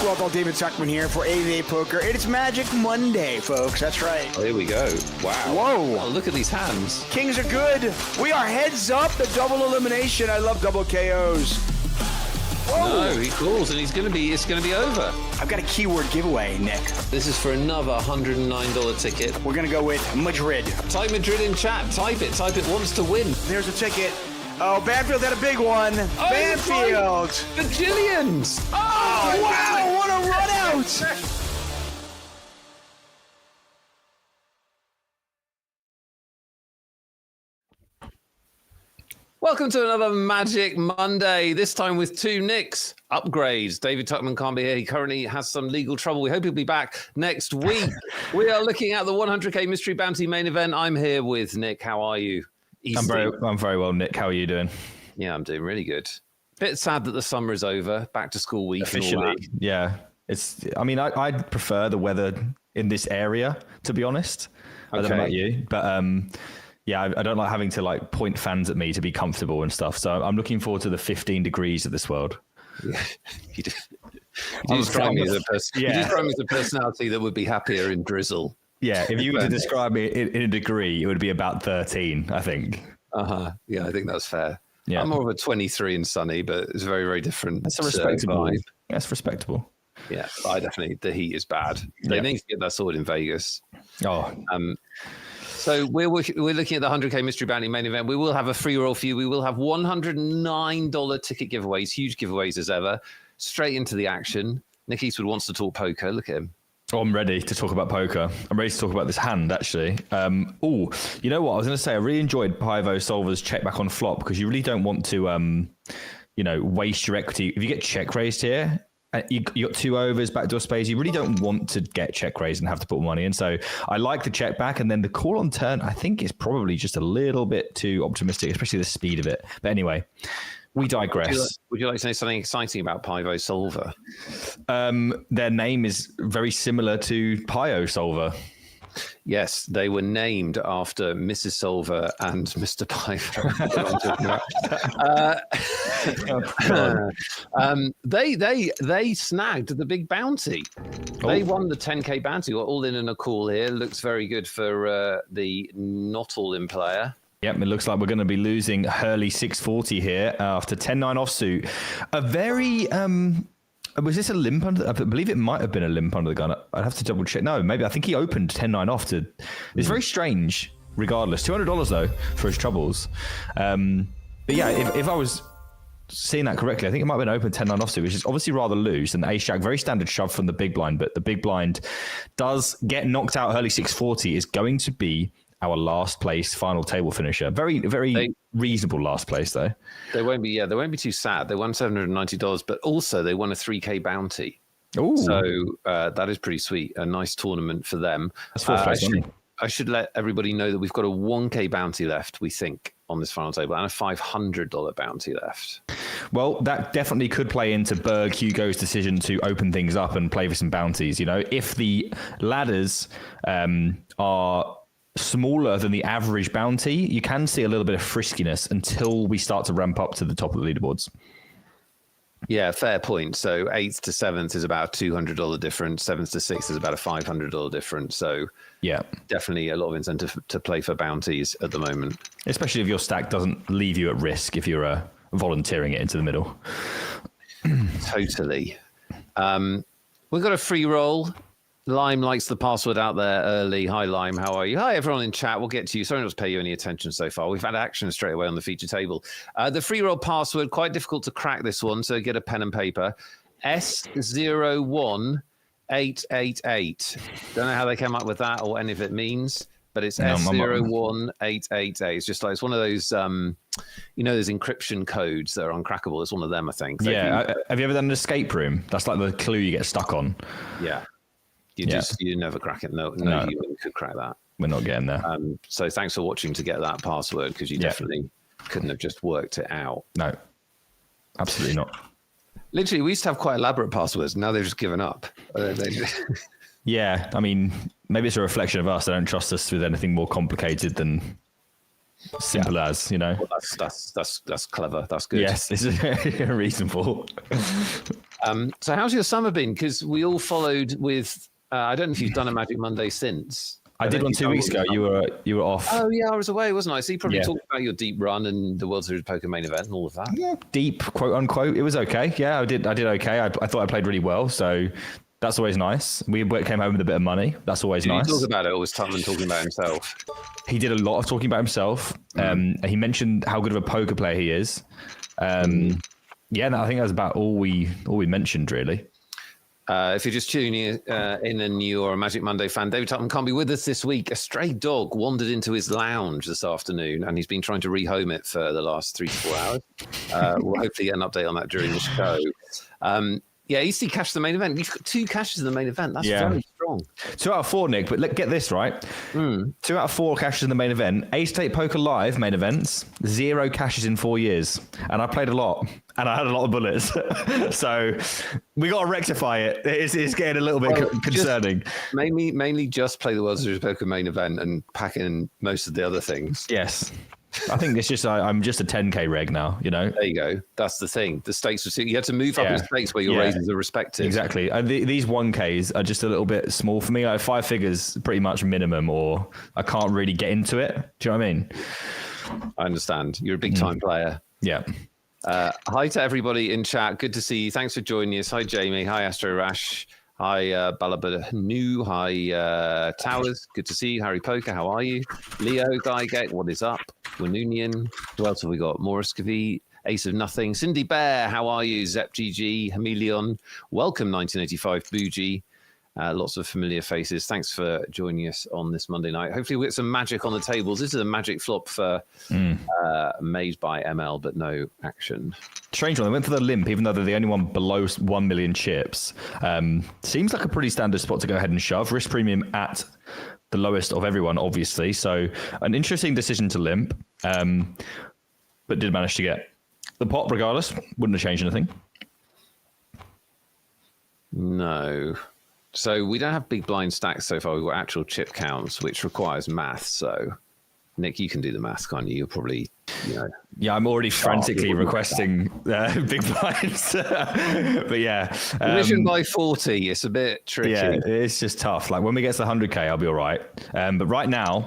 Well, David Tuckman here for AVA Poker. It's Magic Monday, folks. That's right. Oh, here we go. Wow. Whoa. Oh, look at these hands. Kings are good. We are heads up. The double elimination. I love double KOs. Whoa. No, he calls, and it's going to be over. I've got a keyword giveaway, Nick. This is for another $109 ticket. We're going to go with Madrid. Type Madrid in chat. Type it. Wants to win. There's a ticket. Oh, Banfield had a big one. Oh, Banfield. The Jillians. Oh, wow. What a run out. Welcome to another Magic Monday, this time with two Nicks. Upgrades. David Tuckman can't be here. He currently has some legal trouble. We hope he'll be back next week. We are looking at the 100k Mystery Bounty main event. I'm here with Nick. How are you? I'm very well, Nick. How are you doing? Yeah, I'm doing really good. Bit sad that the summer is over. Back to school week. Officially, and all that. yeah. I prefer the weather in this area, to be honest. I don't know about you, but yeah, I don't like having to like point fans at me to be comfortable and stuff. So I'm looking forward to the 15 degrees of this world. Yeah, you describe me as a personality that would be happier in drizzle. Yeah, if you were to describe me in a degree, it would be about 13, I think. Yeah, I think that's fair. Yeah. I'm more of a 23 and sunny, but it's very, very different. That's a respectable vibe. That's respectable. Yeah, the heat is bad. They need to get that sorted in Vegas. Oh. So we're looking at the 100k Mystery Bounty main event. We will have a free roll for you. We will have $109 ticket giveaways, huge giveaways as ever. Straight into the action. Nick Eastwood wants to talk poker. Look at him. Oh, I'm ready to talk about poker. I'm ready to talk about this hand, actually. You know what? I was going to say, I really enjoyed Pivo Solver's check back on flop because you really don't want to, waste your equity. If you get check raised here, you got two overs, backdoor spades, you really don't want to get check raised and have to put money in. So I like the check back. And then the call on turn, I think is probably just a little bit too optimistic, especially the speed of it. But anyway, we digress. Would you like to say something exciting about Pivo Solver? Their name is very similar to Pio Solver. Yes, they were named after Mrs. Solver and Mr. Pivo. They snagged the big bounty. They won the 10k bounty. We're all in a call here. Looks very good for the not all in player. Yep, it looks like we're going to be losing Hurley 640 here after 10-9 offsuit. A very, was this a limp under? I believe it might have been a limp under the gun. I'd have to double check. No, maybe I think he opened 10-9 off to. It's very strange. Regardless, $200 though for his troubles. But yeah, if I was seeing that correctly, I think it might have been open 10-9 offsuit, which is obviously rather loose. And Ace Jack, very standard shove from the big blind, but the big blind does get knocked out. Hurley 640 is going to be our last place final table finisher. Very, very reasonable last place though. They won't be too sad. They won $790, but also they won a 3k bounty. Ooh. So that is pretty sweet. A nice tournament for them. That's fourth place money. I should let everybody know that we've got a 1k bounty left, we think, on this final table, and a $500 bounty left. Well, that definitely could play into Berg Hugo's decision to open things up and play for some bounties. You know, if the ladders are smaller than the average bounty, you can see a little bit of friskiness until we start to ramp up to the top of the leaderboards. Yeah, fair point. So 8th to 7th is about a $200 difference. 7th to 6th is about a $500 difference. So yeah, definitely a lot of incentive to play for bounties at the moment. Especially if your stack doesn't leave you at risk if you're volunteering it into the middle. Totally. We've got a free roll. Lime likes the password out there early. Hi, Lime. How are you? Hi, everyone in chat. We'll get to you. Sorry not to pay you any attention so far. We've had action straight away on the feature table. The free roll password, quite difficult to crack this one, so get a pen and paper. S01888. Don't know how they came up with that or what any of it means, but it's S01888. It's just like, it's one of those, those encryption codes that are uncrackable. It's one of them, I think. Yeah. Have you ever done an escape room? That's like the clue you get stuck on. Yeah. You never crack it. No, you could crack that. We're not getting there. So thanks for watching to get that password, because you definitely couldn't have just worked it out. No, absolutely not. Literally, we used to have quite elaborate passwords. Now they've just given up. Yeah, I mean, maybe it's a reflection of us. They don't trust us with anything more complicated than simple as, you know. Well, that's clever. That's good. Yes, it's reasonable. So how's your summer been? Because we all followed with. I don't know if you've done a Magic Monday since. I did one 2 weeks ago. You were off. Oh yeah, I was away, wasn't I? So you probably Yeah. talked about your deep run and the World Series Poker main event and all of that. Yeah, deep, quote unquote. It was okay. Yeah, I did okay. I thought I played really well, so that's always nice. We came home with a bit of money. That's always Did nice. you talk about it, or was Tubman talking about himself? He did a lot of talking about himself. He mentioned how good of a poker player he is. Yeah, no, I think that's about all we mentioned, really. If you're just tuning in and you're a Magic Monday fan, David Tubman can't be with us this week. A stray dog wandered into his lounge this afternoon, and he's been trying to rehome it for the last 3 to 4 hours. We'll hopefully get an update on that during the show. Yeah, EC cashed the main event. You've got 2 cashes in the main event. That's very strong. 2 out of 4, Nick. But get this right. 2 out of 4 cashes in the main event. Ace State Poker Live main events. 0 cashes in 4 years. And I played a lot. And I had a lot of bullets. So we got to rectify it. It's getting a little bit concerning. Mainly just play the World Series Poker main event and pack in most of the other things. Yes. I think it's just I'm just a 10k reg now, you know. There you go. That's the thing. The stakes were you had to move up in stakes where your raises are respected. Exactly. And these 1ks are just a little bit small for me. 5 figures pretty much minimum, or I can't really get into it. Do you know what I mean? I understand. You're a big time player. Yeah. Hi to everybody in chat. Good to see you. Thanks for joining us. Hi Jamie. Hi Astro Rash. Hi, Balabanu. Hi, Towers. Good to see you. Harry Poker, how are you? Leo, Gygate, what is up? Winunian. Who else have we got? Morris Kavi, Ace of Nothing. Cindy Bear, how are you? Zep GG, Hameleon. Welcome, 1985 Bougie. Lots of familiar faces. Thanks for joining us on this Monday night. Hopefully we'll get some magic on the tables. This is a magic flop for made by ML, but no action. Strange one. They went for the limp, even though they're the only one below 1 million chips. Seems like a pretty standard spot to go ahead and shove. Risk premium at the lowest of everyone, obviously. So an interesting decision to limp, but did manage to get the pot regardless. Wouldn't have changed anything. No. So we don't have big blind stacks so far. We've got actual chip counts, which requires math. So, Nick, you can do the math, can't you? You're probably, Yeah, I'm already frantically requesting big blinds. But yeah. Division by 40, it's a bit tricky. Yeah, it's just tough. Like when we get to 100k, I'll be all right. But right now,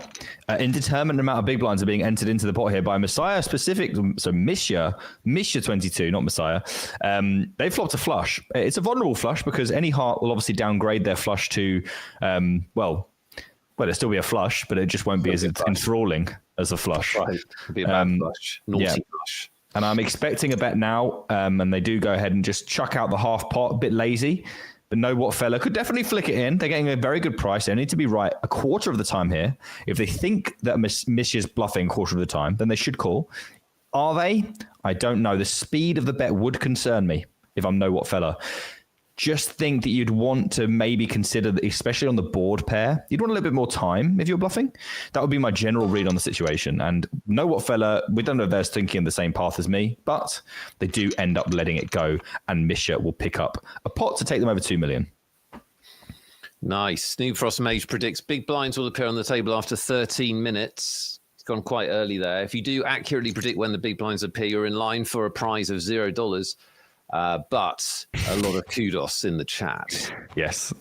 indeterminate amount of big blinds are being entered into the pot here by Messiah specific. So Misha 22, not Messiah. They flopped a flush. It's a vulnerable flush because any heart will obviously downgrade their flush to, well, it'll still be a flush, but it just won't be as enthralling as a flush. Right. It'll be a bad flush, naughty flush. And I'm expecting a bet now, and they do go ahead and just chuck out the half pot, a bit lazy, but know what fella could definitely flick it in. They're getting a very good price. They need to be right a quarter of the time here. If they think that Misha's bluffing a quarter of the time, then they should call. Are they? I don't know. The speed of the bet would concern me if I'm know what fella. Just think that you'd want to maybe consider, that, especially on the board pair, you'd want a little bit more time if you're bluffing. That would be my general read on the situation. And know what fella, we don't know if they're thinking the same path as me, but they do end up letting it go, and Misha will pick up a pot to take them over 2 million. Nice. Noob Frost Mage predicts big blinds will appear on the table after 13 minutes. It's gone quite early there. If you do accurately predict when the big blinds appear, you're in line for a prize of $0. But a lot of kudos in the chat. Yes.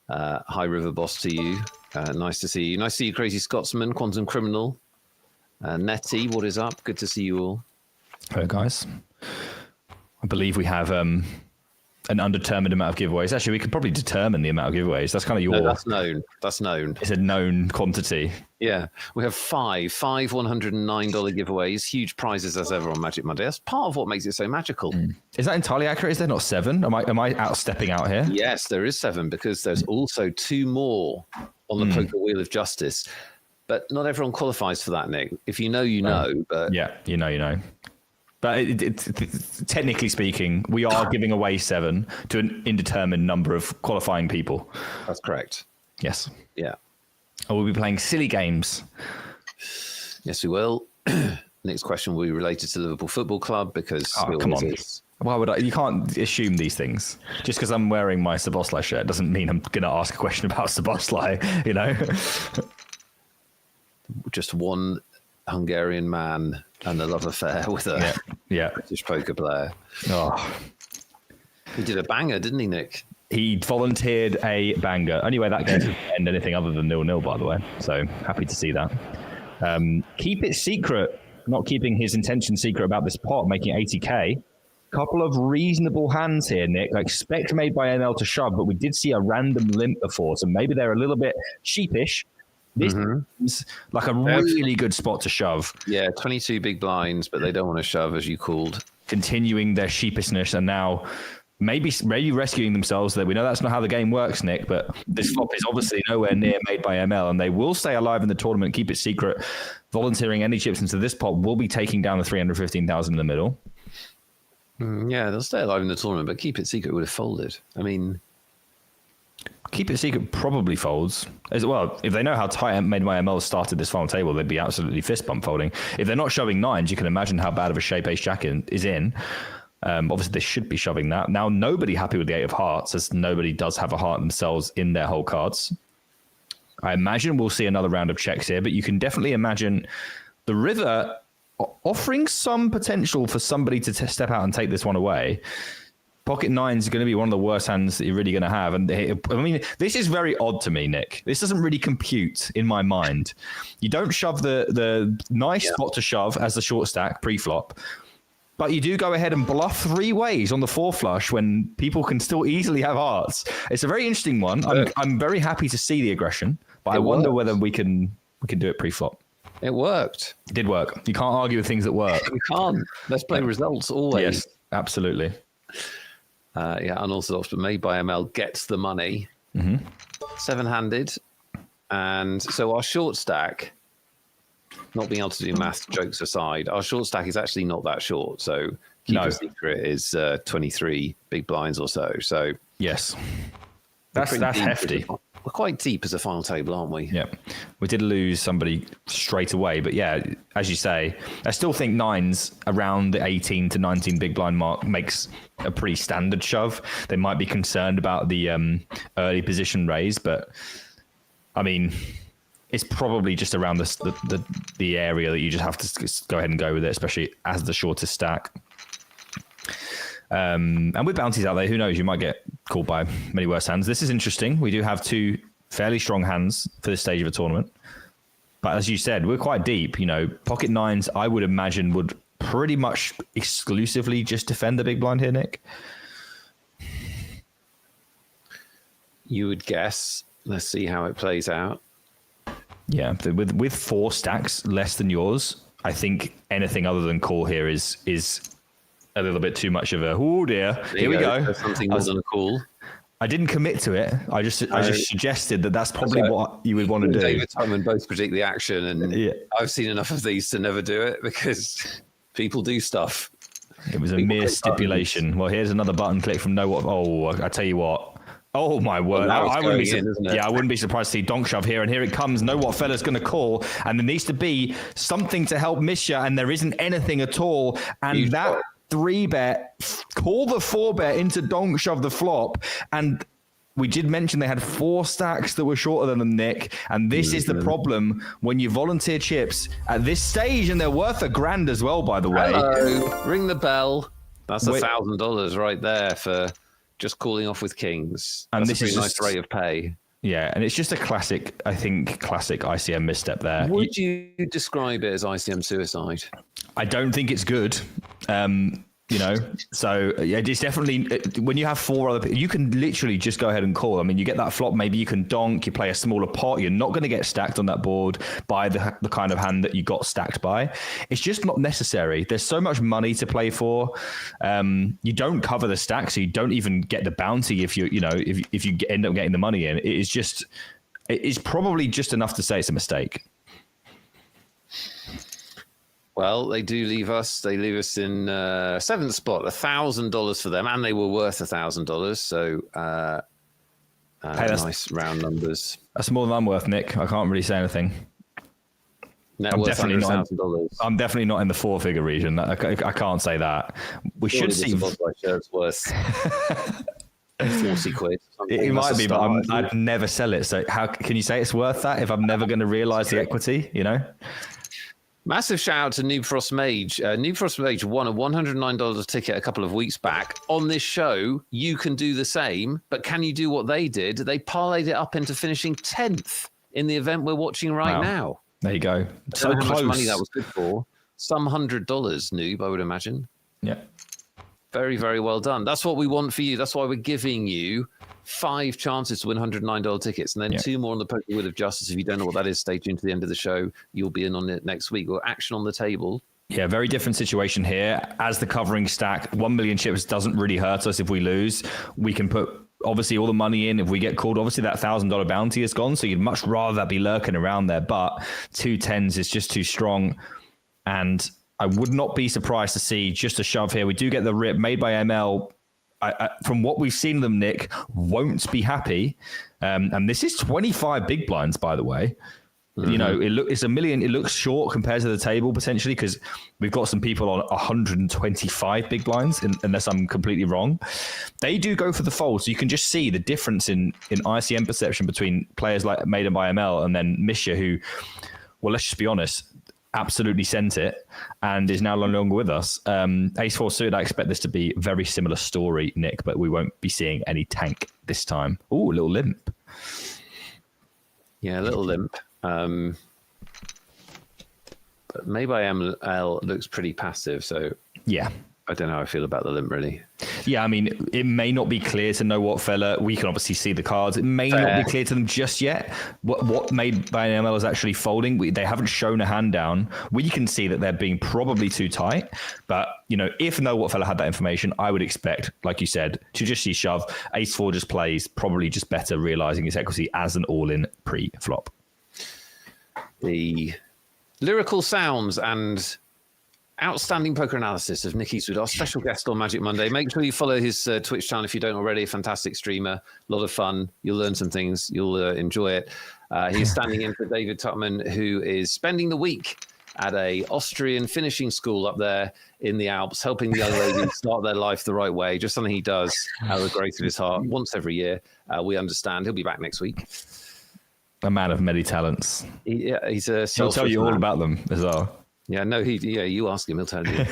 Hi, River Boss to you. Nice to see you. Nice to see you, Crazy Scotsman, Quantum Criminal. Nettie, what is up? Good to see you all. Hello, guys. I believe we have an undetermined amount of giveaways. Actually, we could probably determine the amount of giveaways. That's kind of your... No, that's known. That's known. It's a known quantity. Yeah. We have five $109 giveaways. Huge prizes as ever on Magic Monday. That's part of what makes it so magical. Is that entirely accurate? Is there not 7? Am I outstepping out here? Yes, there is 7 because there's also 2 more on the Poker Wheel of Justice. But not everyone qualifies for that, Nick. If you know, you know. But Yeah, you know. But technically speaking, we are giving away 7 to an indeterminate number of qualifying people. That's correct. Yes. Yeah. And we'll be playing silly games. Yes, we will. Next question will be related to Liverpool Football Club because come on. Why would I? You can't assume these things. Just because I'm wearing my Szoboszlai shirt doesn't mean I'm going to ask a question about Szoboszlai, you know? Just one Hungarian man and a love affair with a British poker player. Oh. He did a banger, didn't he, Nick? He volunteered a banger. Only way that game could end anything other than 0-0, by the way. So happy to see that. Keep it secret, not keeping his intention secret about this pot, making 80k. Couple of reasonable hands here, Nick. I expect Made by ML to shove, but we did see a random limp before, so maybe they're a little bit sheepish. This is like a really good spot to shove. Yeah, 22 big blinds, but they don't want to shove, as you called. Continuing their sheepishness, and now maybe rescuing themselves. That we know that's not how the game works, Nick, but this flop is obviously nowhere near Made by ML, and they will stay alive in the tournament, keep it secret. Volunteering any chips into this pot will be taking down the 315,000 in the middle. Yeah, they'll stay alive in the tournament, but keep it secret would have folded. I mean, keep it secret probably folds as well. If they know how tight Made by ML started this final table, they'd be absolutely fist bump folding. If they're not shoving nines, you can imagine how bad of a shape Ace Jack is in. Obviously, they should be shoving that. Now, nobody happy with the 8 of hearts, as nobody does have a heart themselves in their whole cards. I imagine we'll see another round of checks here, but you can definitely imagine the river offering some potential for somebody to step out and take this one away. Pocket nines is going to be one of the worst hands that you're really going to have. And I mean, this is very odd to me, Nick. This doesn't really compute in my mind. You don't shove the nice spot to shove as the short stack pre-flop, but you do go ahead and bluff 3 ways on the 4 flush when people can still easily have hearts. It's a very interesting one. I'm very happy to see the aggression, but I wonder whether we can do it pre-flop. it worked. It did work. You can't argue with things that work. You can't. Let's play results always. Yes, absolutely. Yeah, unorthodox, but Made by ML gets the money. Mm-hmm. 7-handed. And so our short stack, not being able to do math jokes aside, our short stack is actually not that short. So keep a secret is 23 big blinds or so. So yes, that's hefty. We're quite deep as a final table, aren't we? Yeah, we did lose somebody straight away, but yeah, as you say, I still think nines around the 18 to 19 big blind mark makes a pretty standard shove. They might be concerned about the early position raise, but I mean, it's probably just around the area that you just have to go ahead and go with it, especially as the shortest stack. And with bounties out there, who knows? You might get called by many worse hands. This is interesting. We do have 2 fairly strong hands for this stage of a tournament. But as you said, we're quite deep. You know, pocket nines, I would imagine, would pretty much exclusively just defend the big blind here, Nick. You would guess. Let's see how it plays out. Yeah, with 4 stacks less than yours, I think anything other than call here is a little bit too much of a, oh dear, here we go. Something more than a call. I didn't commit to it. I just suggested that's probably what you would want to do. David Tubman both predict the action, and I've seen enough of these to never do it because people do stuff. It was a mere stipulation. Buttons. Well, here's another button click from No. Oh, I tell you what. Oh my word! Well, I wouldn't be surprised to see donk shove here, and here it comes. Know what fella's going to call, and there needs to be something to help Misha, and there isn't anything at all. And that 3-bet, call the 4-bet into donk shove the flop, and we did mention they had 4 stacks that were shorter than them, Nick, and this is the problem when you volunteer chips at this stage, and they're worth $1,000 as well, by the way. Hello. Ring the bell. That's $1,000 right there for just calling off with kings. And that's this is a nice rate of pay. Yeah, and it's just a classic ICM misstep there. Would you describe it as ICM suicide? I don't think it's good. You know, so it's definitely, when you have 4 other people, you can literally just go ahead and call. I mean, you get that flop, maybe you can donk, you play a smaller pot. You're not going to get stacked on that board by the kind of hand that you got stacked by. It's just not necessary. There's so much money to play for. You don't cover the stack, so you don't even get the bounty if you end up getting the money in. It's probably just enough to say it's a mistake. Well, they do leave us. They leave us in 7th spot, $1,000 for them, and they were worth $1,000. So nice round numbers. That's more than I'm worth, Nick. I can't really say anything. I'm definitely not in the 4-figure region. I can't say that. We should see. My shirt's worth 40 quid. It might be, but I'd never sell it. So how can you say it's worth that if I'm never going to realise the equity? You know. Massive shout out to Noob Frost Mage. Noob Frost Mage won a $109 ticket a couple of weeks back. On this show, you can do the same, but can you do what they did? They parlayed it up into finishing 10th in the event we're watching right now. There you go. So close. How much money that was good for? Some $100, Noob, I would imagine. Yeah. Very, very well done. That's what we want for you. That's why we're giving you 5 chances to win $109 tickets, and then 2 more on the Poker Wheel of Justice. If you don't know what that is, stay tuned to the end of the show. You'll be in on it next week. Or action on the table. Yeah, very different situation here. As the covering stack, 1 million chips doesn't really hurt us if we lose. We can put obviously all the money in if we get called. Obviously that $1,000 bounty is gone, so you'd much rather that be lurking around there. But 2 10s is just too strong, and I would not be surprised to see just a shove here. We do get the rip made by ML. From what we've seen them, Nick, won't be happy. And this is 25 big blinds, by the way. You know, it's a million. It looks short compared to the table potentially because we've got some people on 125 big blinds, unless I'm completely wrong. They do go for the fold, so you can just see the difference in ICM perception between players like Maiden by ML and then Misha, who, well, let's just be honest, absolutely sent it and is now no longer with us. Ace 4 suited, I expect this to be a very similar story, Nick, but we won't be seeing any tank this time. Ooh, a little limp. Yeah, a little limp. But maybe ML looks pretty passive, so yeah. I don't know how I feel about the limp, really. Yeah, I mean, it may not be clear to know what fella. We can obviously see the cards. It may not be clear to them just yet what made by ML is actually folding. They haven't shown a hand down. We can see that they're being probably too tight. But, you know, if know what fella had that information, I would expect, like you said, to just see shove. Ace 4 just plays probably just better, realizing its equity as an all-in pre-flop. The lyrical sounds and outstanding poker analysis of Nick Eastwood, our special guest on Magic Monday. Make sure you follow his Twitch channel if you don't already. A fantastic streamer, a lot of fun. You'll learn some things. You'll enjoy it. He's standing in for David Tutman, who is spending the week at a Austrian finishing school up there in the Alps, helping the young ladies start their life the right way. Just something he does out of the grace of his heart once every year. We understand. He'll be back next week. A man of many talents. He's a He'll tell you all about them as well. Yeah, no, you ask him, he'll tell you.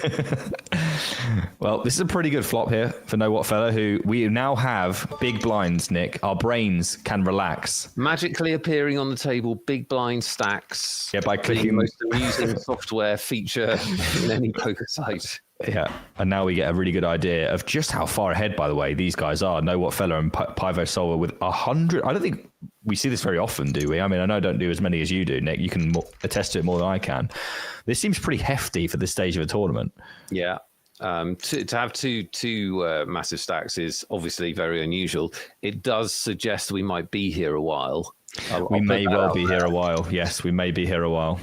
Well, this is a pretty good flop here for Know What Fella, who we now have big blinds, Nick. Our brains can relax. Magically appearing on the table, big blind stacks. Yeah, by clicking the most amusing software feature in any poker site. Yeah, and now we get a really good idea of just how far ahead, by the way, these guys are. Know What Fella and Pivo Solver with 100. I don't think we see this very often, do we? I mean, I know I don't do as many as you do, Nick. You can attest to it more than I can. This seems pretty hefty for this stage of a tournament. Yeah. To have two massive stacks is obviously very unusual. It does suggest we might be here a while. We may well be here a while. Yes, we may be here a while.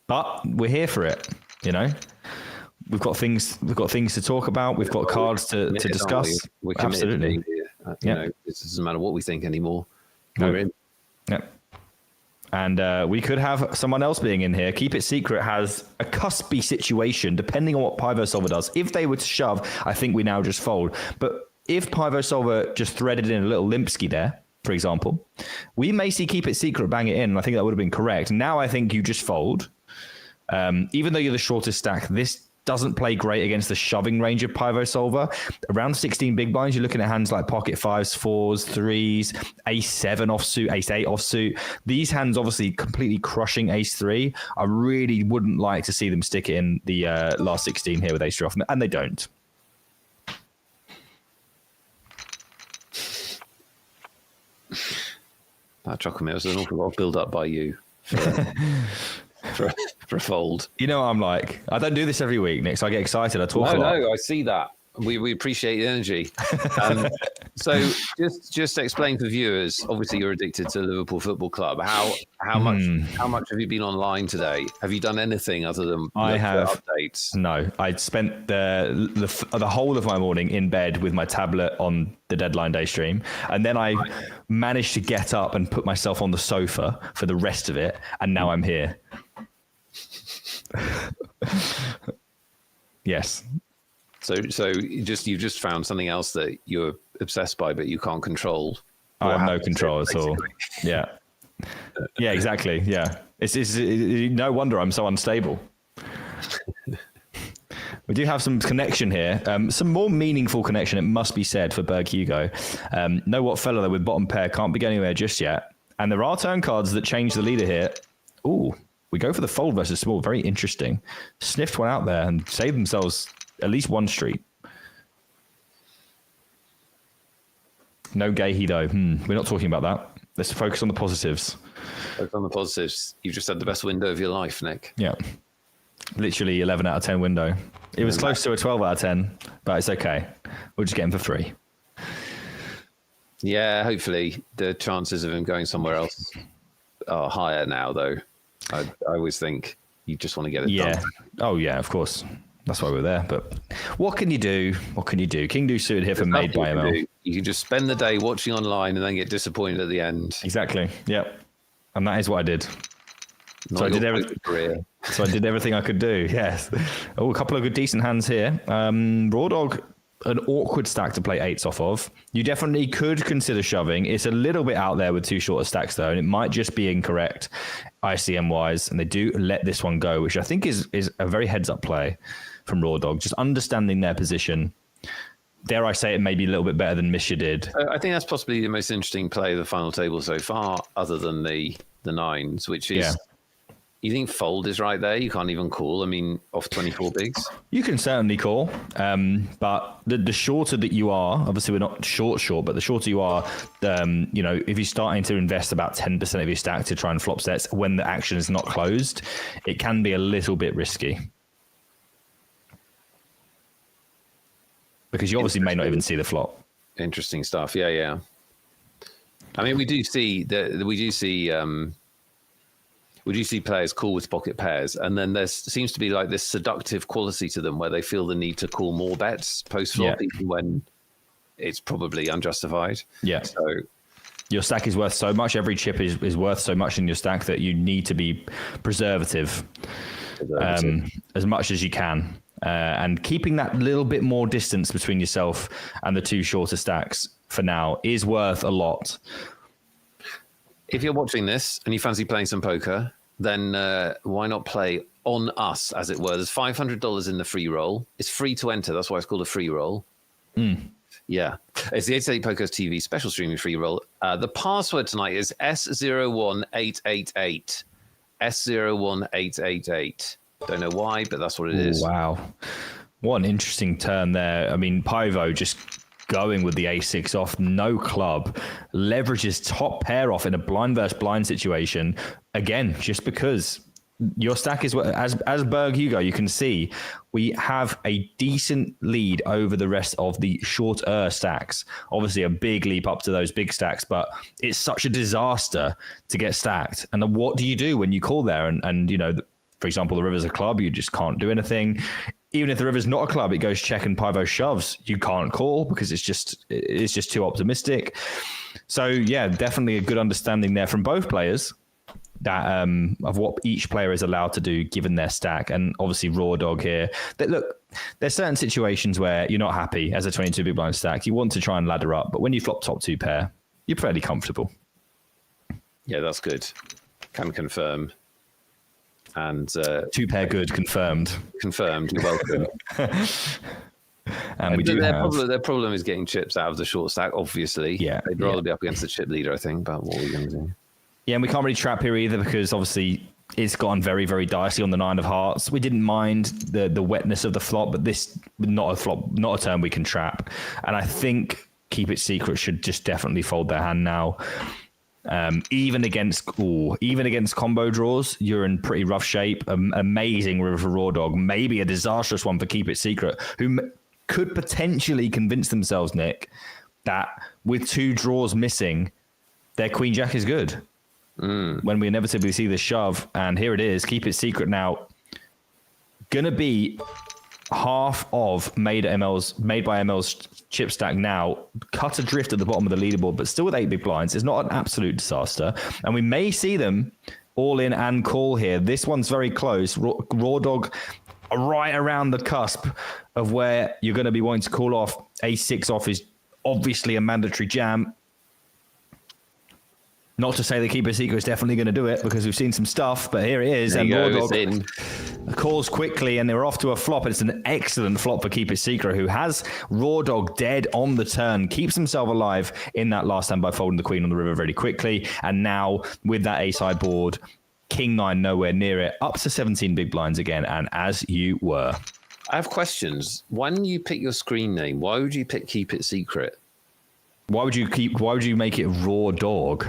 But we're here for it, you know? We've got things to talk about. We've got cards to discuss. We're absolutely. You know, it doesn't matter what we think anymore. We're in. Yep. And we could have someone else being in here. Keep It Secret has a cuspy situation, depending on what Pivo Solver does. If they were to shove, I think we now just fold. But if Pivo Solver just threaded in a little Limpsky there, for example, we may see Keep It Secret bang it in. And I think that would have been correct. Now I think you just fold. Even though you're the shortest stack, this doesn't play great against the shoving range of Pivo Solver. Around 16 big blinds, you're looking at hands like pocket 5s, 4s, 3s, ace 7 offsuit, ace 8 offsuit. These hands obviously completely crushing ace 3. I really wouldn't like to see them stick it in the last 16 here with ace 3 off, and they don't. That chocolate milk was an awful lot of build up by you for a fold. You know what I'm like. I don't do this every week, Nick, so I get excited. I talk a lot. No, I see that. We appreciate the energy. So just explain for viewers. Obviously, you're addicted to Liverpool Football Club. How much have you been online today? Have you done anything other than I have updates? No, I spent the whole of my morning in bed with my tablet on the deadline day stream, and then I managed to get up and put myself on the sofa for the rest of it, and now I'm here. Yes. So you just found something else that you're obsessed by, but you can't control. I have no control at all. Yeah. Yeah, exactly. Yeah. It's no wonder I'm so unstable. We do have some connection here, some more meaningful connection, it must be said, for Berg Hugo. Know what fella though with bottom pair can't be going anywhere just yet. And there are turn cards that change the leader here. Ooh, we go for the fold versus small. Very interesting. Sniffed one out there and saved themselves at least one street. No Gahey though. We're not talking about that. Let's focus on the positives. Focus on the positives. You just had the best window of your life, Nick. Yeah. Literally 11 out of 10 window. It was close to a 12 out of 10, but it's okay. We'll just get him for free. Yeah, hopefully the chances of him going somewhere else are higher now, though. I always think you just want to get it done. Oh, yeah, of course. That's why we're there. But what can you do? What can you do? King Do suited here for Made by ML. You can just spend the day watching online and then get disappointed at the end. Exactly. Yep. And that is what I did. So I did everything I could do. Yes. Oh, a couple of good decent hands here. Raw Dog, an awkward stack to play eights off of. You definitely could consider shoving. It's a little bit out there with too short a stacks though, and it might just be incorrect ICM wise. And they do let this one go, which I think is a very heads up play from Raw Dog. Just understanding their position. Dare I say it may be a little bit better than Misha did. I think that's possibly the most interesting play of the final table so far, other than the nines, which is. Yeah. You think fold is right there? You can't even call. I mean, off 24 bigs. You can certainly call, but the shorter that you are, obviously we're not short, but the shorter you are, if you're starting to invest about 10% of your stack to try and flop sets when the action is not closed, it can be a little bit risky. Because you obviously may not even see the flop. Interesting stuff. Yeah. I mean, we do see players call with pocket pairs, and then there seems to be like this seductive quality to them where they feel the need to call more bets post-flop, even when it's probably unjustified. Yeah. So your stack is worth so much. Every chip is worth so much in your stack that you need to be preservative. As much as you can. And keeping that little bit more distance between yourself and the two shorter stacks for now is worth a lot. If you're watching this and you fancy playing some poker, then why not play on us, as it were? There's $500 in the free roll. It's free to enter. That's why it's called a free roll. Yeah. It's the 888 Pokers TV special streaming free roll. The password tonight is S01888. S01888. Don't know why, but that's what it is. Wow. What an interesting turn there. I mean, Pivo just going with the A6 off, no club, leverages top pair off in a blind versus blind situation. Again, just because your stack is, as Berg Hugo, you can see, we have a decent lead over the rest of the shorter stacks. Obviously, a big leap up to those big stacks, but it's such a disaster to get stacked. And then what do you do when you call there? And for example, the river's a club, you just can't do anything. Even if the river's not a club, it goes check and Pivo shoves. You can't call because it's just too optimistic. So yeah, definitely a good understanding there from both players that of what each player is allowed to do given their stack. And obviously Raw Dog here. Look, there's certain situations where you're not happy as a 22 big blind stack. You want to try and ladder up, but when you flop top two pair, you're fairly comfortable. Yeah, that's good. Can confirm. And two pair good, confirmed. Confirmed, you're welcome. And their problem is getting chips out of the short stack, obviously. Yeah. They'd rather be up against the chip leader, I think, but what are we going to do? Yeah, and we can't really trap here either because obviously it's gotten very, very dicey on the 9 of hearts. We didn't mind the wetness of the flop, but this not a flop, not a turn we can trap. And I think Keep It Secret should just definitely fold their hand now. Even against combo draws, you're in pretty rough shape. Amazing river for Raw Dog, maybe a disastrous one for Keep It Secret, who could potentially convince themselves, Nick, that with 2 draws missing, their Queen Jack is good. When we inevitably see the shove, and here it is, Keep It Secret now gonna be half of made by ML's chip stack now, cut adrift at the bottom of the leaderboard, but still with 8 big blinds. It's not an absolute disaster. And we may see them all in and call here. This one's very close. Raw Dog right around the cusp of where you're going to be wanting to call off. A6 off is obviously a mandatory jam. Not to say the Keep It Secret is definitely going to do it, because we've seen some stuff, but here it is. There And you go, Raw it's Dog in. calls quickly, and they're off to a flop. It's an excellent flop for Keep It Secret, who has Raw Dog dead on the turn, keeps himself alive in that last hand by folding the queen on the river very quickly. And now with that ace-high board, King 9 nowhere near it, up to 17 big blinds again, and as you were. I have questions. When you pick your screen name, why would you pick Keep It Secret? Why would you make it Raw Dog?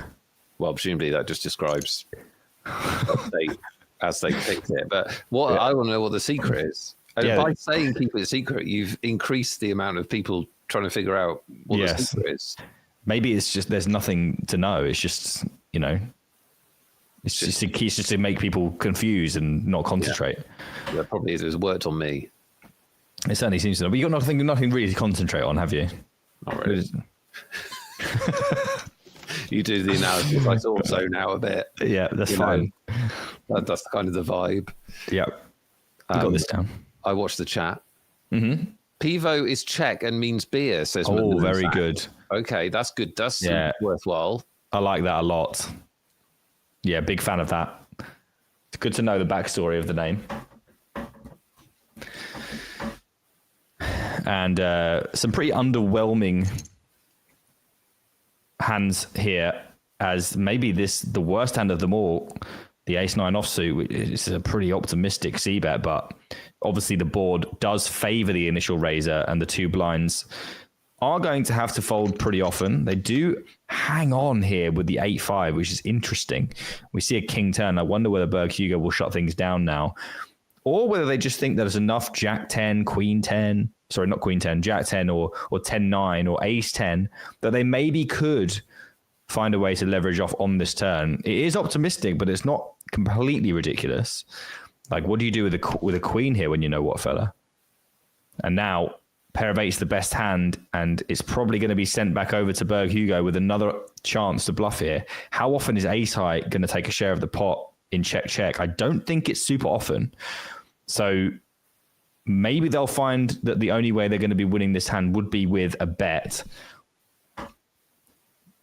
Well, presumably that just describes as they picked it. But I want to know what the secret is. And by saying Keep It Secret, you've increased the amount of people trying to figure out what the secret is. Maybe it's just there's nothing to know. It's just, it's just to make people confused and not concentrate. Yeah, probably is. It was worked on me. It certainly seems to. But you got nothing really to concentrate on, have you? Not really. You do the analysis. I sort of zone out a bit. Yeah, that's fine. That's kind of the vibe. Yeah. Got this down. I watched the chat. Mm-hmm. Pivo is Czech and means beer, says Oh, very good. Okay, that's good. That's worthwhile. I like that a lot. Yeah, big fan of that. It's good to know the backstory of the name. And some pretty underwhelming hands here, as maybe the worst hand of them all, the ace-9 offsuit, which is a pretty optimistic c-bet, but obviously the board does favor the initial raiser, and the two blinds are going to have to fold pretty often. They do hang on here with the 8-5, which is interesting. We see a king turn. I wonder whether Berg Hugo will shut things down now, or whether they just think there's enough Jack 10, Queen 10, sorry, not Queen 10, Jack 10 or 10-9 or Ace 10 that they maybe could find a way to leverage off on this turn. It is optimistic, but it's not completely ridiculous. Like, what do you do with a queen here when you know what, fella? And now pair of eights the best hand, and it's probably going to be sent back over to Berg Hugo with another chance to bluff here. How often is ace high going to take a share of the pot in check? I don't think it's super often. So maybe they'll find that the only way they're going to be winning this hand would be with a bet.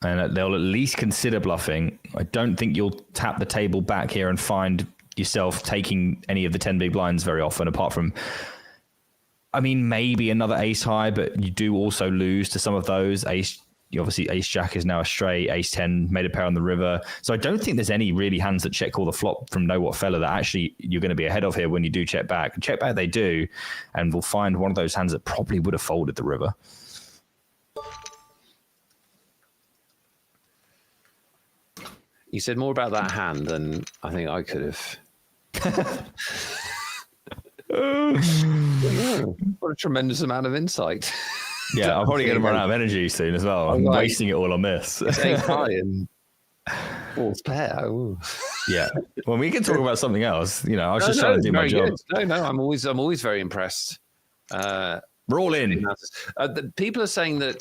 And they'll at least consider bluffing. I don't think you'll tap the table back here and find yourself taking any of the 10 big blinds very often, apart from, I mean, maybe another ace high, but you do also lose to some of those. Obviously, ace jack is now a straight, ace 10 made a pair on the river. So I don't think there's any really hands that check call the flop from know what fella that actually you're going to be ahead of here when you do check back. Check back they do, and we'll find one of those hands that probably would have folded the river. You said more about that hand than I think I could have. What a tremendous amount of insight. Yeah, I'm probably going to run out of energy soon as well. I'm wasting it all on this. It's ace high and fourth pair. Ooh. Yeah. Well, we can talk about something else. I was just trying to do my job. Good. No, I'm always very impressed. We're all in. People are saying that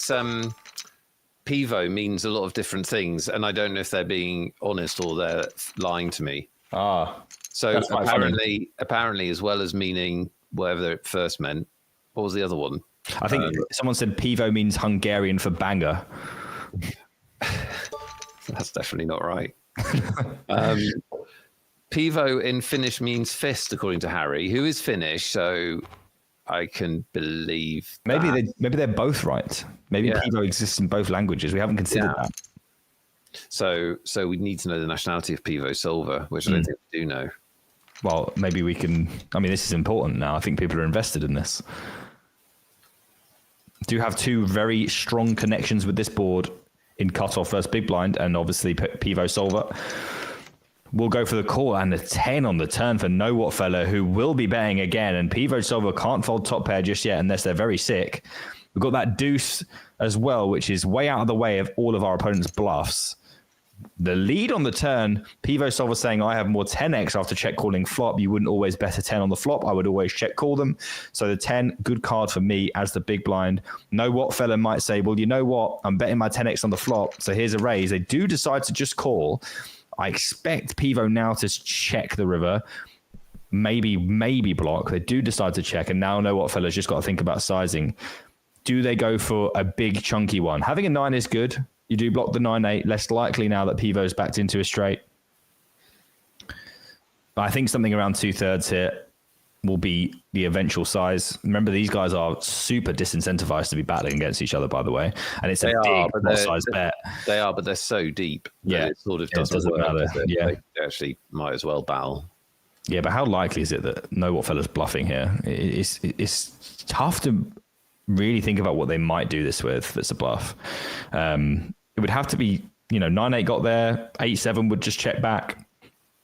Pivo means a lot of different things, and I don't know if they're being honest or they're lying to me. So apparently, as well as meaning whatever it first meant, what was the other one? I think someone said Pivo means Hungarian for banger. That's definitely not right. Pivo in Finnish means fist, according to Harry, who is Finnish, so I can believe that. Maybe they're both right. Maybe Pivo exists in both languages. We haven't considered that. So we need to know the nationality of Pivo Silva, which I don't think we do know. Well, maybe we can. I mean, this is important now. I think people are invested in this. Do have two very strong connections with this board in cutoff versus big blind, and obviously Pivo Silva. We'll go for the call and the 10 on the turn for Know What Fella, who will be betting again. And Pivo Silva can't fold top pair just yet unless they're very sick. We've got that deuce as well, which is way out of the way of all of our opponent's bluffs. The lead on the turn, Pivo Silva saying, I have more 10x after check calling flop. You wouldn't always bet a 10 on the flop. I would always check call them. So the 10, good card for me as the big blind. Know What Fella might say, well, you know what? I'm betting my 10x on the flop. So here's a raise. They do decide to just call. I expect Pivo now to check the river. Maybe block. They do decide to check. And now Know What Fella's just got to think about sizing. Do they go for a big chunky one? Having a 9 is good. You do block the 9-8. Less likely now that Pivo's backed into a straight. But I think something around 2/3 here will be the eventual size. Remember, these guys are super disincentivized to be battling against each other, by the way. And it's a big size bet. They are, but they're so deep. Yeah. It sort of doesn't work, matter. Yeah. They actually might as well battle. Yeah, but how likely is it that Know What Fella's bluffing here? It's tough to really think about what they might do this with that's a bluff. It would have to be, 9-8 got there, 8-7 would just check back.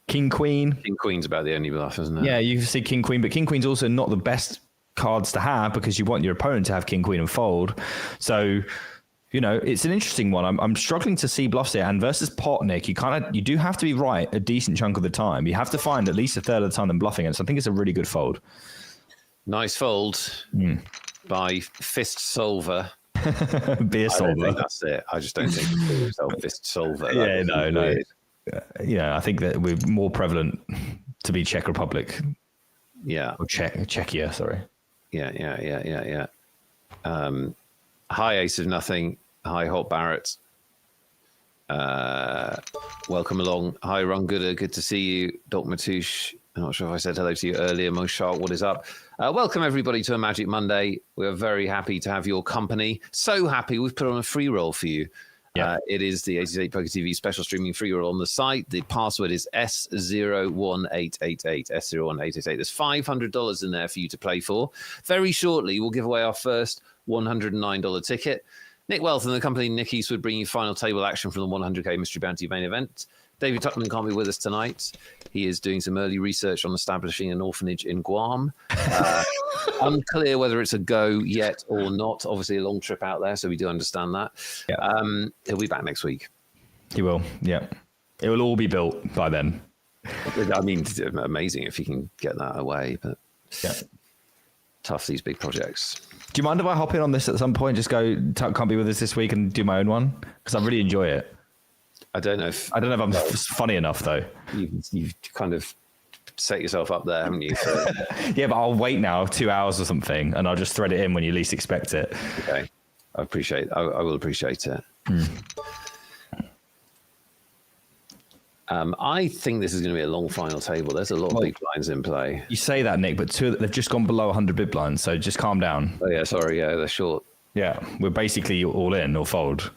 King Queen. King Queen's about the only bluff, isn't it? Yeah, you can see King Queen, but King Queen's also not the best cards to have because you want your opponent to have King Queen and fold. So, it's an interesting one. I'm struggling to see bluffs here. And versus pot, Nick, you do have to be right a decent chunk of the time. You have to find at least a third of the time them bluffing it. So I think it's a really good fold. Nice fold by Fist Solver. Beer I solver. don't think that's it. I just don't think it's Fist Solver. Yeah, no. I think that we're more prevalent to be Czech Republic. Yeah. Or Czechia, sorry. Yeah. Hi, Ace of Nothing. Hi, Hot Barrett. Welcome along. Hi, Ron Gooder. Good to see you. Doc Matouche. I'm not sure if I said hello to you earlier. Mo Shark, what is up? Welcome, everybody, to a Magic Monday. We are very happy to have your company. So happy we've put on a free roll for you. Yeah. It is the 88 Poker TV special streaming free roll on the site. The password is S01888. S01888. There's $500 in there for you to play for. Very shortly, we'll give away our first $109 ticket. Nick Wealth and the company Nick Eastwood bring you final table action from the 100k Mystery Bounty main event. David Tuckman can't be with us tonight. He is doing some early research on establishing an orphanage in Guam. Unclear whether it's a go yet or not. Obviously, a long trip out there, so we do understand that. Yeah. He'll be back next week. He will, yeah. It will all be built by then. I mean, it's amazing if you can get that away, but tough, these big projects. Do you mind if I hop in on this at some point? Just go, Tuck can't be with us this week and do my own one? Because I really enjoy it. I don't know if I'm funny enough, though. You've kind of set yourself up there, haven't you? So. Yeah, but I'll wait now 2 hours or something, and I'll just thread it in when you least expect it. Okay, I will appreciate it. I think this is going to be a long final table. There's a lot of big blinds in play. You say that, Nick, but they've just gone below 100 big blinds, so just calm down. Oh yeah, sorry, yeah, they're short. Yeah, we're basically all in or fold.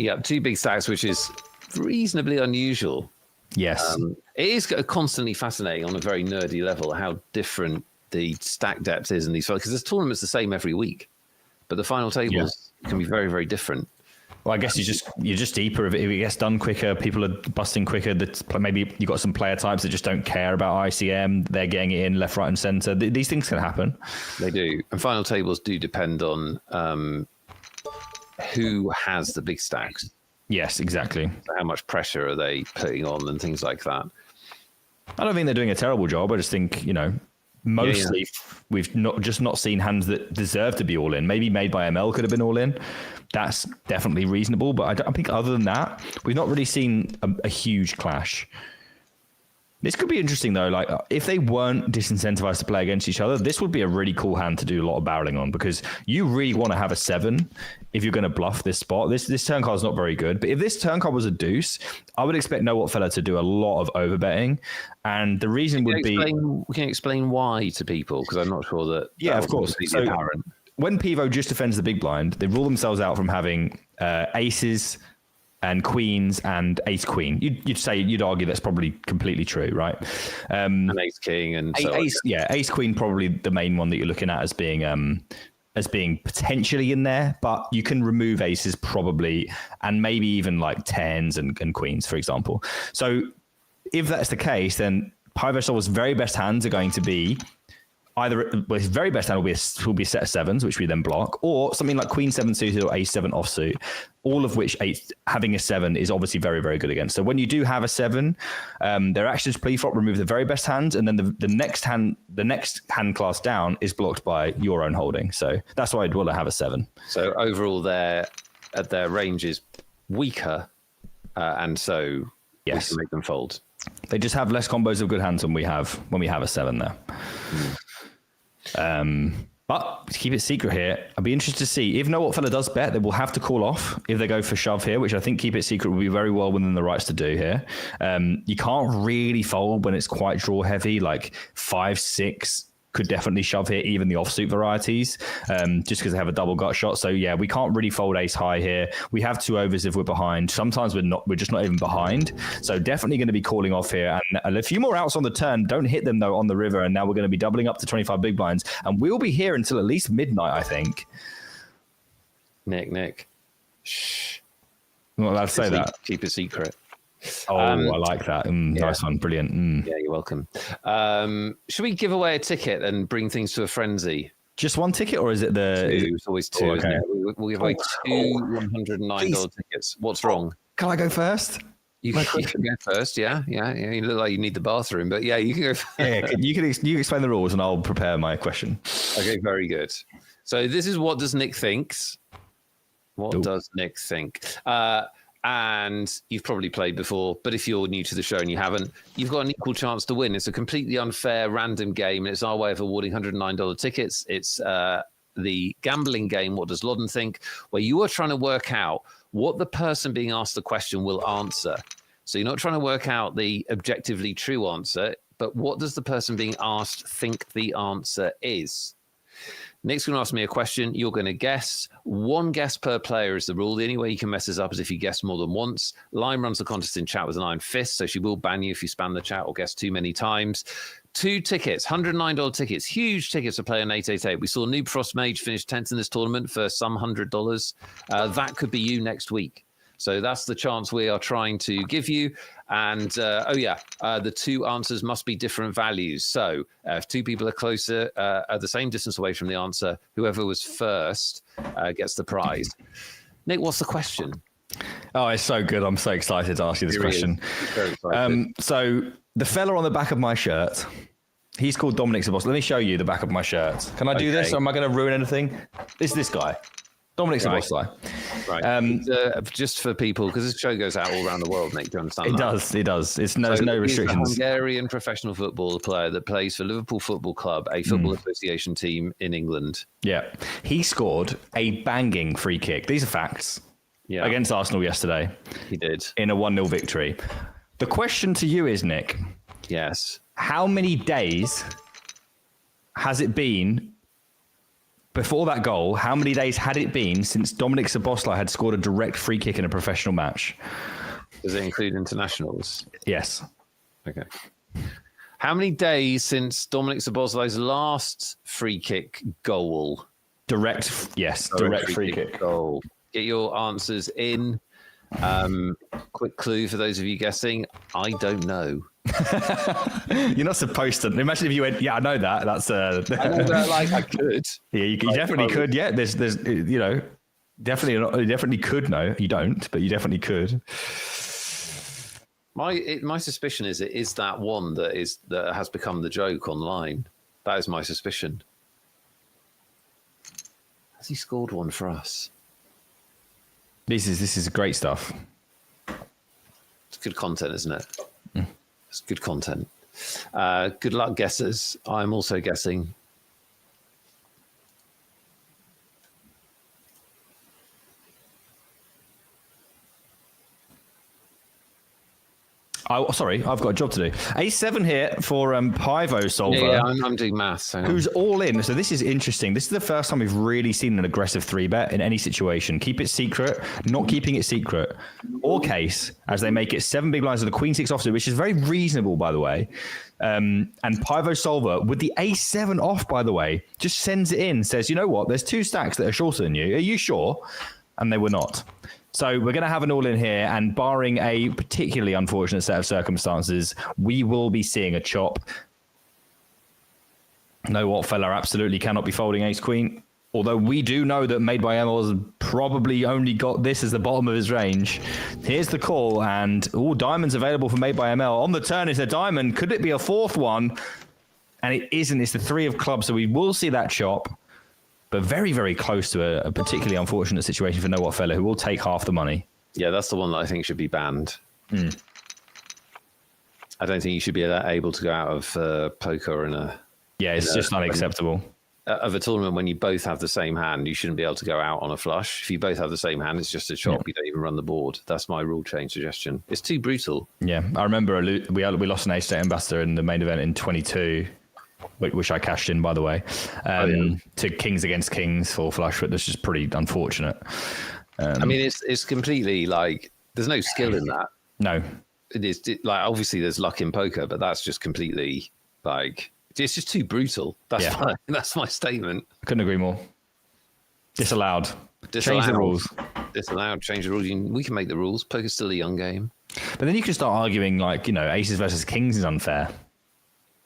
Yeah, two big stacks, which is reasonably unusual. Yes. It is constantly fascinating on a very nerdy level how different the stack depth is in these, because this tournament's the same every week, but the final tables can be very, very different. Well, I guess you're just deeper. If it gets done quicker, people are busting quicker. Maybe you got some player types that just don't care about ICM. They're getting it in left, right, and center. These things can happen. They do, and final tables do depend on who has the big stacks. Yes, exactly. So how much pressure are they putting on and things like that? I don't think they're doing a terrible job. I just think, mostly we've not seen hands that deserve to be all in. Maybe Made by ML could have been all in. That's definitely reasonable. But I think other than that, we've not really seen a huge clash. This could be interesting, though. Like, if they weren't disincentivized to play against each other, this would be a really cool hand to do a lot of barreling on, because you really want to have a 7 if you're going to bluff this spot. This turn card is not very good, but if this turn card was a deuce, I would expect Know What Fella to do a lot of overbetting, and the reason would be... We can explain why to people, because I'm not sure that... Yeah, of course. So apparent. When Pivo just defends the big blind, they rule themselves out from having aces and queens and ace queen. You'd argue that's probably completely true, right? And ace king and so ace queen probably the main one that you're looking at as being potentially in there, but you can remove aces probably, and maybe even like tens and queens, for example. So if that's the case, then Pivo Solver's very best hands are going to be his very best hand will be a set of 7s, which we then block, or something like Queen 7 suited or Ace 7 offsuit, all of which having a 7 is obviously very, very good against. So when you do have a 7, their actions pre-flop remove the very best hands, and then the next hand class down is blocked by your own holding. So that's why I'd want to have a 7. So overall, their range is weaker, and so we can make them fold. They just have less combos of good hands when we have a 7 there. But to keep it secret here, I'd be interested to see if Know What Fella does bet, they will have to call off if they go for shove here, which I think keep it secret will be very well within the rights to do here. You can't really fold when it's quite draw heavy, like 5-6 could definitely shove here, even the offsuit varieties, just because they have a double gut shot. So yeah, we can't really fold ace high here. We have 2 overs if we're behind. Sometimes we're just not even behind. So definitely going to be calling off here. And a few more outs on the turn. Don't hit them though on the river. And now we're going to be doubling up to 25 big blinds. And we'll be here until at least midnight, I think. Nick. Shh. I'm not allowed to say that. Keep it secret. Oh, I like that. Yeah. Nice one. Brilliant. Yeah, you're welcome. Should we give away a ticket and bring things to a frenzy? Just one ticket, or is it the... It's always 2, isn't it? We'll give away 2 $109 tickets. What's wrong? Can I go first? You can go first, yeah. You look like you need the bathroom, but yeah, you can go first. Yeah, you can explain the rules and I'll prepare my question. Okay, very good. So this is What Does Nick Thinks? What does Nick think? And you've probably played before, but if you're new to the show and you haven't, you've got an equal chance to win. It's a completely unfair, random game, and it's our way of awarding $109 tickets. It's the gambling game, What Does Loddon Think?, where you are trying to work out what the person being asked the question will answer. So you're not trying to work out the objectively true answer, but what does the person being asked think the answer is? Nick's going to ask me a question. You're going to guess. 1 guess per player is the rule. The only way you can mess this up is if you guess more than once. Lime runs the contest in chat with an iron fist, so she will ban you if you spam the chat or guess too many times. 2 tickets, $109 tickets, huge tickets to play on 888. We saw Noob Frost Mage finish 10th in this tournament for some $100. That could be you next week. So that's the chance we are trying to give you. And the 2 answers must be different values. So if 2 people are closer, are the same distance away from the answer, whoever was first gets the prize. Nick, what's the question? Oh, it's so good. I'm so excited to ask you this question. So the fella on the back of my shirt, he's called Dominic Sabos. Let me show you the back of my shirt. Can I do this, or am I going to ruin anything? This guy. Dominic Szoboszlai. Right. Just for people, because this show goes out all around the world, Nick, do you understand that? It does. There's no restrictions. He's a Hungarian professional football player that plays for Liverpool Football Club, a football association team in England. Yeah. He scored a banging free kick. These are facts. Yeah. Against Arsenal yesterday. He did. In a 1-0 victory. The question to you is, Nick. Yes. How many days has it been... Before that goal, how many days had it been since Dominic Szoboszlai had scored a direct free kick in a professional match? Does it include internationals? Yes. Okay. How many days since Dominic Szoboszlai's last free kick goal? Direct free kick goal. Get your answers in. Quick clue for those of you guessing. I don't know. You're not supposed to. Imagine if you went, yeah, I know that. That's I know that, like I could. Yeah, you definitely could. Yeah, there's definitely could know. You don't, but you definitely could. My suspicion is it is that one that has become the joke online. That is my suspicion. Has he scored one for us? This is great stuff. It's good content, isn't it? It's good content. Good luck, guessers. I'm also guessing. Oh, sorry, I've got a job to do. A7 here for Pivo Solver. Yeah, I'm doing maths. Who's all in. So this is interesting. This is the first time we've really seen an aggressive 3-bet in any situation. Keep it secret, not keeping it secret. Or case, as they make it 7 big blinds with the Queen 6 offsuit, which is very reasonable, by the way. And Pivo Solver, with the A7 off, by the way, just sends it in, says, you know what, there's 2 stacks that are shorter than you. Are you sure? And they were not. So we're going to have an all in here, and barring a particularly unfortunate set of circumstances, we will be seeing a chop. Know What Fella absolutely cannot be folding ace queen. Although we do know that Made by ML has probably only got this as the bottom of his range. Here's the call, and all diamonds available for Made by ML. On the turn is a diamond. Could it be a 4th one? And it isn't. It's the 3 of clubs, so we will see that chop. But very, very close to a particularly unfortunate situation for Know What Fella, who will take half the money. Yeah, that's the one that I think should be banned. I don't think you should be able to go out of poker in a... Yeah, it's just unacceptable. of a tournament when you both have the same hand. You shouldn't be able to go out on a flush. If you both have the same hand, it's just a chop. You don't even run the board. That's my rule change suggestion. It's too brutal. Yeah, I remember we lost an Ace-8 Ambassador in the main event in 22, which I cashed in, by the way, to Kings against Kings full flush, but this is pretty unfortunate. I mean, it's completely like there's no skill in that. No. It is like obviously there's luck in poker, but that's just completely like it's just too brutal. That's my statement. Couldn't agree more. Disallowed. Change the rules. Disallowed. Change the rules. We can make the rules. Poker's still a young game. But then you can start arguing like, aces versus kings is unfair.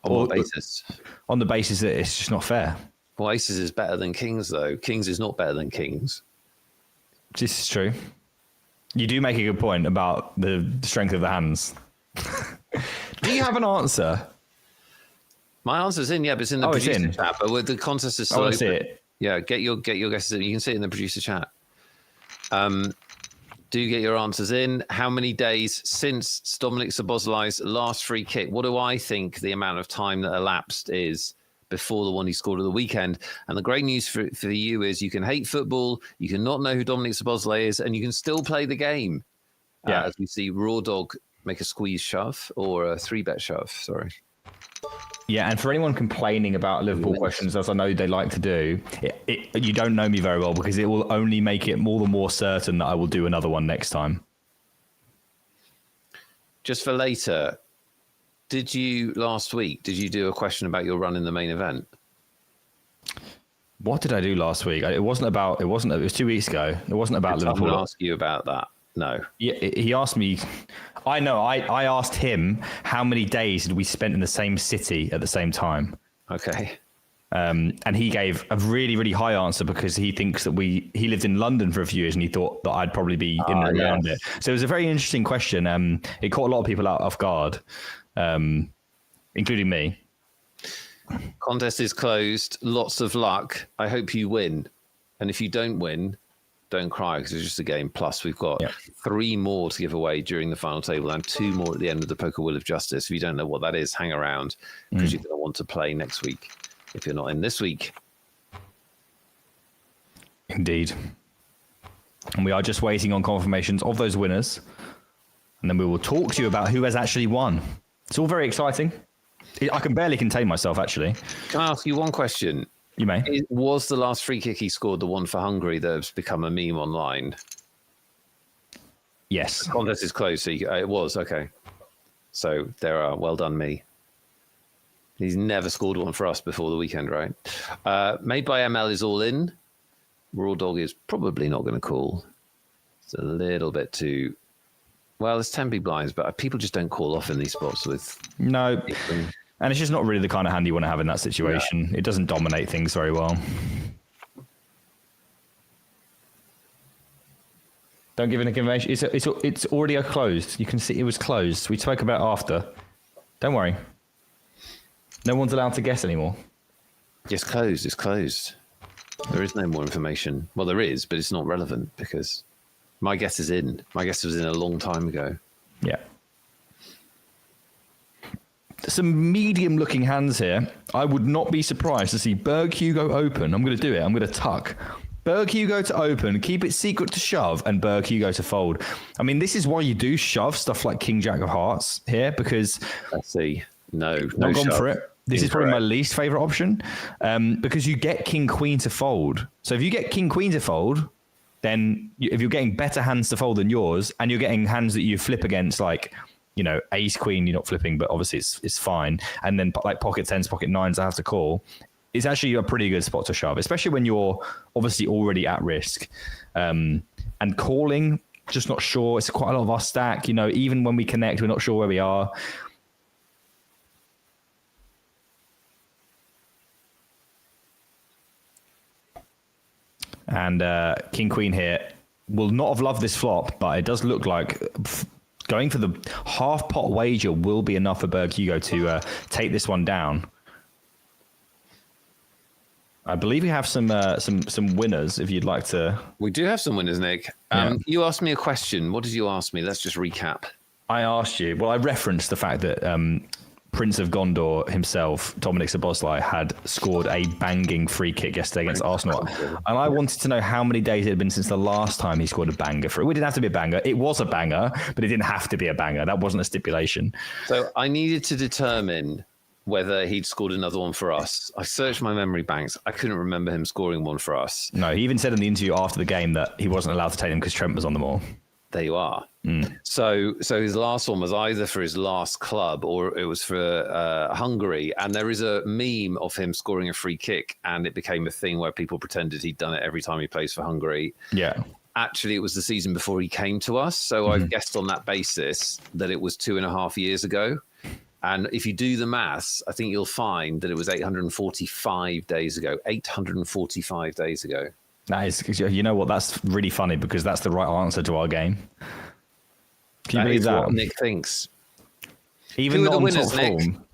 On what basis? On the basis that it's just not fair. Well, aces is better than kings, though. Kings is not better than kings. This is true. You do make a good point about the strength of the hands. Do you have an answer? My answer's in, but it's in the producer chat. But with the contest is still I want open. to see it. Yeah, get your guesses in. You can see it in the producer chat. Do get your answers in. How many days since Dominik Szoboszlai's last free kick? What do I think the amount of time that elapsed is before the one he scored at the weekend? And the great news for you is you can hate football, you can not know who Dominik Szoboszlai is, and you can still play the game. Yeah. As we see Raw Dog make a squeeze shove or a 3-bet shove, sorry. Yeah, and for anyone complaining about Liverpool questions, as I know they like to do, you don't know me very well because it will only make it all the more certain that I will do another one next time. Just for later, last week, did you do a question about your run in the main event? What did I do last week? It was 2 weeks ago. It wasn't about Liverpool. I didn't ask you about that. No. Yeah, he asked me. I know. I asked him how many days had we spent in the same city at the same time. Okay. And he gave a really, really high answer because he thinks that he lived in London for a few years and he thought that I'd probably be in and around it. So it was a very interesting question. It caught a lot of people out off guard, including me. Contest is closed. Lots of luck. I hope you win. And if you don't win, don't cry because it's just a game. Plus, we've got 3 more to give away during the final table and 2 more at the end of the Poker Wheel of Justice. If you don't know what that is, hang around because you're going to want to play next week if you're not in this week. Indeed. And we are just waiting on confirmations of those winners. And then we will talk to you about who has actually won. It's all very exciting. I can barely contain myself, actually. Can I ask you one question? You may. Was the last free kick he scored the one for Hungary that has become a meme online? Yes. The contest is closed, so it was. Okay. So there are. Well done, me. He's never scored one for us before the weekend, right? Made by ML is all in. Raw Dog is probably not going to call. It's a little bit too... Well, it's 10 big blinds, but people just don't call off in these spots with... No. And it's just not really the kind of hand you want to have in that situation. Yeah. It doesn't dominate things very well. Don't give any information. It's already closed. You can see it was closed. We spoke about it after. Don't worry. No one's allowed to guess anymore. It's closed. It's closed. There is no more information. Well, there is, but it's not relevant because my guess is in. My guess was in a long time ago. Yeah. Some medium-looking hands here. I would not be surprised to see Berg Hugo open. I'm going to do it. I'm going to tuck. Berg Hugo to open, keep it secret to shove, and Berg Hugo to fold. I mean, this is why you do shove stuff like King Jack of Hearts here, because... Let's see. No not gone shove. for it. This is probably my least favorite option because you get King Queen to fold. So if you get King Queen to fold, then if you're getting better hands to fold than yours, and you're getting hands that you flip against, like... Ace Queen, you're not flipping, but obviously it's fine. And then like pocket 10s, pocket 9s, I have to call. It's actually a pretty good spot to shove, especially when you're obviously already at risk. And calling, just not sure. It's quite a lot of our stack. Even when we connect, we're not sure where we are. And King Queen here will not have loved this flop, but it does look like... Going for the half pot wager will be enough for Berg Hugo to take this one down. I believe we have some winners. If you'd like to, we do have some winners, Nick. You asked me a question. What did you ask me? Let's just recap. I asked you. Well, I referenced the fact that Prince of Gondor himself, Dominic Szoboszlai, had scored a banging free kick yesterday against Arsenal. And I wanted to know how many days it had been since the last time he scored a banger for it. It didn't have to be a banger. It was a banger, but it didn't have to be a banger. That wasn't a stipulation. So I needed to determine whether he'd scored another one for us. I searched my memory banks. I couldn't remember him scoring one for us. No, he even said in the interview after the game that he wasn't allowed to take them because Trent was on them all. There you are. So his last one was either for his last club or it was for Hungary. And there is a meme of him scoring a free kick, and it became a thing where people pretended he'd done it every time he plays for Hungary. Yeah. Actually, it was the season before he came to us. So I've guessed on that basis that it was 2.5 years ago. And if you do the maths, I think you'll find that it was 845 days ago. 845 days ago. That is, you know what? That's really funny because that's the right answer to our game. Can you believe that? What Nick thinks. Even Who are not the on winners, top Nick? form.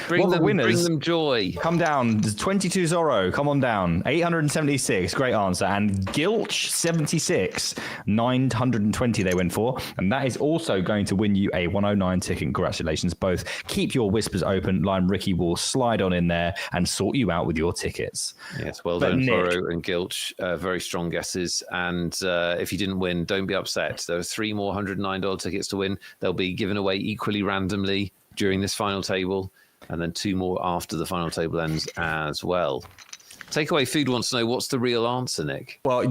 Bring the winners? Bring them joy. Come down. 22 Zorro. Come on down. 876. Great answer. And Gilch 76. 920 they went for. And that is also going to win you a 109 ticket. Congratulations, both. Keep your whispers open. Lime Ricky will slide on in there and sort you out with your tickets. Yes, well But done, Nick- Zorro and Gilch. Very strong guesses. And if you didn't win, don't be upset. There are 3 more $109 tickets to win. They'll be given away equally randomly during this final table. And then 2 more after the final table ends as well. Takeaway Food wants to know, what's the real answer, Nick? Well,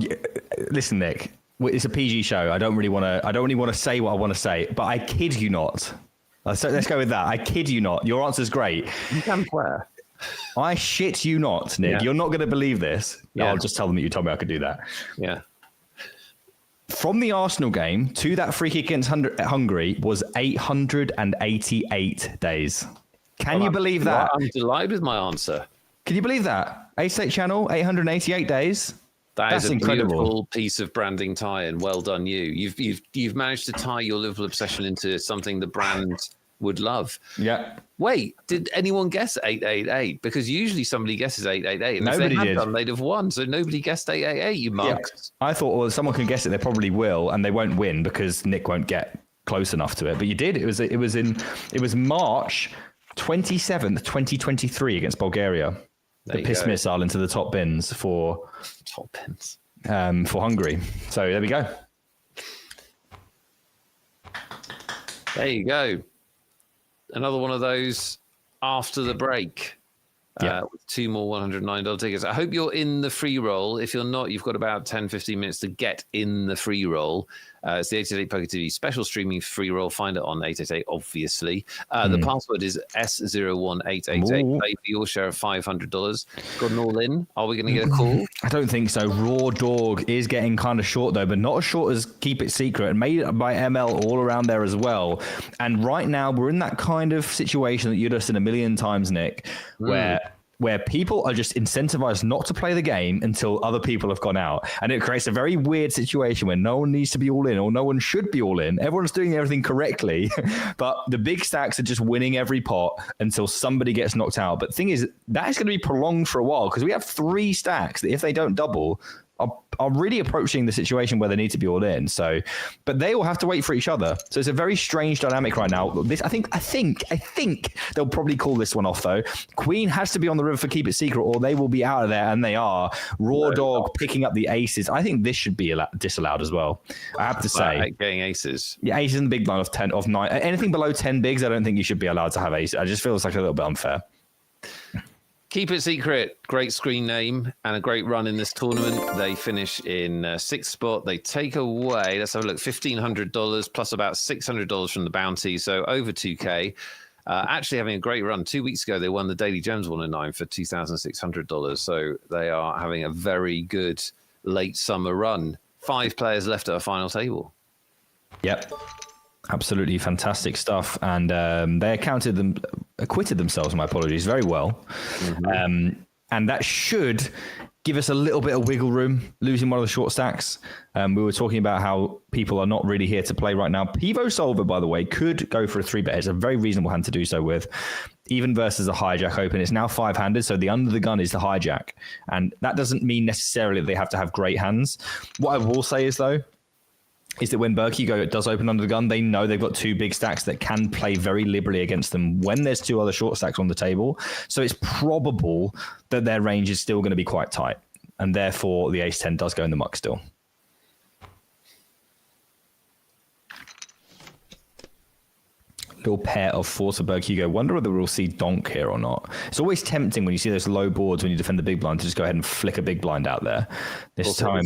listen, Nick. It's a PG show. I don't really want to say what I want to say, but I kid you not. So let's go with that. I kid you not. Your answer's great. You can play. I shit you not, Nick. Yeah. You're not going to believe this. Yeah. I'll just tell them that you told me I could do that. Yeah. From the Arsenal game to that free kick against Hungary was 888 days. Can you believe that? I'm delighted with my answer. Can you believe that? A-State Channel, 888 days. That's That's a incredible. beautiful piece of branding tie-in. Well done, you. You've managed to tie your Liverpool obsession into something the brand would love. Yeah. Wait, did anyone guess 888? Because usually somebody guesses 888. And Nobody if they had did. done, they'd have won. So nobody guessed 888, you mugs. I thought, well, someone can guess it. They probably will, and they won't win because Nick won't get close enough to it. But you did. It was March 27th, 2023 against Bulgaria. There The you piss go. missile into the top bins for Top pins. Hungary. So there we go. There you go. Another one of those after the break. Yeah. With 2 more $109 tickets. I hope you're in the free roll. If you're not, you've got about 10, 15 minutes to get in the free roll. It's the 888 Poker TV special streaming free roll. Find it on 888, obviously. The password is S01888. Ooh. Play for your share of $500. Got an all in. Are we going to get a call? I don't think so. Raw Dog is getting kind of short, though, but not as short as Keep It Secret, and made it by ML all around there as well. And right now, we're in that kind of situation that you've just seen a million times, Nick, where people are just incentivized not to play the game until other people have gone out. And it creates a very weird situation where no one needs to be all in or no one should be all in. Everyone's doing everything correctly, but the big stacks are just winning every pot until somebody gets knocked out. But the thing is, that is going to be prolonged for a while because we have 3 stacks that if they don't double, are really approaching the situation where they need to be all in. So, but they will have to wait for each other. So it's a very strange dynamic right now. This, I think they'll probably call this one off though. Queen has to be on the river for Keep It Secret, or they will be out of there, and they are. Raw Dog picking up the aces. I think this should be disallowed as well. I have to say, Getting aces. yeah, aces in the big line of 10 of 9. Anything below 10 bigs, I don't think you should be allowed to have aces. I just feel it's like a little bit unfair. Keep It Secret, great screen name and a great run in this tournament. They finish in 6th spot. They take away, let's have a look, $1,500 plus about $600 from the bounty. So over 2K. Actually having a great run. 2 weeks ago, they won the Daily Gems 109 for $2,600. So they are having a very good late summer run. 5 players left at a final table. Yep. Absolutely fantastic stuff. And they acquitted themselves, my apologies, very well. And that should give us a little bit of wiggle room, losing one of the short stacks. We were talking about how people are not really here to play right now. Pivo Solver, by the way, could go for a 3-bet. It's a very reasonable hand to do so with. Even versus a hijack open, it's now 5-handed, so the under the gun is the hijack. And that doesn't mean necessarily that they have to have great hands. What I will say is, though, is that when Berg Hugo does open under the gun, they know they've got 2 big stacks that can play very liberally against them when there's 2 other short stacks on the table. So it's probable that their range is still going to be quite tight. And therefore, the ace-10 does go in the muck still. Little pair of 4 to Berg Hugo. Wonder whether we'll see donk here or not. It's always tempting when you see those low boards when you defend the big blind to just go ahead and flick a big blind out there. This time...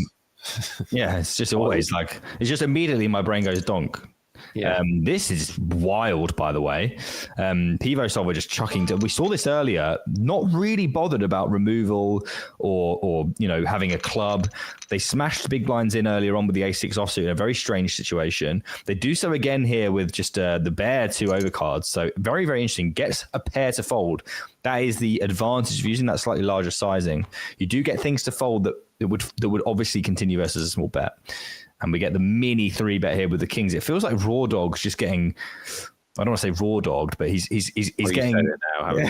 yeah, it's just always like, it's just immediately my brain goes donk. Yeah. This is wild, by the way. Pivo Solver just chucking. We saw this earlier, not really bothered about removal or having a club. They smashed big blinds in earlier on with the ace-6 offsuit in a very strange situation. They do so again here with just the bear 2 overcards. So very, very interesting. Gets a pair to fold. That is the advantage of using that slightly larger sizing. You do get things to fold that would obviously continue versus a small bet. And we get the mini 3-bet here with the kings. It feels like Raw Dog's just getting, I don't want to say raw dogged, but he's getting. You said it now, haven't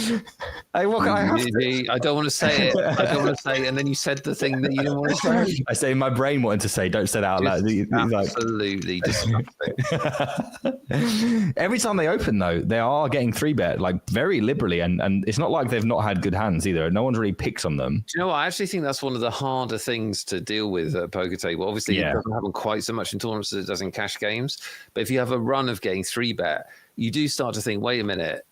you? Hey, what can I have? I don't want to say it. I don't want to say it. And then you said the thing that you didn't want to say. I say my brain wanted to say, don't say that out loud. Absolutely disgusting. Every time they open, though, they are getting 3-bet like very liberally. And it's not like they've not had good hands either. No one's really picks on them. Do you know what? I actually think that's one of the harder things to deal with at poker table. Obviously, it doesn't happen quite so much in tournaments as it does in cash games. But if you have a run of getting 3-bet, you do start to think, wait a minute,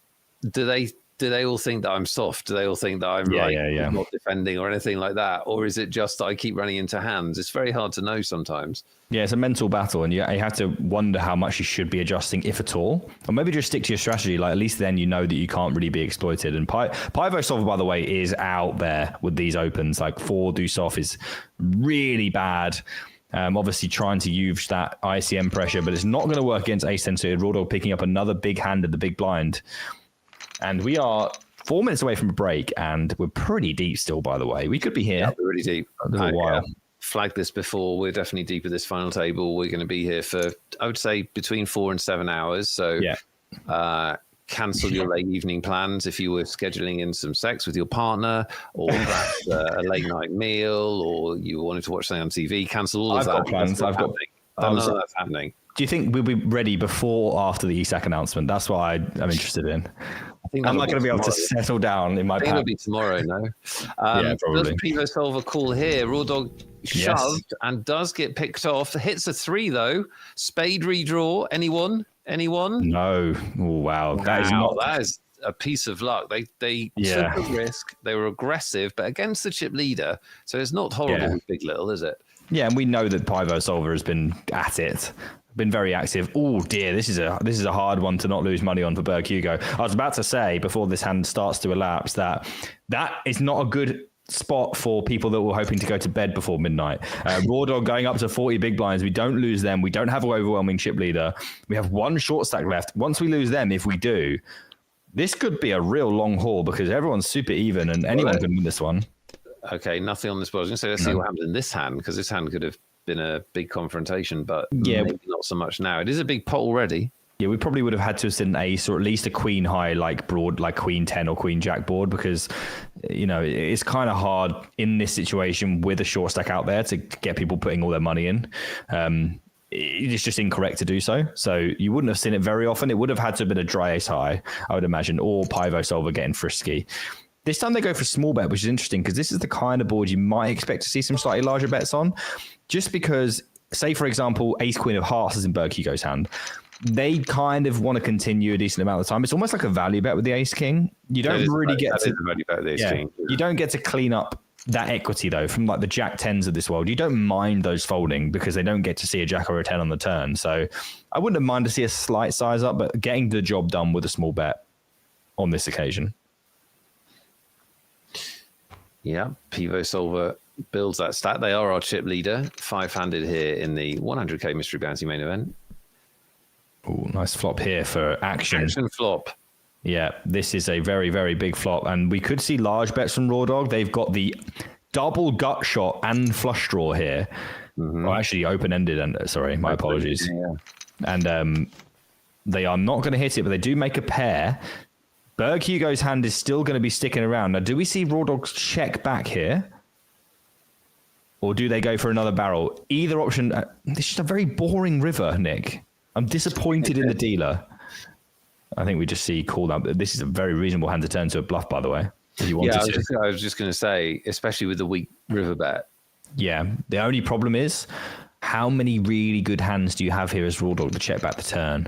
do they all think that I'm soft? Do they all think that I'm not defending or anything like that? Or is it just that I keep running into hands? It's very hard to know sometimes. Yeah, it's a mental battle, and you have to wonder how much you should be adjusting, if at all. Or maybe just stick to your strategy. Like, at least then you know that you can't really be exploited. And Pivo Solver, by the way, is out there with these opens. Like, 4 deuce off is really bad. Obviously trying to use that ICM pressure, but it's not going to work against ace-10 suited. Raw Dog picking up another big hand at the big blind. And we are 4 minutes away from a break, and we're pretty deep still, by the way. We could be here. Yeah, we're really deep. A little while. Flagged this before. We're definitely deep at this final table. We're going to be here for, I would say, between 4 and 7 hours. So cancel your late evening plans if you were scheduling in some sex with your partner, or perhaps a late night meal, or you wanted to watch something on TV. Cancel all of that. Got plans. I've got plans. That's happening. Do you think we'll be ready before or after the ESAC announcement? That's what I'm interested in. I'm not going to be able to settle down in my pack. It'll be tomorrow, no? Yeah, probably. Does Pivo Solver call here? Raw Dog shoved and does get picked off. Hits a 3, though. Spade redraw. Anyone? No. Oh, wow. That is a piece of luck. They took a risk. They were aggressive, but against the chip leader. So it's not horrible with Big Little, is it? Yeah, and we know that Pivo Solver has been at it. Been very active. Oh dear, this is a hard one to not lose money on for Berg Hugo. I was about to say before this hand starts to elapse that is not a good spot for people that were hoping to go to bed before midnight. Raw Dog going up to 40 big blinds. We don't lose them. We don't have an overwhelming chip leader. We have 1 short stack left. Once we lose them, if we do, this could be a real long haul because everyone's super even and anyone can win this one. Okay, nothing on this board. I was going to say, let's see what happens in this hand, because this hand could have been a big confrontation, but maybe not so much now. It is a big pot already. Yeah, we probably would have had to have seen an ace or at least a queen high, like broad, like queen 10 or queen jack board, because, it's kind of hard in this situation with a short stack out there to get people putting all their money in. It's just incorrect to do so. So you wouldn't have seen it very often. It would have had to have been a dry ace high, I would imagine, or Pivo Solver getting frisky. This time they go for small bet, which is interesting because this is the kind of board you might expect to see some slightly larger bets on. Just because, say, for example, ace queen of hearts is in Berg Hugo's hand. They kind of want to continue a decent amount of time. It's almost like a value bet with the ace king. You don't really get to value bet with the ace king. You don't get to clean up that equity, though, from like the jack 10s of this world. You don't mind those folding because they don't get to see a jack or a 10 on the turn. So I wouldn't have minded to see a slight size up, but getting the job done with a small bet on this occasion. Yeah, Pivo Solver builds that stat. They are our chip leader, 5-handed here in the 100k Mystery Bounty main event. Oh, nice flop here for action. Action flop. Yeah, this is a very, very big flop. And we could see large bets from Raw Dog. They've got the double gut shot and flush draw here. Mm-hmm. Well, actually open-ended. And sorry, my apologies. Yeah. And they are not going to hit it, but they do make a pair. Berg Hugo's hand is still going to be sticking around. Now, do we see Raw Dog check back here? Or do they go for another barrel? Either option. This is just a very boring river, Nick. I'm disappointed in the dealer. I think we just see called up. This is a very reasonable hand to turn to a bluff, by the way. If you wanted to. I was just going to say, especially with the weak river bet. Yeah. The only problem is, how many really good hands do you have here as Raw Dog to check back the turn?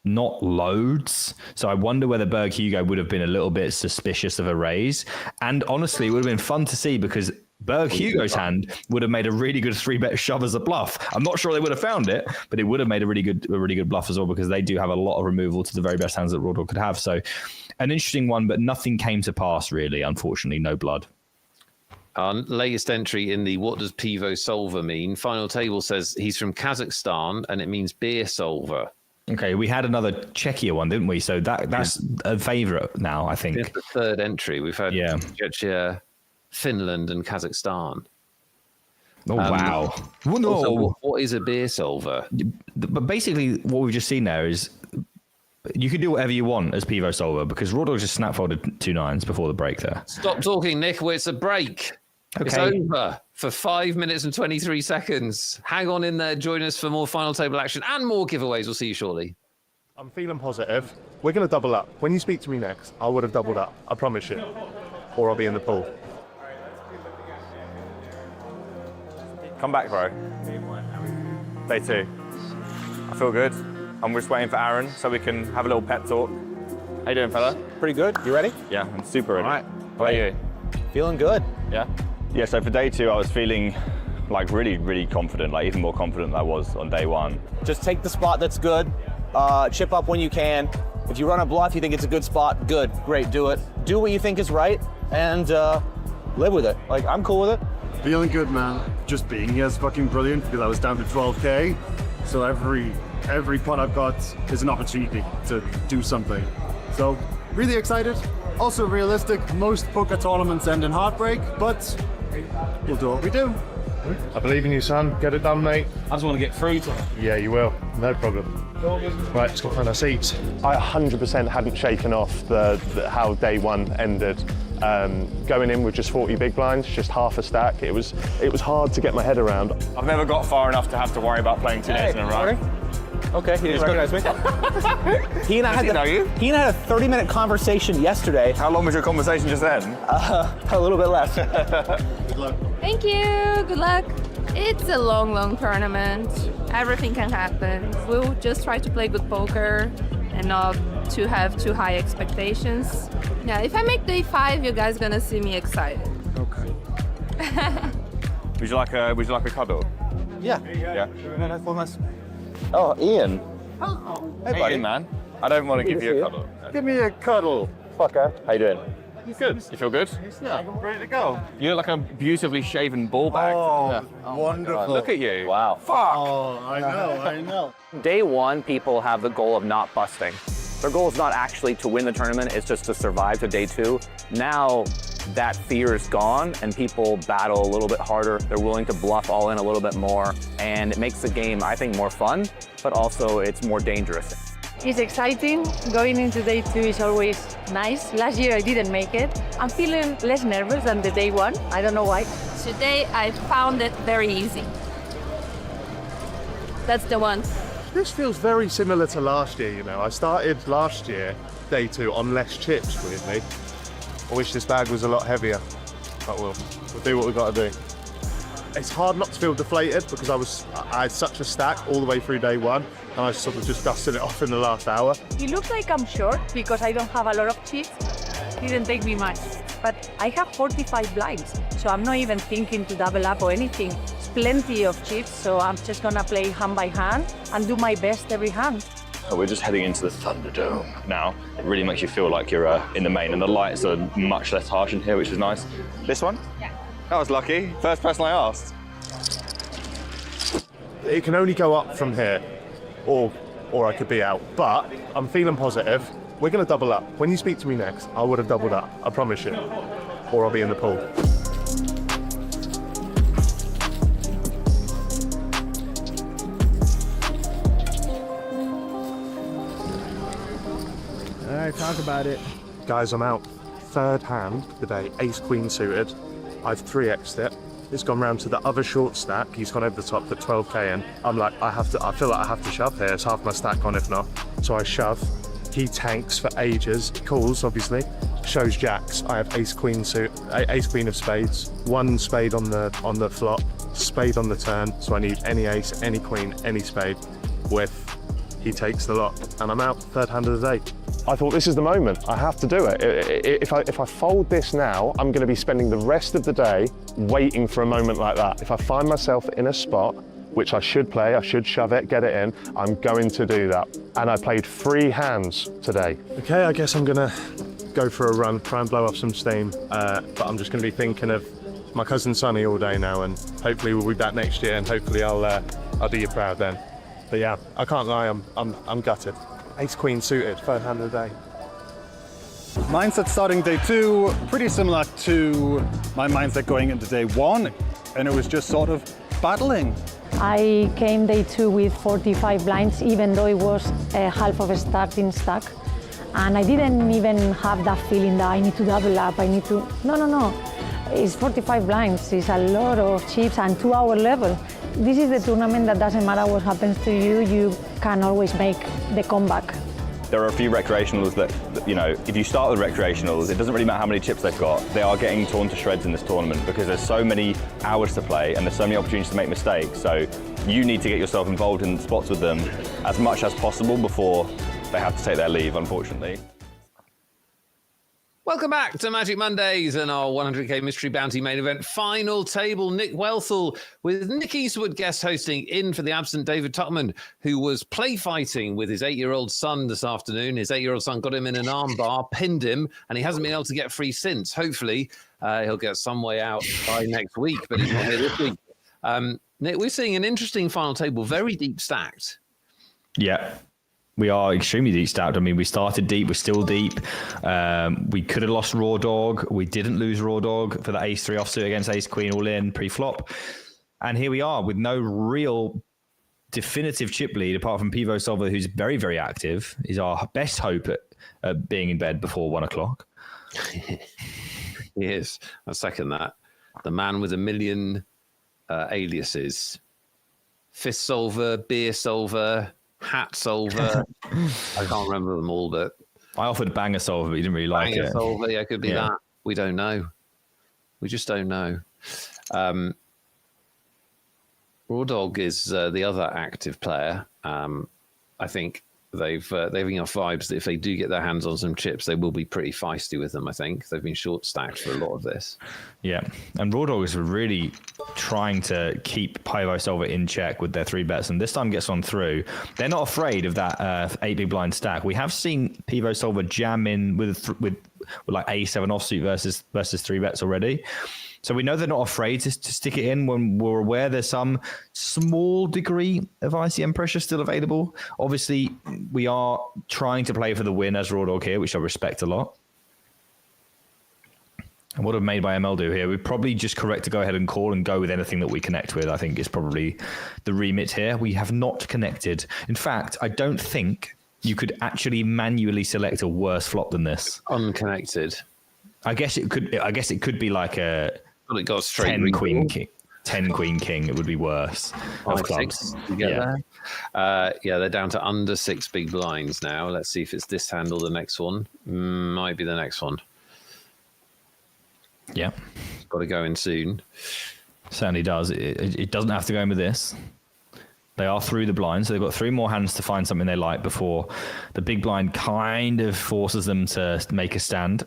Not loads. So I wonder whether Berg Hugo would have been a little bit suspicious of a raise. And honestly, it would have been fun to see because Berg Hugo's hand would have made a really good 3-bet shove as a bluff. I'm not sure they would have found it, but it would have made a really good bluff as well because they do have a lot of removal to the very best hands that Raw Dog could have. So an interesting one, but nothing came to pass really, unfortunately. No blood. Our latest entry in the What Does Pivo Solver Mean? Final table says he's from Kazakhstan and it means beer solver. Okay, we had another Czechia one, didn't we? So that's a favourite now, I think. It's the third entry. We've had Czechia, Finland, and Kazakhstan. Oh, wow. Well, no. Also, what is a beer solver? But basically, what we've just seen there is you can do whatever you want as Pivo Solver because Raw Dog just snap folded 2 9s before the break there. Stop talking, Nick. It's a break. Okay. It's over for 5 minutes and 23 seconds. Hang on in there. Join us for more final table action and more giveaways. We'll see you shortly. I'm feeling positive. We're going to double up. When you speak to me next, I would have doubled up. I promise you. Or I'll be in the pool. Come back, bro. Day 2. I feel good. I'm just waiting for Aaron so we can have a little pep talk. How you doing, fella? Pretty good. You ready? Yeah, I'm super ready. All right. How about you? Feeling good. Yeah? Yeah, so for day 2, I was feeling like really, really confident, like even more confident than I was on day 1. Just take the spot that's good. Chip up when you can. If you run a bluff, you think it's a good spot, good, great, do it. Do what you think is right and live with it. Like, I'm cool with it. Feeling good, man. Just being here is fucking brilliant because I was down to 12k. So every pot I've got is an opportunity to do something. So really excited. Also realistic. Most poker tournaments end in heartbreak, but we'll do what we do. I believe in you, son. Get it done, mate. I just want to get through to it. Yeah, you will. No problem. Right, let's go find our seats. I 100% hadn't shaken off the how day 1 ended. Going in with just 40 big blinds, just half a stack. It was hard to get my head around. I've never got far enough to have to worry about playing 2 days in a row. Okay, he didn't recognize me. He and I Does he know you? He and I had a 30-minute conversation yesterday. How long was your conversation just then? A little bit less. Good luck. Thank you. Good luck. It's a long tournament. Everything can happen. We'll just try to play good poker and not to have too high expectations. Yeah, if I make day 5, you guys gonna see me excited. Okay. Would you like a cuddle? Yeah. Yeah. Oh, Ian. Hey, buddy, man. I don't want to give you a cuddle. Give me a cuddle. Fucker. How you doing? Good. You feel good? Yeah, I'm ready to go. You look like a beautifully shaven ball bag. Oh, wonderful. Look at you. Wow. Fuck. Oh, I know. Day 1, people have the goal of not busting. Their goal is not actually to win the tournament, it's just to survive to day 2. Now that fear is gone and people battle a little bit harder. They're willing to bluff all in a little bit more, and it makes the game, I think, more fun, but also it's more dangerous. It's exciting. Going into day 2 is always nice. Last year I didn't make it. I'm feeling less nervous than the day 1. I don't know why. Today I found it very easy. That's the one. This feels very similar to last year, you know. I started last year, day 2, on less chips, weirdly. I wish this bag was a lot heavier, but we'll do what we've got to do. It's hard not to feel deflated because I had such a stack all the way through day 1, and I sort of just dusted it off in the last hour. It looks like I'm short because I don't have a lot of chips. Didn't take me much. But I have 45 blinds, so I'm not even thinking to double up or anything. It's plenty of chips, so I'm just gonna play hand by hand and do my best every hand. So we're just heading into the Thunderdome now. It really makes you feel like you're in the main, and the lights are much less harsh in here, which is nice. This one? Yeah. That was lucky. First person I asked. It can only go up from here, or I could be out, but I'm feeling positive. We're going to double up. When you speak to me next, I would have doubled up. I promise you. Or I'll be in the pool. All right, talk about it. Guys, I'm out. Third hand today, ace queen suited. I've 3x'd it. It's gone round to the other short stack. He's gone over the top, put 12k in. I'm like, I feel like I have to shove here. It's half my stack gone if not. So I shove. He tanks for ages. Calls, obviously. Shows jacks. I have ace queen of spades. One spade on the flop, spade on the turn. So I need any ace, any queen, any spade. With he takes the lot, and I'm out. Third hand of the day. I thought this is the moment. I have to do it. If I fold this now, I'm going to be spending the rest of the day waiting for a moment like that. If I find myself in a spot, which I should play, I should shove it, get it in, I'm going to do that. And I played 3 hands today. Okay, I guess I'm going to go for a run, try and blow off some steam. But I'm just going to be thinking of my cousin Sonny all day now, and hopefully we'll be back next year, and hopefully I'll do you proud then. But yeah, I can't lie, I'm gutted. Ace queen suited, third hand of the day. Mindset starting day 2, pretty similar to my mindset going into day 1, and it was just sort of battling. I came day 2 with 45 blinds, even though it was half of a starting stack. And I didn't even have that feeling that I need to double up, No. It's 45 blinds, it's a lot of chips and 2-hour level. This is the tournament that doesn't matter what happens to you, you can always make the comeback. There are a few recreationals that, if you start with recreationals, it doesn't really matter how many chips they've got. They are getting torn to shreds in this tournament because there's so many hours to play and there's so many opportunities to make mistakes. So you need to get yourself involved in spots with them as much as possible before they have to take their leave, unfortunately. Welcome back to Magic Mondays and our 100k Mystery Bounty main event final table. Nick Wealthall with Nick Eastwood guest hosting in for the absent David Tuckman, who was play fighting with his 8-year-old son this afternoon. His 8-year-old son got him in an arm bar, pinned him, and he hasn't been able to get free since. Hopefully, he'll get some way out by next week, but he's not here this week. Nick, we're seeing an interesting final table, very deep stacked. Yeah. We are extremely deep stacked. I mean, we started deep, we're still deep. We could have lost Raw Dog. We didn't lose Raw Dog for the ace-3 offsuit against ace-queen all-in pre-flop. And here we are with no real definitive chip lead, apart from Pivo Solver, who's very, very active. He's our best hope at being in bed before 1 o'clock. He is. I second that. The man with a million aliases. Fist Solver, Beer Solver, Hat Solver. I can't remember them all, but I offered Banger Solver, but you didn't really like Banger it. Solver, yeah, could be that. We don't know. We just don't know. Raw Dog is the other active player. I think they've enough vibes that if they do get their hands on some chips, they will be pretty feisty with them. I think they've been short stacked for a lot of this. Yeah, and Raw Dog is really trying to keep Pivo Solver in check with their 3 bets, and this time gets on through. They're not afraid of that 8 big blind stack. We have seen Pivo Solver jam in with like A7 offsuit versus 3 bets already. So we know they're not afraid to stick it in when we're aware there's some small degree of ICM pressure still available. Obviously, we are trying to play for the win as Raw Dog here, which I respect a lot. And what have Made by ML do here? We're probably just correct to go ahead and call and go with anything that we connect with. I think is probably the remit here. We have not connected. In fact, I don't think you could actually manually select a worse flop than this. Unconnected. I guess it could be like a... Well, it got straight 10 Queen King. 10 Queen King, it would be worse. Of clubs. There? They're down to under 6 big blinds now. Let's see if it's this hand or the next one. Might be the next one. Yeah. Got to go in soon. Certainly does. It doesn't have to go in with this. They are through the blind, so they've got 3 more hands to find something they like before the big blind kind of forces them to make a stand.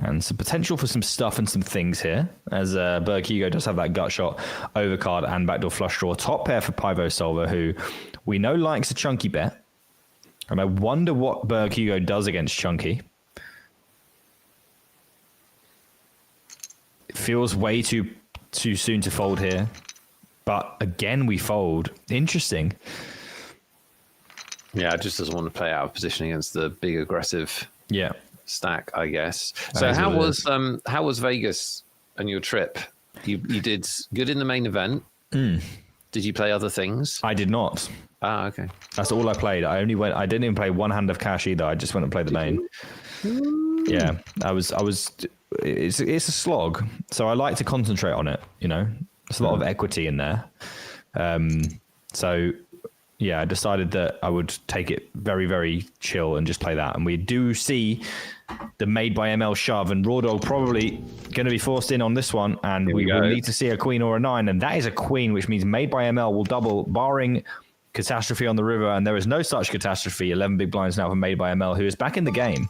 And some potential for some stuff and some things here, as Berg Hugo does have that gut shot, overcard and backdoor flush draw. Top pair for Pivo Solver, who we know likes a chunky bet. And I wonder what Berg Hugo does against chunky. It feels way too soon to fold here. But again, we fold. Interesting. Yeah, it just doesn't want to play out of position against the big aggressive stack, I guess. So how was Vegas and your trip? You did good in the main event. Did you play other things? I did not. Ah, okay. That's all I played. I didn't even play 1 hand of cash either. I just went and played the main. Yeah, I was it's a slog. So I like to concentrate on it. You know, there's a lot of equity in there. So yeah, I decided that I would take it very, very chill and just play that. And we do see the Made by ML shove, and Raw Dog probably going to be forced in on this one, and we will need to see a queen or a 9, and that is a queen, which means Made by ML will double, barring catastrophe on the river, and there is no such catastrophe. 11 big blinds now for Made by ML, who is back in the game.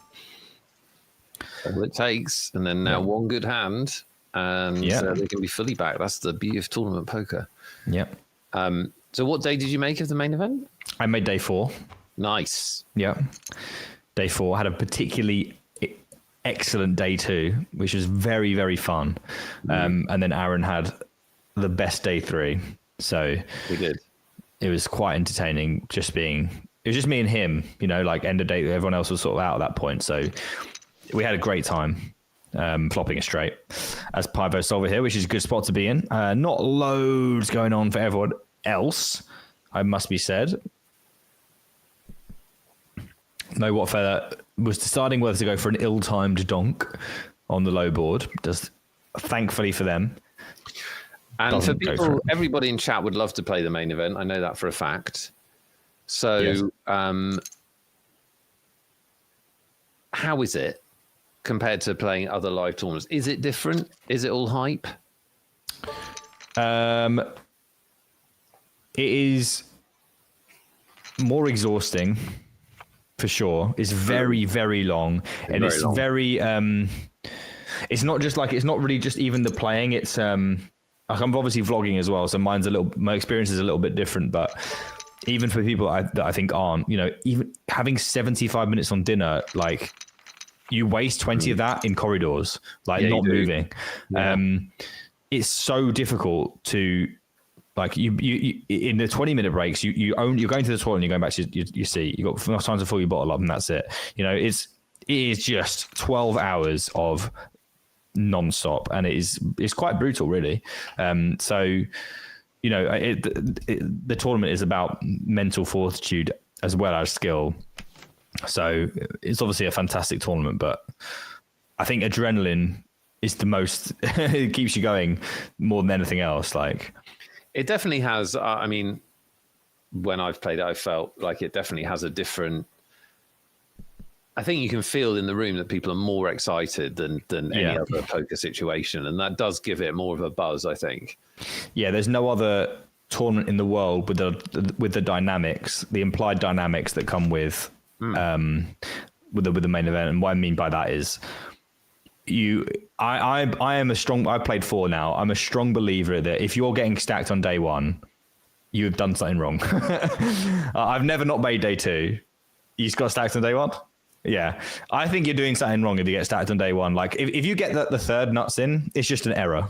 All it takes, and then now one good hand, and they can be fully back. That's the beauty of tournament poker. Yep. So what day did you make of the main event? I made day 4. Nice. Yeah. Day 4. Had a particularly excellent day 2, which was very, very fun. And then Aaron had the best day 3. So we did. It was quite entertaining. It was just me and him, you know, like end of day. Everyone else was sort of out at that point. So we had a great time. Flopping it straight as Pivo Solver here, which is a good spot to be in. Not loads going on for everyone else, I must be said. No, what feather was deciding whether to go for an ill-timed donk on the low board. Just thankfully for them. And for people, everybody in chat would love to play the main event. I know that for a fact. So, Yes. How is it compared to playing other live tournaments? Is it different? Is it all hype? It is more exhausting, for sure. It's very, very long, and it's very. It's not just like, it's not really just even the playing. It's like, I'm obviously vlogging as well, so my experience is a little bit different. But even for people that I think aren't, you know, even having 75 minutes on dinner, like you waste 20 of that in corridors, like not moving. Yeah. It's so difficult to. Like you in the 20-minute breaks, you're going to the toilet and you're going back to your seat. You've got enough time to fill your bottle up, and that's it. You know, it is just 12 hours of non-stop, and it's quite brutal, really. So, you know, the tournament is about mental fortitude as well as skill. So it's obviously a fantastic tournament, but I think adrenaline is the most. It keeps you going more than anything else. Like. It definitely has. I mean, when I've played it, I felt like it definitely has a different. I think you can feel in the room that people are more excited than any other poker situation, and that does give it more of a buzz, I think. Yeah, there's no other tournament in the world with the dynamics, the implied dynamics that come with the main event. And what I mean by that is. I am a strong. I've played 4 now. I'm a strong believer that if you're getting stacked on day 1, you have done something wrong. I've never not made day 2. You just got stacked on day 1. Yeah, I think you're doing something wrong if you get stacked on day 1. Like if you get the third nuts in, it's just an error.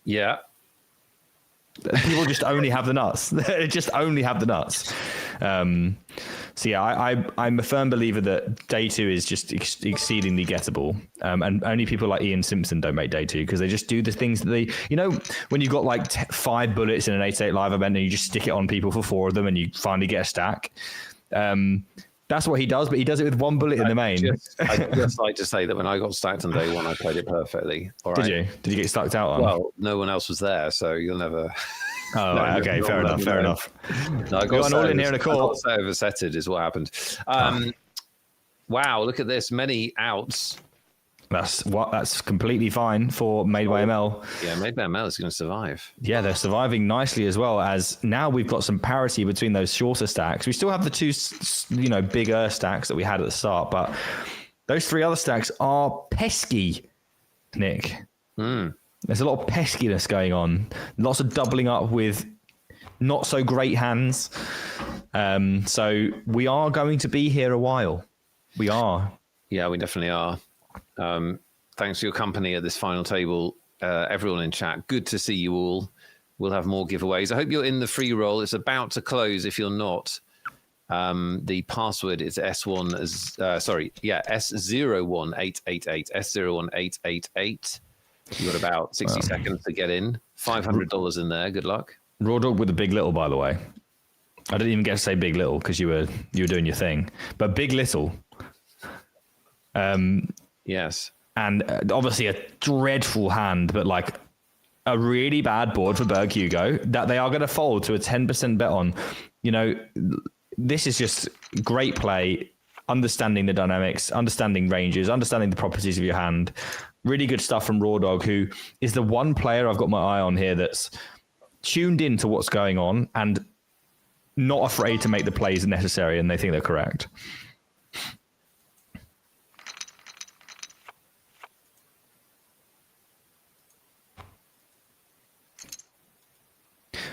Yeah. People just only have the nuts. They just only have the nuts. So yeah, I'm a firm believer that day 2 is just exceedingly gettable, and only people like Ian Simpson don't make day 2 because they just do the things that they, you know, when you've got like 5 bullets in an 8-8 live event and you just stick it on people for 4 of them and you finally get a stack. That's what he does, but he does it with 1 bullet in the main. I'd just like to say that when I got stacked on day 1, I played it perfectly. All right? Did you get stacked out on? Well, no one else was there, so you'll never. Oh, no, right, okay, fair enough. No, I got an all in here in a call. I got oversetted is what happened. Wow, look at this, many outs. That's completely fine for Made by ML. Yeah, Made by ML is going to survive. Yeah, they're surviving nicely as well, as now we've got some parity between those shorter stacks. We still have the 2, you know, bigger stacks that we had at the start, but those 3 other stacks are pesky, Nick. There's a lot of peskiness going on. Lots of doubling up with not so great hands. So we are going to be here a while. We are. Yeah, we definitely are. Thanks for your company at this final table, everyone in chat. Good to see you all. We'll have more giveaways. I hope you're in the free roll. It's about to close if you're not. The password is S01888. S01888. You've got about 60 seconds to get in. $500 in there. Good luck. Raw Dog with the big little, by the way. I didn't even get to say big little because you were doing your thing. But big little. Yes. And obviously a dreadful hand, but like a really bad board for Berg Hugo that they are going to fold to a 10% bet on. You know, this is just great play, understanding the dynamics, understanding ranges, understanding the properties of your hand. Really good stuff from Raw Dog, who is the one player I've got my eye on here that's tuned into what's going on and not afraid to make the plays necessary, and they think they're correct.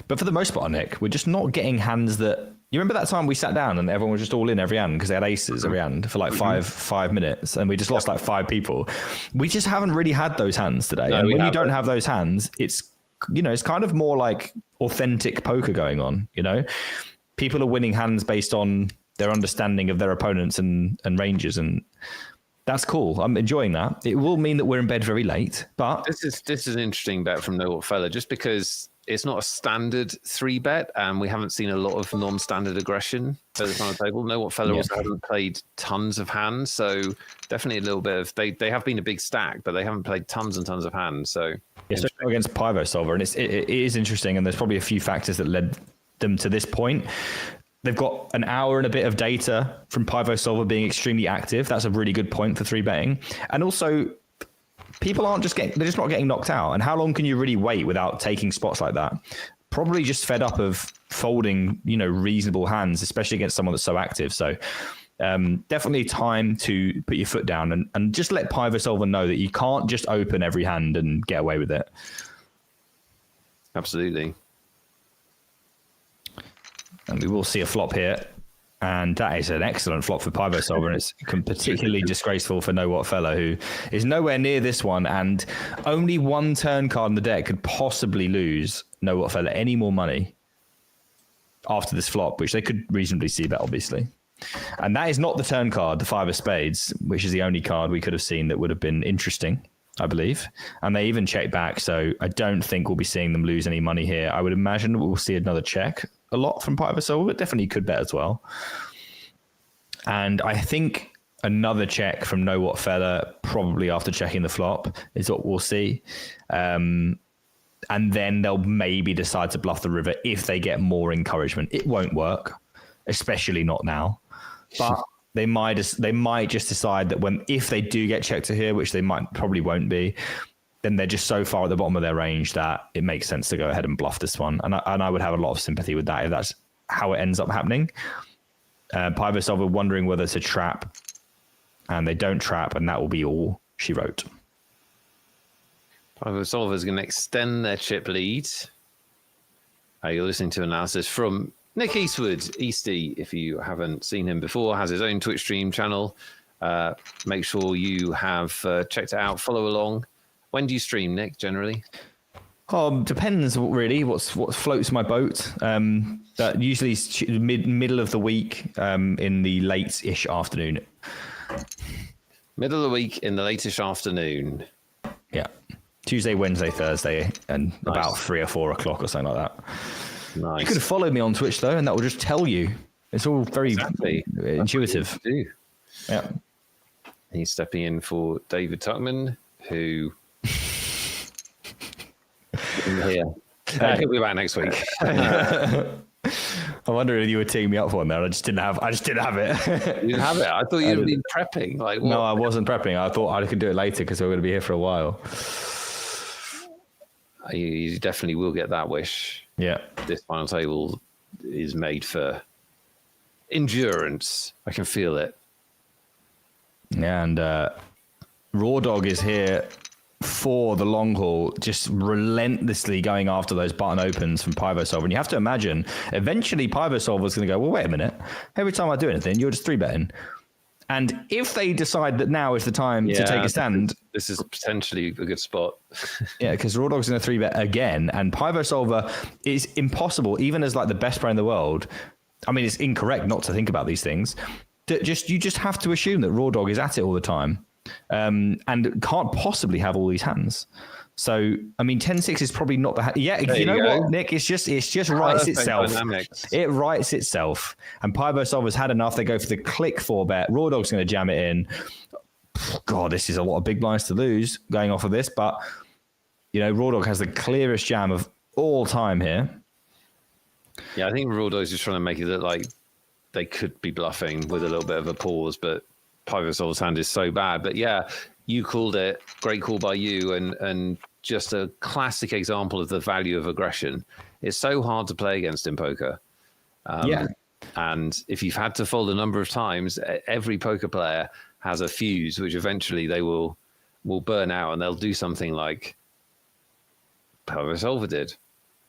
But for the most part, Nick, we're just not getting hands that... You remember that time we sat down and everyone was just all in every hand because they had aces every hand for like five minutes, and we just lost like 5 people. We just haven't really had those hands today. No, and when haven't. you don't have those hands, it's, you know, it's kind of more like authentic poker going on, you know? People are winning hands based on their understanding of their opponents and ranges, and that's cool. I'm enjoying that. It will mean that we're in bed very late, but... This is an interesting bet from Know What Fella, just because it's not a standard 3-bet, and we haven't seen a lot of non-standard aggression at the front of the table. Know What Fella also hasn't played tons of hands, so definitely a little bit of... They have been a big stack, but they haven't played tons and tons of hands, so... Especially against Pivo Solver, and it is interesting, and there's probably a few factors that led them to this point. They've got an hour and a bit of data from Pivo Solver being extremely active. That's a really good point for 3-betting. And also... people they're just not getting knocked out. And how long can you really wait without taking spots like that? Probably just fed up of folding, you know, reasonable hands, especially against someone that's so active. So definitely time to put your foot down and just let Pivo Solver know that you can't just open every hand and get away with it. Absolutely. And we will see a flop here. And that is an excellent flop for Pivo Solver, and it's particularly disgraceful for Know What Fella, who is nowhere near this one, and only one turn card in the deck could possibly lose Know What Fella any more money after this flop, which they could reasonably see that, obviously. And that is not the turn card, the 5 of spades, which is the only card we could have seen that would have been interesting, I believe. And they even checked back, so I don't think we'll be seeing them lose any money here. I would imagine we'll see another check a lot from Pivo Solver, but definitely could bet as well. And I think another check from Know What Fella, probably after checking the flop, is what we'll see. And then they'll maybe decide to bluff the river if they get more encouragement. It won't work, especially not now. But they might just decide that if they do get checked to here, which they probably won't be, then they're just so far at the bottom of their range that it makes sense to go ahead and bluff this one. And I would have a lot of sympathy with that if that's how it ends up happening. Pivo Solver wondering whether to trap, and they don't trap, and that will be all she wrote. Pivo Solver is going to extend their chip lead. You're listening to analysis from Nick Eastwood. Easty, if you haven't seen him before, has his own Twitch stream channel. Make sure you have checked it out. Follow along. When do you stream, Nick, generally? Depends really what floats my boat. That usually is middle of the week, in the late-ish afternoon. Middle of the week in the late-ish afternoon. Yeah. Tuesday, Wednesday, Thursday, and about 3 or 4 o'clock or something like that. Nice. You could have followed me on Twitch though, and that will just tell you. It's all very intuitive. Yeah. He's stepping in for David Tuckman, who isn't here. He'll be back next week. I wonder if you were teeing me up for one there. I just didn't have it. You didn't have it? I thought you'd been prepping. Like, what? No, I wasn't prepping. I thought I could do it later because we're going to be here for a while. You definitely will get that wish. Yeah. This final table is made for endurance. I can feel it. Yeah, and Raw Dog is here for the long haul, just relentlessly going after those button opens from Pivo Solver. And you have to imagine, eventually Pivo Solver is going to go, well, wait a minute. Every time I do anything, you're just 3-betting. And if they decide that now is the time to take a stand... This is potentially a good spot. Yeah, because Raw Dog's going to 3-bet again. And Pivo Solver is impossible, even as like the best player in the world. I mean, it's incorrect not to think about these things. You just have to assume that Raw Dog is at it all the time. And can't possibly have all these hands. So, I mean, 10-6 is probably not the... Yeah, you know what, Nick? It's just writes itself. Dynamics. It writes itself. And Pivo Solver's had enough. They go for the click 4-bet. Raw Dog's going to jam it in. God, this is a lot of big blinds to lose going off of this. But, Raw Dog has the clearest jam of all time here. Yeah, I think Raw Dog's just trying to make it look like they could be bluffing with a little bit of a pause, but Pivot Solver's hand is so bad. But yeah, you called it. Great call by you, and just a classic example of the value of aggression. It's so hard to play against in poker. And if you've had to fold a number of times, every poker player has a fuse, which eventually they will burn out, and they'll do something like Pivot Solver did.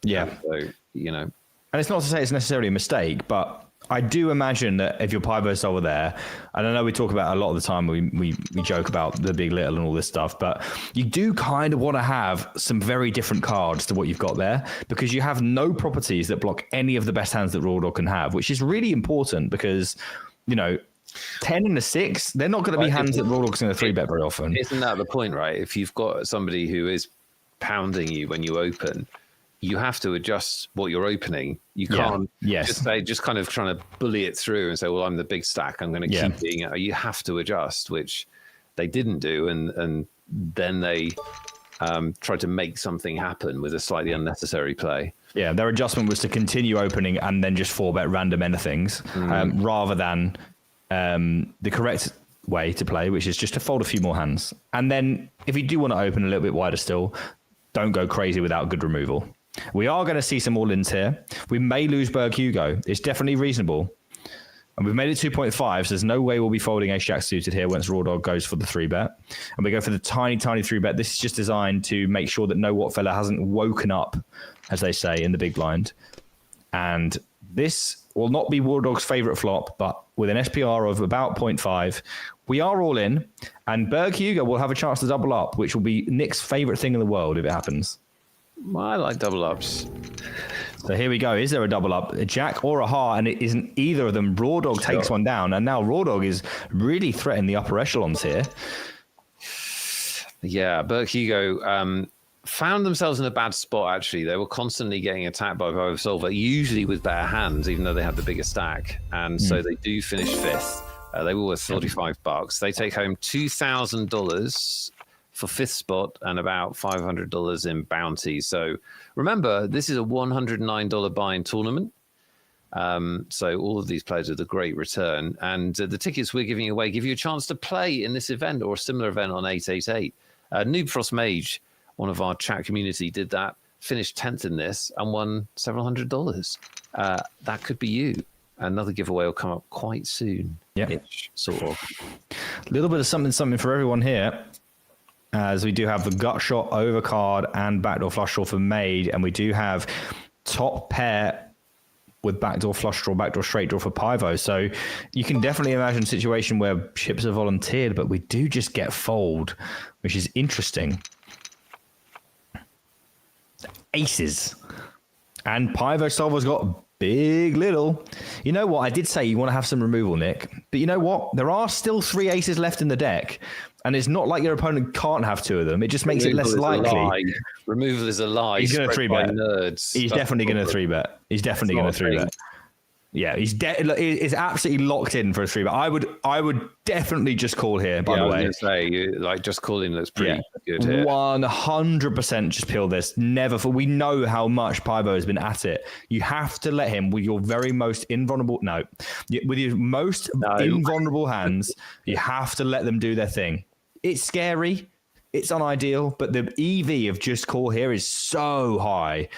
Yeah. So, And it's not to say it's necessarily a mistake, but I do imagine that if you're Pivot Solver there, and I know we talk about a lot of the time, we joke about the big little and all this stuff, but you do kind of want to have some very different cards to what you've got there, because you have no properties that block any of the best hands that Raw Dog can have, which is really important because, 10 and a 6, they're not going to be hands that Raw Dog's going to 3-bet very often. Isn't that the point, right? If you've got somebody who is pounding you when you open, you have to adjust what you're opening. You can't just kind of trying to bully it through and say, well, I'm the big stack, I'm going to keep being it. You have to adjust, which they didn't do. And then they tried to make something happen with a slightly unnecessary play. Yeah, their adjustment was to continue opening and then just 4-bet random anythings rather than the correct way to play, which is just to fold a few more hands. And then if you do want to open a little bit wider still, don't go crazy without good removal. We are going to see some all-ins here. We may lose Berg Hugo. It's definitely reasonable. And we've made it 2.5, so there's no way we'll be folding Ace-Jack suited here once Raw Dog goes for the 3-bet. And we go for the tiny, tiny 3-bet. This is just designed to make sure that No What Fella hasn't woken up, as they say, in the big blind. And this will not be Raw Dog's favorite flop, but with an SPR of about 0.5, we are all in. And Berg Hugo will have a chance to double up, which will be Nick's favorite thing in the world if it happens. Well, I like double ups. So here we go. Is there a double up? A jack or a heart? And it isn't either of them. Raw Dog takes one down. And now Raw Dog is really threatening the upper echelons here. Yeah, Berg Hugo found themselves in a bad spot, actually. They were constantly getting attacked by Pivot Solver, usually with better hands, even though they had the bigger stack. And so they do finish 5th. They were worth $45. They take home $2,000 for 5th spot and about $500 in bounty. So remember, this is a $109 buy-in tournament. So all of these players with a great return. And the tickets we're giving away give you a chance to play in this event or a similar event on 888. Noob Frost Mage, one of our chat community, did that, finished 10th in this and won several $100. That could be you. Another giveaway will come up quite soon. Yeah, sort of. A little bit of something for everyone here. As we do have the gut shot, overcard, and backdoor flush draw for Made, and we do have top pair with backdoor flush draw, backdoor straight draw for Pivo. So you can definitely imagine a situation where chips are volunteered, but we do just get fold, which is interesting. Aces. And Pivo Solver's got big little. You know what? I did say you want to have some removal, Nick. But you know what? There are still 3 aces left in the deck. And it's not like your opponent can't have 2 of them. It just makes it less likely. Removal is a lie. He's going to 3-bet. Nerds. He's definitely going to 3-bet. He's definitely going to 3-bet. Yeah, he's absolutely locked in for a 3-bet. I would definitely just call here, by the way. I was going to say, just calling looks pretty good here. 100% just peel this. Never. For we know how much Pivo has been at it. You have to let him with your very most invulnerable... No. With your most invulnerable hands, you have to let them do their thing. It's scary. It's unideal. But the EV of just call here is so high.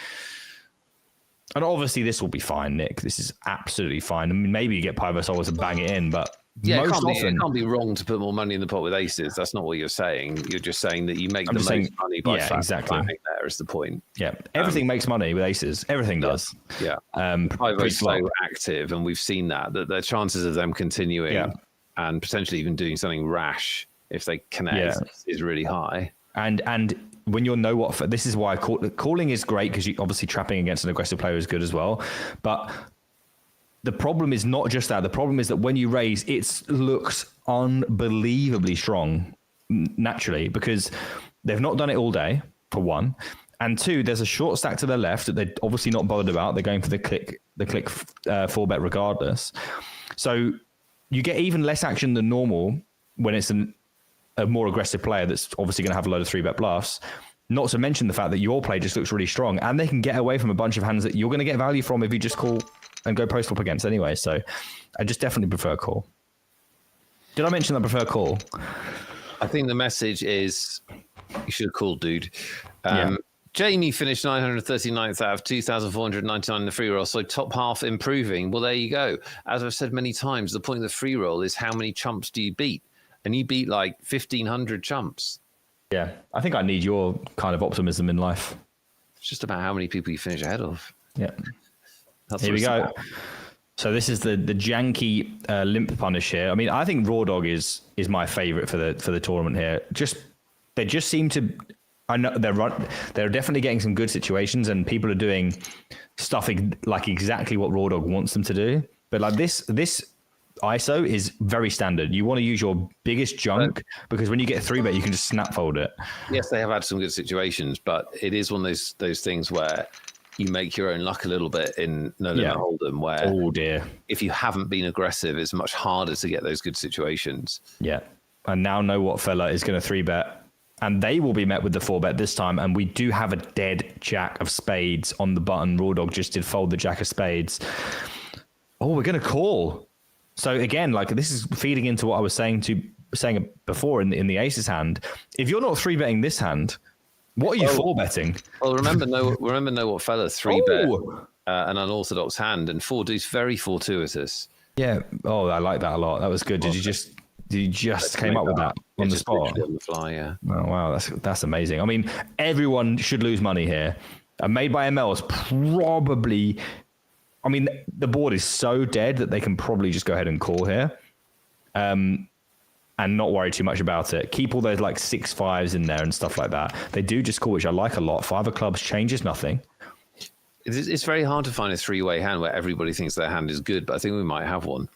And obviously this will be fine, Nick. This is absolutely fine. I mean, maybe you get Pivot Solver to bang it in, but most often... It can't be wrong to put more money in the pot with aces. That's not what you're saying. You're just saying that you make the most money by exactly. There is the point. Yeah, everything makes money with aces. Everything does. Yeah. Pivo's so active, and we've seen that the chances of them continuing and potentially even doing something rash if they connect is really high. And when you'll know what, this is why calling is great, because you obviously trapping against an aggressive player is good as well. But the problem is not just that. The problem is that when you raise, it looks unbelievably strong naturally, because they've not done it all day, for one. And 2, there's a short stack to their left that they're obviously not bothered about. They're going for the click 4-bet regardless. So you get even less action than normal when it's a more aggressive player that's obviously going to have a load of 3-bet bluffs. Not to mention the fact that your play just looks really strong, and they can get away from a bunch of hands that you're going to get value from if you just call and go post flop against anyway. So I just definitely prefer call. Did I mention I prefer call? I think the message is you should have called, dude. Yeah. Jamie finished 939th out of 2,499 in the free roll, so top half improving. Well, there you go. As I've said many times, the point of the free roll is how many chumps do you beat? And you beat like 1,500 chumps. Yeah, I think I need your kind of optimism in life. It's just about how many people you finish ahead of. Yeah. That's Here we what's go. about. So this is the janky limp punish here. I mean, I think Raw Dog is my favorite for the tournament here. They just seem to. I know they're definitely getting some good situations, and people are doing stuff like exactly what Raw Dog wants them to do. But like this ISO is very standard. You want to use your biggest junk because when you get a 3-bet, you can just snap fold it. Yes, they have had some good situations, but it is one of those things where you make your own luck a little bit in No Limit Hold'em, where oh dear, if you haven't been aggressive, it's much harder to get those good situations. Yeah, and now Know What Fella is going to 3-bet, and they will be met with the 4-bet this time. And we do have a dead jack of spades on the button. Raw Dog just did fold the jack of spades. Oh, we're going to call. So again, like this is feeding into what I was saying before in the aces hand. If you're not 3-betting this hand, what are you 4-betting? Well, remember Know What Fella 3-bet an unorthodox hand, and 4-deuce very fortuitous. Yeah. Oh, I like that a lot. That was good. Did you just came up with that on the spot? On the fly, yeah. Oh wow, that's amazing. I mean, everyone should lose money here. Made by ML is probably. I mean, the board is so dead that they can probably just go ahead and call here, and not worry too much about it. Keep all those like 6-5s in there and stuff like that. They do just call, which I like a lot. 5 of clubs changes nothing. It's very hard to find a 3-way hand where everybody thinks their hand is good, but I think we might have one.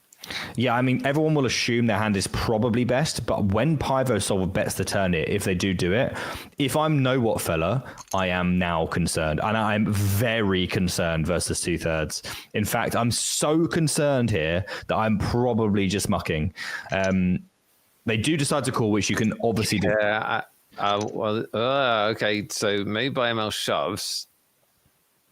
Yeah, I mean, everyone will assume their hand is probably best, but when Pivo Solver bets the turn it, if they do it, if I'm Know What Fella, I am now concerned, and I'm very concerned versus 2/3. In fact, I'm so concerned here that I'm probably just mucking. They do decide to call, which you can obviously do. Yeah, okay, so Made by ML shoves.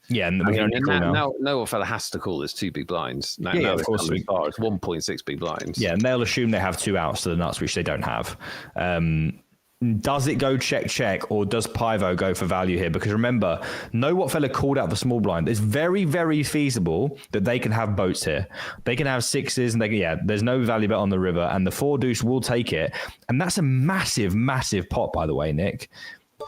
Yeah, and we can only call now. Know What Fella has to call. There's 2 big blinds. Now, Yeah, of course. It's 1.6 big blinds. Yeah, and they'll assume they have 2 outs to the nuts, which they don't have. Does it go check, or does Pivo go for value here? Because remember, Know What Fella called out the small blind. It's very, very feasible that they can have boats here. They can have 6s, and there's no value bet on the river, and the 4-deuce will take it. And that's a massive, massive pot, by the way, Nick.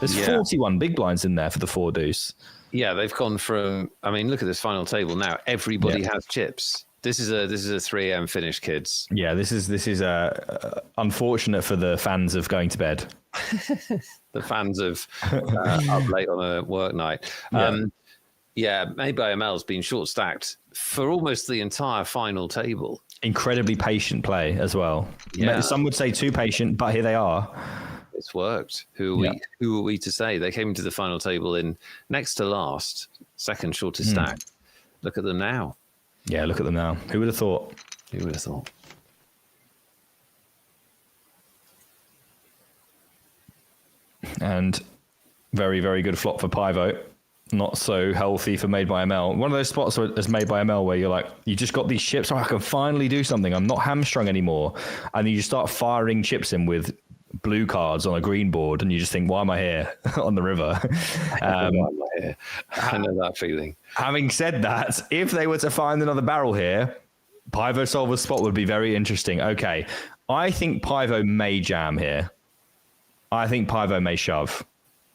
There's 41 big blinds in there for the 4-deuce. Yeah, they've gone from. I mean, look at this final table now. Everybody has chips. This is a 3 a.m. finish, kids. Yeah, this is unfortunate for the fans of going to bed. The fans of up late on a work night. Made by ML has been short stacked for almost the entire final table. Incredibly patient play as well. Yeah. Some would say too patient, but here they are. It's worked. Who are we to say? They came into the final table in next to last, second shortest stack. Look at them now. Yeah, look at them now. Who would have thought? Who would have thought? And very, very good flop for Pivo. Not so healthy for Made by ML. One of those spots as Made by ML where you're like, you just got these chips. Oh, I can finally do something. I'm not hamstrung anymore. And you start firing chips in with blue cards on a green board, and you just think, why am I here on the river? I know that feeling. Having said that, if they were to find another barrel here, Pivo Solver's spot would be very interesting. Okay, I think Pivo may jam here. I think Pivo may shove.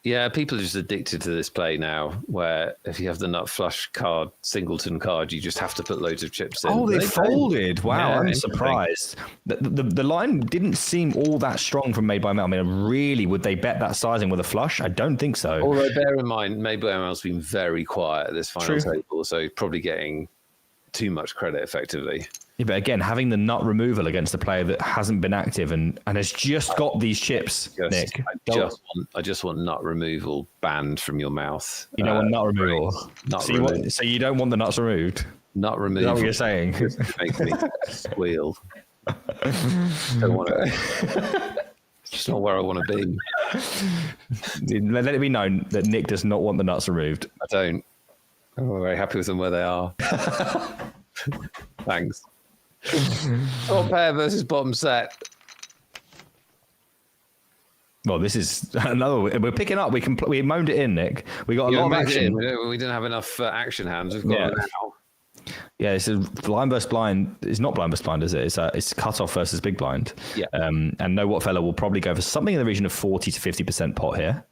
Yeah, people are just addicted to this play now, where if you have the nut flush card, singleton card, you just have to put loads of chips in. Oh, they folded. Wow, Yeah, I'm surprised. The line didn't seem all that strong from Made by ML. I mean, really, would they bet that sizing with a flush? I don't think so. Although, bear in mind, Made by ML's been very quiet at this final table, so probably getting too much credit effectively. Yeah, but again, having the nut removal against a player that hasn't been active and has just got these chips, Nick. I just want nut removal banned from your mouth. You don't want nut removal. So you don't want the nuts removed? Nut removal. Is that what you're saying? Makes me squeal. Don't want it. Just not where I want to be. Let it be known that Nick does not want the nuts removed. I don't. I'm very happy with them where they are. Thanks. Top pair versus bottom set. Well, this is another. We're picking up. We moaned it in, Nick. We got a lot of action. We didn't have enough action hands. We've got them now. Yeah, it's a blind versus blind. It's not blind versus blind, is it? It's cut off versus big blind. Yeah. And Know What Fella will probably go for something in the region of 40 to 50% pot here.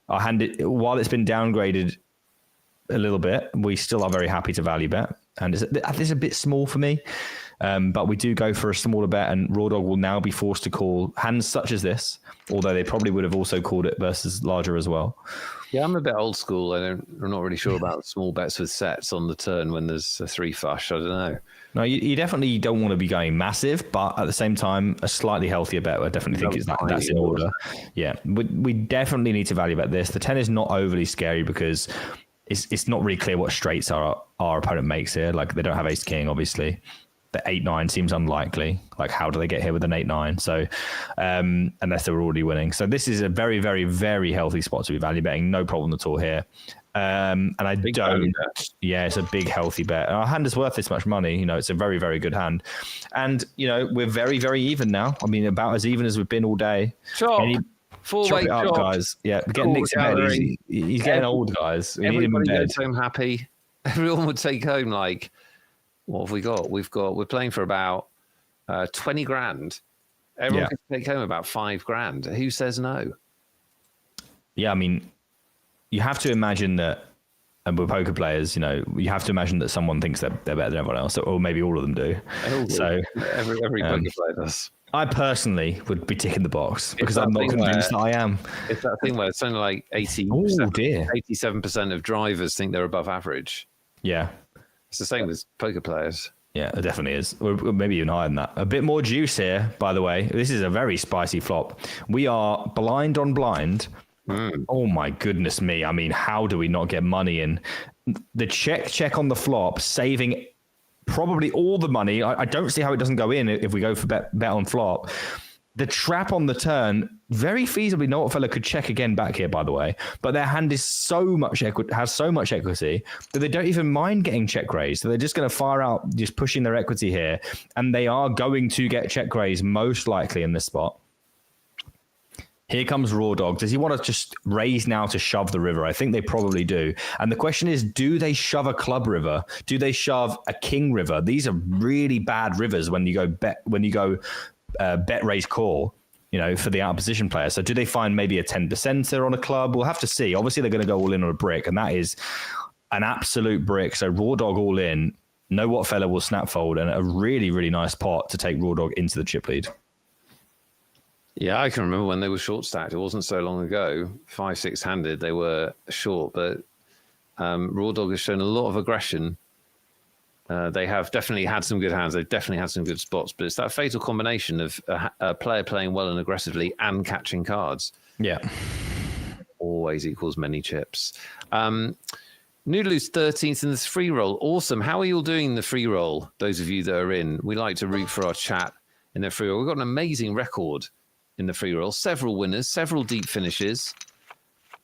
I'll hand it, while it's been downgraded a little bit, we still are very happy to value bet. And it's a bit small for me. But we do go for a smaller bet, and Raw Dog will now be forced to call hands such as this, although they probably would have also called it versus larger as well. Yeah, I'm a bit old school. I'm not really sure about small bets with sets on the turn when there's a 3 fush. I don't know. No, you definitely don't want to be going massive, but at the same time, a slightly healthier bet. I definitely think that's in order. Yeah, we definitely need to value bet this. The 10 is not overly scary because it's not really clear what straights our opponent makes here. Like, they don't have ace king, obviously. The 8-9 seems unlikely. Like, how do they get here with an 8-9? So, unless they were already winning. So this is a very, very, very healthy spot to be value betting. No problem at all here. And I don't. Yeah, it's a big healthy bet. Our hand is worth this much money. You know, it's a very, very good hand. And you know, we're very, very even now. I mean, about as even as we've been all day. Chop. Full-weight chop, guys. Yeah, getting Nick's in bed. He's getting old, guys. We need him in bed. Goes home happy. Everyone would take home like. What have we got? We're playing for about 20 grand. Everyone can take home about 5 grand. Who says no? Yeah, I mean, you have to imagine that, and we're poker players, you know, you have to imagine that someone thinks they're better than everyone else, or maybe all of them do. So every poker player does. I personally would be ticking the box because I'm not convinced that I am. It's that thing where it's only like 87% of drivers think they're above average. Yeah. It's the same with poker players. Yeah, it definitely is. Or maybe even higher than that. A bit more juice here, by the way. This is a very spicy flop. We are blind on blind. Oh my goodness me. I mean, how do we not get money in? The check on the flop, saving probably all the money. I don't see how it doesn't go in if we go for bet on flop. The trap on the turn, very feasibly, Know What Fella could check again back here, by the way. But their hand is has so much equity that they don't even mind getting check raised. So they're just going to fire out, just pushing their equity here. And they are going to get check raised most likely in this spot. Here comes Raw Dog. Does he want to just raise now to shove the river? I think they probably do. And the question is, do they shove a club river? Do they shove a king river? These are really bad rivers when you go bet raise call, you know, for the out position player. So do they find maybe a 10%er on a club? We'll have to see. Obviously, they're going to go all in on a brick, and that is an absolute brick. So Raw Dog all in. Know What Fella will snap fold, and a really, really nice pot to take Raw Dog into the chip lead. Yeah, I can remember when they were short stacked. It wasn't so long ago. 5-6 handed, they were short, but Raw Dog has shown a lot of aggression. They have definitely had some good hands. They've definitely had some good spots, but it's that fatal combination of a player playing well and aggressively and catching cards. Yeah. Always equals many chips. Noodloo's 13th in this free roll. Awesome. How are you all doing in the free roll? Those of you that are in, we like to root for our chat in the free roll. We've got an amazing record in the free roll. Several winners, several deep finishes.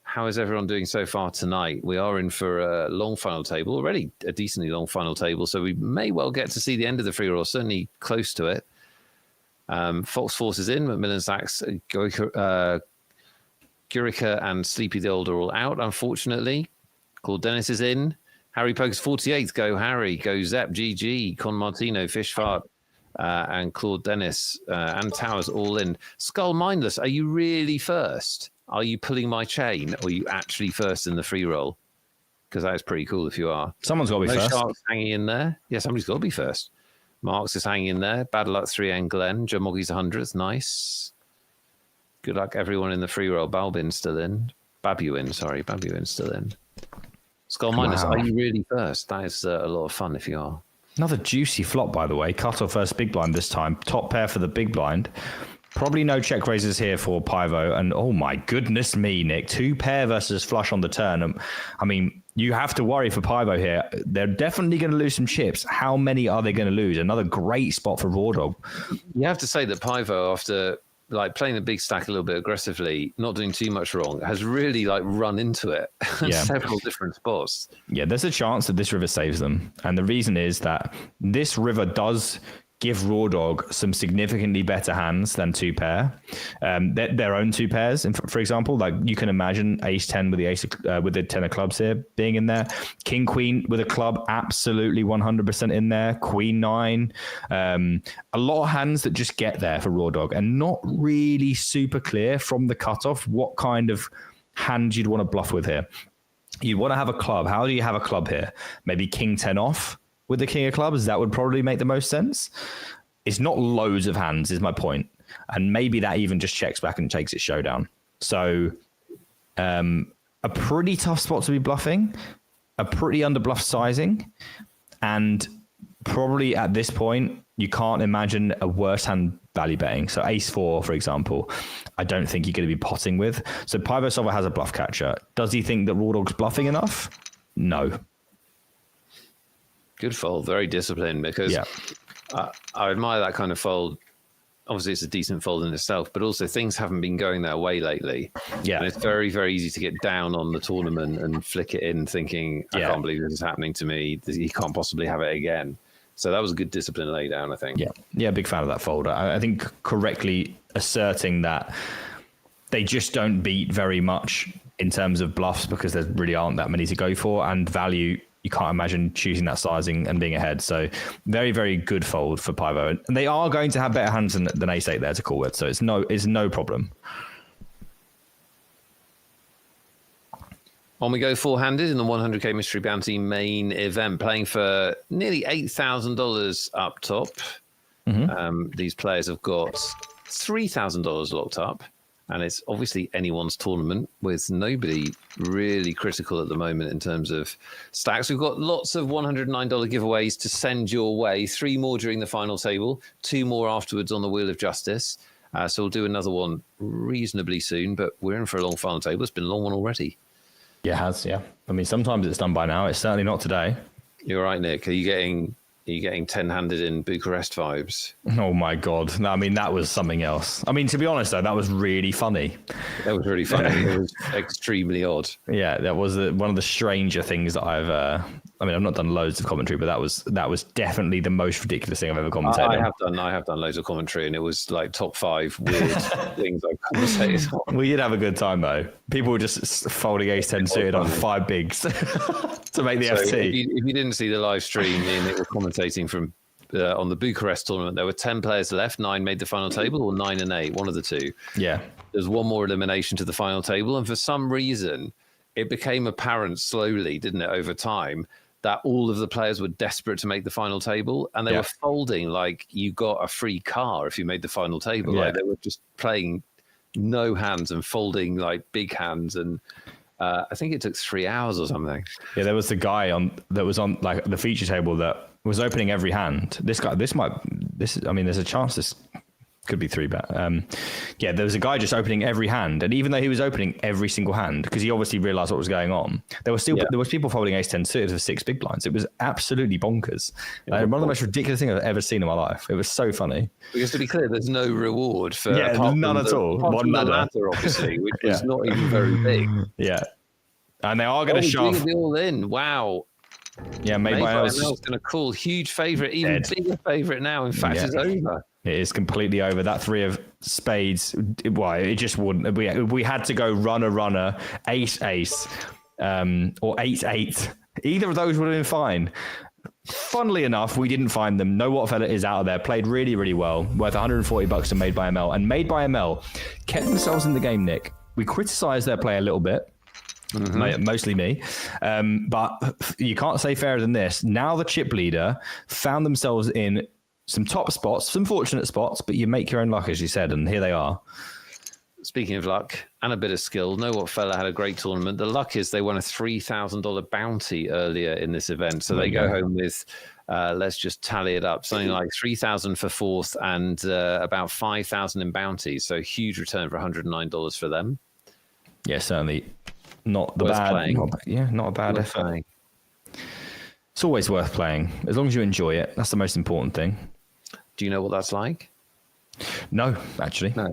How is everyone doing so far tonight? We are in for a long final table, already a decently long final table, so we may well get to see the end of the free roll, certainly close to it. Fox Force is in, Macmillan Sachs, Gurica and Sleepy the Old are all out, unfortunately. Claude Dennis is in. Harry Pokes 48th, go Harry, go Zep, GG, Con Martino, Fishfart, and Claude Dennis and Towers all in. Skull Mindless, are you really first? Are you pulling my chain, or are you actually first in the free roll? Because that is pretty cool if you are. Someone's got to be first. Sharks hanging in there. Yeah, somebody's got to be first. Marks is hanging in there. Bad luck 3N Glenn. Joe Moggy's 100th. Nice. Good luck everyone in the free roll. Balbin's still in. Babuin still in. Skull Minus, Are you really first? That is a lot of fun if you are. Another juicy flop, by the way. Cut off first big blind this time. Top pair for the big blind. Probably no check raises here for Pivo. And oh my goodness me, Nick. 2 pair versus flush on the turn. I mean, you have to worry for Pivo here. They're definitely going to lose some chips. How many are they going to lose? Another great spot for Raw Dog. You have to say that Pivo, after like playing the big stack a little bit aggressively, not doing too much wrong, has really like run into it in Yeah. several different spots. Yeah, there's a chance that this river saves them. And the reason is that this river does give Raw Dog some significantly better hands than two pair. Their own two pairs, for example, like you can imagine ace 10 with the 10 of clubs here being in there. King Queen with a club, absolutely 100% in there. Queen 9. A lot of hands that just get there for Raw Dog and not really super clear from the cutoff what kind of hand you'd want to bluff with here. You want to have a club. How do you have a club here? Maybe King 10 off with the king of clubs. That would probably make the most sense. It's not loads of hands is my point. And maybe that even just checks back and takes it showdown. So a pretty tough spot to be bluffing, a pretty under bluff sizing. And probably at this point, you can't imagine a worse hand value betting. So ace 4, for example, I don't think you're going to be potting with. So Pivo Solver has a bluff catcher. Does he think that Raw Dog's bluffing enough? No. Good fold, very disciplined, because I admire that kind of fold. Obviously, it's a decent fold in itself, but also things haven't been going their way lately. Yeah. And it's very, very easy to get down on the tournament and flick it in thinking, I can't believe this is happening to me. He can't possibly have it again. So that was a good discipline lay down, I think. Yeah, big fan of that fold. I think correctly asserting that they just don't beat very much in terms of bluffs because there really aren't that many to go for, and value, you can't imagine choosing that sizing and being ahead. So very, very good fold for Pivo. And they are going to have better hands than ace 8 there to call with. So it's no problem. On we go four-handed in the 100k Mystery Bounty main event, playing for nearly $8,000 up top. These players have got $3,000 locked up, and it's obviously anyone's tournament with nobody really critical at the moment in terms of stacks. We've got lots of $109 giveaways to send your way, 3 more during the final table, 2 more afterwards on the Wheel of Justice. So we'll do another one reasonably soon, but we're in for a long final table. It's been a long one already. Yeah, it has, yeah. I mean, sometimes it's done by now. It's certainly not today. You're right, Nick. Are you getting 10-handed in Bucharest vibes? Oh, my God. No, I mean, that was something else. I mean, to be honest, though, that was really funny. That was really funny. It was extremely odd. Yeah, that was one of the stranger things that I've... I mean, I've not done loads of commentary, but that was definitely the most ridiculous thing I've ever commentated on. I have done loads of commentary, and it was like top 5 weird things I've commentated on. We did have a good time, though. People were just folding ace 10 suited on 5 bigs to make the FT. If you didn't see the live stream, me and Nick were commentating from on the Bucharest tournament. There were 10 players left. 9 made the final table, or 9 and 8, one of the two. Yeah. There's one more elimination to the final table, and for some reason, it became apparent slowly, didn't it, over time, that all of the players were desperate to make the final table, and they were folding like you got a free car if you made the final table. Yeah. Like they were just playing no hands and folding like big hands, and I think it took 3 hours or something. Yeah, there was the guy that was on like the feature table that was opening every hand. There's a chance this could be 3-bet. Yeah, there was a guy just opening every hand, and even though he was opening every single hand because he obviously realized what was going on, there was people folding ace 10 suited for 6 big blinds. It was absolutely bonkers. One of the most ridiculous things I've ever seen in my life. It was so funny. Because to be clear, there's no reward for none at all. One ladder, obviously, which is not even very big. Yeah, and they are going to shove the all in. Wow. Yeah, Made by is going to call huge favorite, even bigger favorite now. In fact, it's over. It is completely over. That 3 of spades, it just wouldn't. We had to go runner, ace, or 8. Either of those would have been fine. Funnily enough, we didn't find them. No What Fella is out of there. Played really, really well. Worth $140 to Made by ML. And Made by ML kept themselves in the game, Nick. We criticised their play a little bit. Mostly me, but you can't say fairer than this. Now the chip leader found themselves in some top spots, some fortunate spots, but you make your own luck, as you said, and here they are. Speaking of luck and a bit of skill, Know What Fella had a great tournament. The luck is they won a $3,000 bounty earlier in this event, so they go home with let's just tally it up, something like 3,000 for 4th and about 5,000 in bounties. So huge return for $109 for them. Yeah, certainly. Not Not a bad effort. Playing. It's always worth playing, as long as you enjoy it. That's the most important thing. Do you know what that's like? No, actually. No.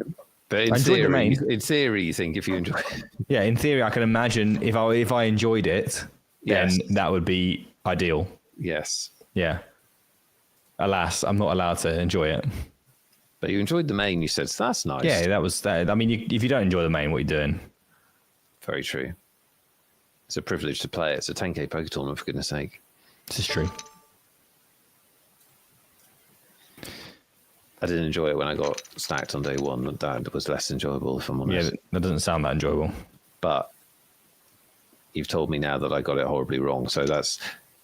But in enjoyed the main. theory, you think if you enjoy it. Yeah, in theory, I can imagine if I enjoyed it, then Yes. that would be ideal. Yes. Yeah. Alas, I'm not allowed to enjoy it. But you enjoyed the main, you said, so that's nice. Yeah, that was that. I mean, if you don't enjoy the main, what are you doing? Very true. It's a privilege to play it. It's a 10k poker tournament, for goodness sake. This is true. I didn't enjoy it when I got stacked on day one. That was less enjoyable, if I'm honest. Yeah, that doesn't sound that enjoyable. But you've told me now that I got it horribly wrong. So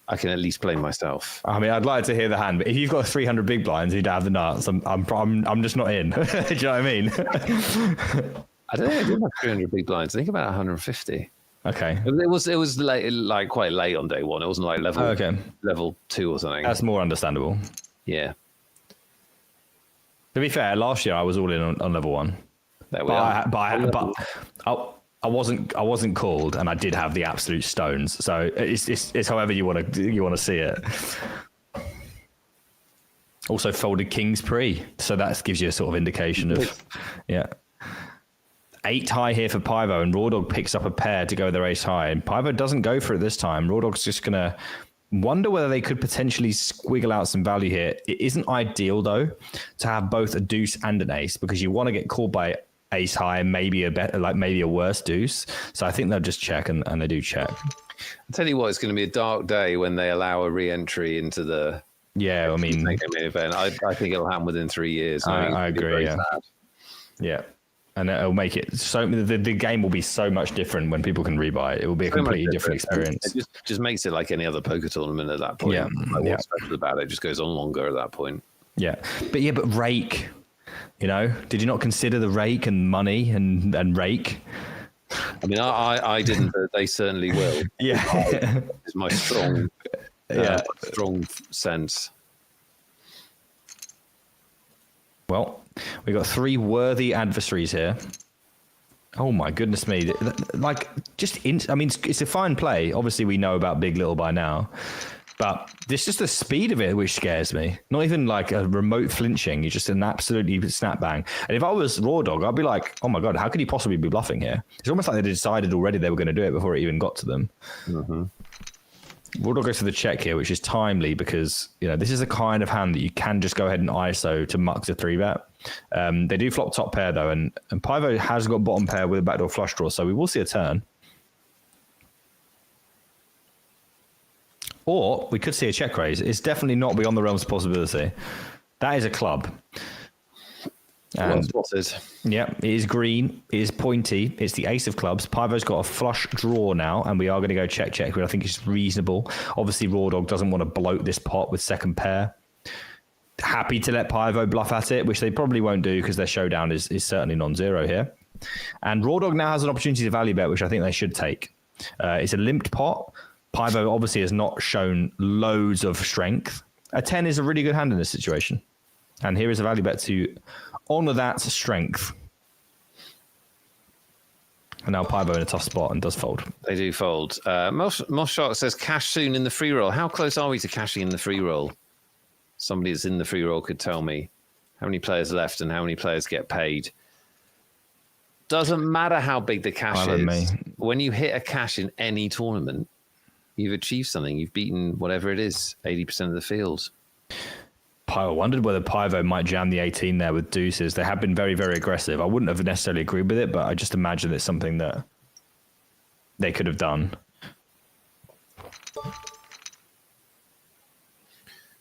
I can at least blame myself. I mean, I'd like to hear the hand, but if you've got 300 big blinds and you don't have the nuts, I'm just not in. Do you know what I mean? I don't think I did have 300 big blinds. I think about 150. Okay. It was late, like quite late on day one. It wasn't like level 2 or something. That's more understandable. Yeah. To be fair, last year I was all in on level 1. There we are. I wasn't called, and I did have the absolute stones. So it's however you want to see it. Also folded King's Pre, so that gives you a sort of indication of, yeah. 8 high here for Pivo, and Raw Dog picks up a pair to go with their ace high, and Pivo doesn't go for it this time. Raw Dog's just gonna wonder whether they could potentially squiggle out some value here. It isn't ideal though to have both a deuce and an ace, because you want to get called by ace high and maybe a worse deuce. So I think they'll just check, and they do check. I'll tell you what, it's going to be a dark day when they allow a re-entry into the I mean, main event. I think it'll happen within 3 years. I agree. Yeah. Sad. Yeah. And it'll make it so the game will be so much different when people can rebuy it. It will be a completely different experience. It just makes it like any other poker tournament at that point. Yeah. What's special about it? It just goes on longer at that point. Yeah. But rake, did you not consider the rake and money and rake? I mean, I didn't, but they certainly will. Yeah. It's my strong sense. Well, we got 3 worthy adversaries here. Oh my goodness me! It's a fine play. Obviously, we know about Big Little by now, but it's just the speed of it which scares me. Not even like a remote flinching. You're just an absolutely snap bang. And if I was Raw Dog, I'd be like, oh my god, how could he possibly be bluffing here? It's almost like they decided already they were going to do it before it even got to them. Mm-hmm. Raw Dog goes for the check here, which is timely because this is the kind of hand that you can just go ahead and ISO to muck the 3-bet. They do flop top pair though, and Pivo has got bottom pair with a backdoor flush draw, so we will see a turn. Or we could see a check raise. It's definitely not beyond the realms of possibility. That is a club. And yeah, it is green. It is pointy. It's the ace of clubs. Pivo's got a flush draw now, and we are going to go check, which I think is reasonable. Obviously, Raw Dog doesn't want to bloat this pot with second pair. Happy to let Pivo bluff at it, which they probably won't do because their showdown is certainly non-zero here. And Raw Dog now has an opportunity to value bet, which I think they should take. It's a limped pot. Pivo obviously has not shown loads of strength. A 10 is a really good hand in this situation. And here is a value bet to honor that strength. And now Pivo in a tough spot and does fold. They do fold. Moss Shark says cash soon in the free roll. How close are we to cashing in the free roll? Somebody that's in the free roll could tell me how many players left and how many players get paid. Doesn't matter how big the cash is. When you hit a cash in any tournament, you've achieved something. You've beaten whatever it is, 80% of the field. I wondered whether Pivo might jam the 18 there with deuces. They have been very, very aggressive. I wouldn't have necessarily agreed with it, but I just imagine it's something that they could have done.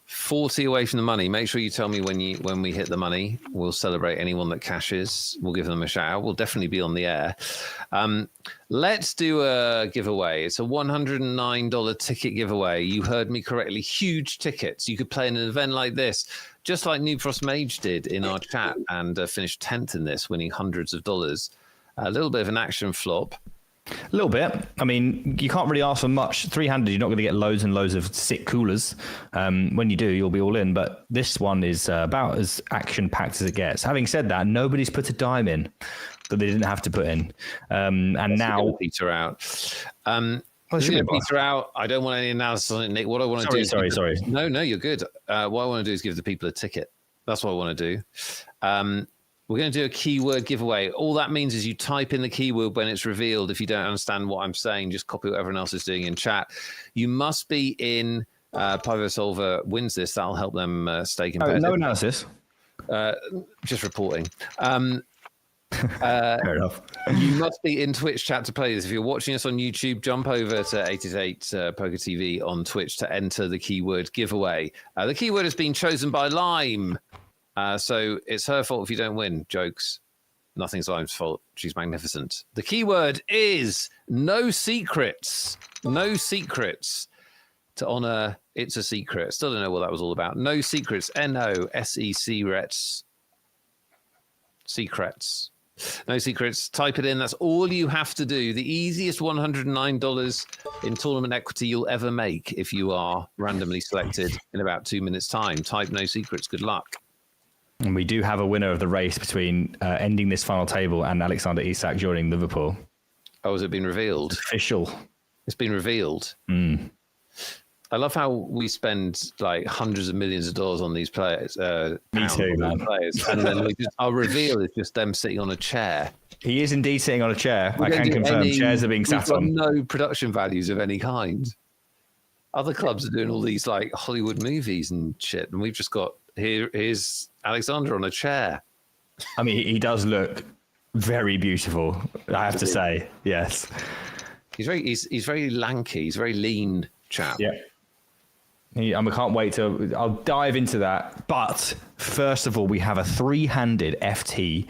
40 away from the money. Make sure you tell me when we hit the money. We'll celebrate anyone that cashes. We'll give them a shout out. We'll definitely be on the air. Let's do a giveaway. It's a $109 ticket giveaway. You heard me correctly. Huge tickets. You could play in an event like this, just like Noob Frost Mage did in our chat and finished 10th in this, winning hundreds of dollars. A little bit of an action flop. A little bit. I mean, you can't really ask for much. 300, you're not going to get loads and loads of sick coolers. When you do, you'll be all in. But this one is about as action-packed as it gets. Having said that, nobody's put a dime in that they didn't have to put in. And now... Peter out. Peter out. I don't want any analysis on it, Nick. What I want to do... Sorry. No, you're good. What I want to do is give the people a ticket. That's what I want to do. We're going to do a keyword giveaway. All that means is you type in the keyword when it's revealed. If you don't understand what I'm saying, just copy what everyone else is doing in chat. You must be in Pivo Solver wins this. That'll help them stay competitive. No analysis. Just reporting. Fair enough. You must be in Twitch chat to play this. If you're watching us on YouTube, jump over to 888 Poker TV on Twitch to enter the keyword giveaway. The keyword has been chosen by Lime. So it's her fault if you don't win. Jokes. Nothing's Lime's fault. She's magnificent. The keyword is no secrets. No secrets. To honor It's a Secret. Still don't know what that was all about. No secrets. NOSECrets. Secrets. No secrets. Type it in. That's all you have to do. The easiest $109 in tournament equity you'll ever make if you are randomly selected in about 2 minutes' time. Type no secrets. Good luck. And we do have a winner of the race between ending this final table and Alexander Isak joining Liverpool. Oh, has it been revealed? Official. It's been revealed. I love how we spend like hundreds of millions of dollars on these players. Me too, man. Players, and then our reveal is just them sitting on a chair. He is indeed sitting on a chair. I can confirm chairs are being sat on. No production values of any kind. Other clubs are doing all these like Hollywood movies and shit, and we've just got here's Alexander on a chair. I mean, he does look very beautiful, I have to say. Yes. He's very lanky. He's a very lean chap. Yeah. I can't wait to. I'll dive into that. But first of all, we have a three-handed FT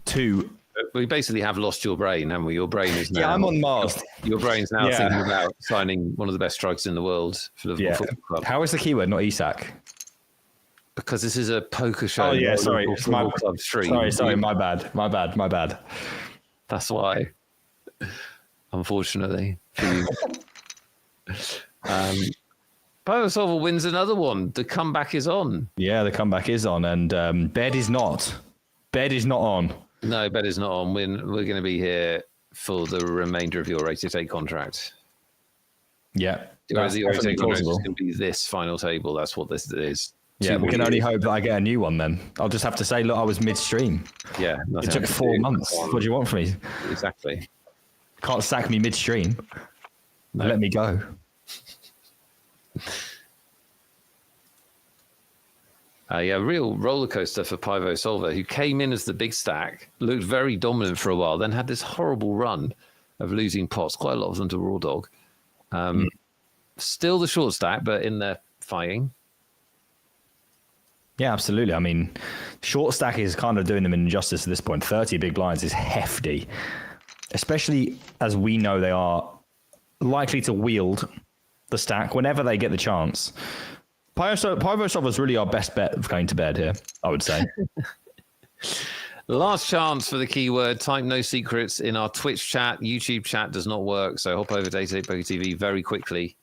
to. We basically have lost your brain, haven't we? Your brain is now. Yeah, I'm on Mars. Your brain's now thinking about signing one of the best strikers in the world for Liverpool Football Club. How is the keyword not Isak? Because this is a poker show. Oh yeah, sorry. It's my club stream. Sorry. My bad. That's why. Unfortunately for you. Pivo Solver wins another one. The comeback is on. Yeah, the comeback is on, and bed is not. Bed is not on. No, bed is not on. We're going to be here for the remainder of your 8-8 contract. Yeah. Whereas your 8-8 contract is going to be this final table. That's what this is. Yeah, we can only hope that I get a new one then. I'll just have to say, look, I was midstream. Yeah. It took 4 months. What do you want from me? Exactly. Can't sack me midstream. No. Let me go. Real roller coaster for Pivo Solver, who came in as the big stack, looked very dominant for a while, then had this horrible run of losing pots, quite a lot of them to Raw Dog. Still the short stack, but in there fighting. Yeah, absolutely. I mean, short stack is kind of doing them an injustice at this point. 30 big blinds is hefty, especially as we know they are likely to wield the stack whenever they get the chance. Pivo Solver is really our best bet of going to bed here, I would say. Last chance for the keyword. Type no secrets in our Twitch chat. YouTube chat does not work, so hop over to 8-8 Poker TV very quickly.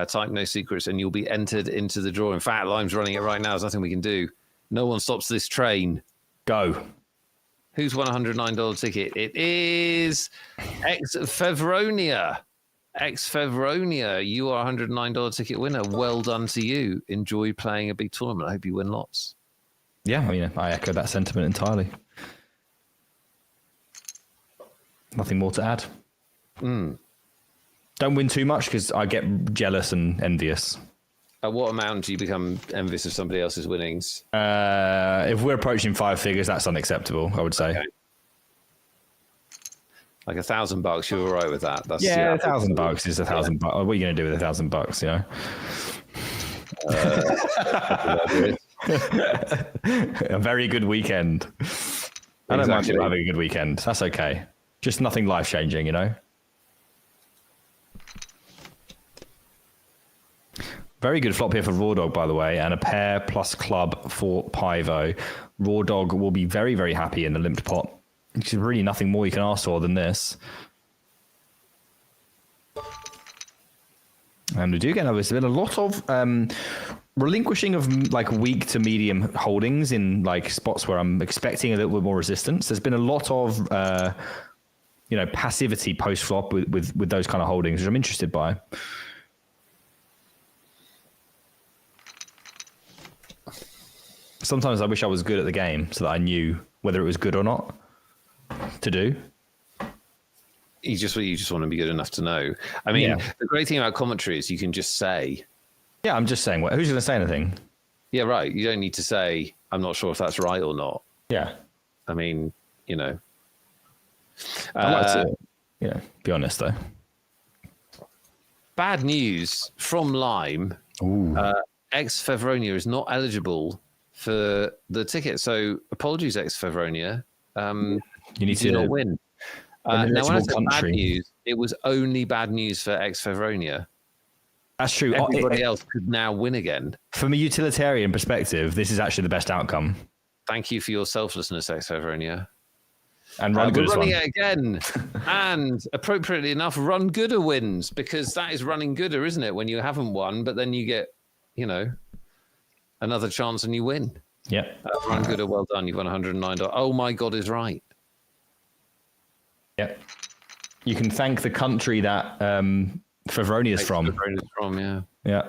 Type no secrets and you'll be entered into the draw. In fact, Lime's running it right now. There's nothing we can do. No one stops this train. Go. Who's won a $109 ticket? It is Ex-Fevronia. Ex-Fevronia, you are a $109 ticket winner. Well done to you. Enjoy playing a big tournament. I hope you win lots. Yeah, I mean, I echo that sentiment entirely. Nothing more to add. Don't win too much because I get jealous and envious. At what amount do you become envious of somebody else's winnings? If we're approaching 5 figures, that's unacceptable, I would say. Okay. Like $1,000, you're all right with that? That's $1,000 is $1,000. What are you going to do with $1,000? You know, a very good weekend. I don't mind having a good weekend. That's okay. Just nothing life changing, you know. Very good flop here for Raw Dog, by the way, and a pair plus club for Pivo. Raw Dog will be very, very happy in the limped pot. There's really nothing more you can ask for than this. And we do get there's been a lot of relinquishing of like weak to medium holdings in like spots where I'm expecting a little bit more resistance. There's been a lot of passivity post flop with those kind of holdings, which I'm interested by. Sometimes I wish I was good at the game so that I knew whether it was good or not to do. You just want to be good enough to know. I mean, Yeah. the great thing about commentary is you can just say, Yeah, I'm just saying. Who's going to say anything? yeah, right. You don't need to say, I'm not sure if that's right or not. Yeah. I mean, you know. I like to, be honest though. Bad news from Lime. Ex Favronia is not eligible for the ticket. So apologies, Ex Favronia. You need You to did not win. an Now, when I eligible said bad country. news, it was only bad news for Ex Favronia. That's true. Everybody else could now win again. From a utilitarian perspective, this is actually the best outcome. Thank you for your selflessness, Ex Favronia. And Run We're Good as running well. it again. And appropriately enough, Run Gooder wins because that is running Gooder, isn't it? When you haven't won, but then you get, another chance and you win. Yeah. Run Gooder, well done. You've won $109. Oh my God is right. Yeah. You can thank the country that Favronia is from. Favronia's from, yeah. Yeah.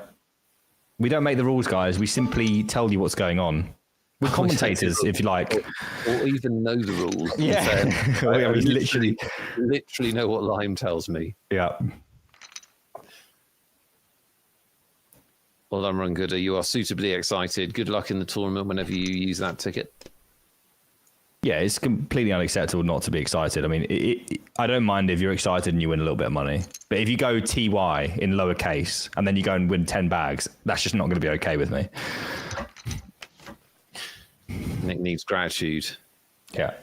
We don't make the rules, guys. We simply tell you what's going on. We're commentators, if you like. Or even know the rules. Yeah. I we literally know what Lime tells me. Yeah. Well done, Run Gooder. You are suitably excited. Good luck in the tournament whenever you use that ticket. Yeah, it's completely unacceptable not to be excited. I mean, I don't mind if you're excited and you win a little bit of money. But if you go TY in lowercase and then you go and win 10 bags, that's just not going to be okay with me. Nick needs gratitude. Yeah.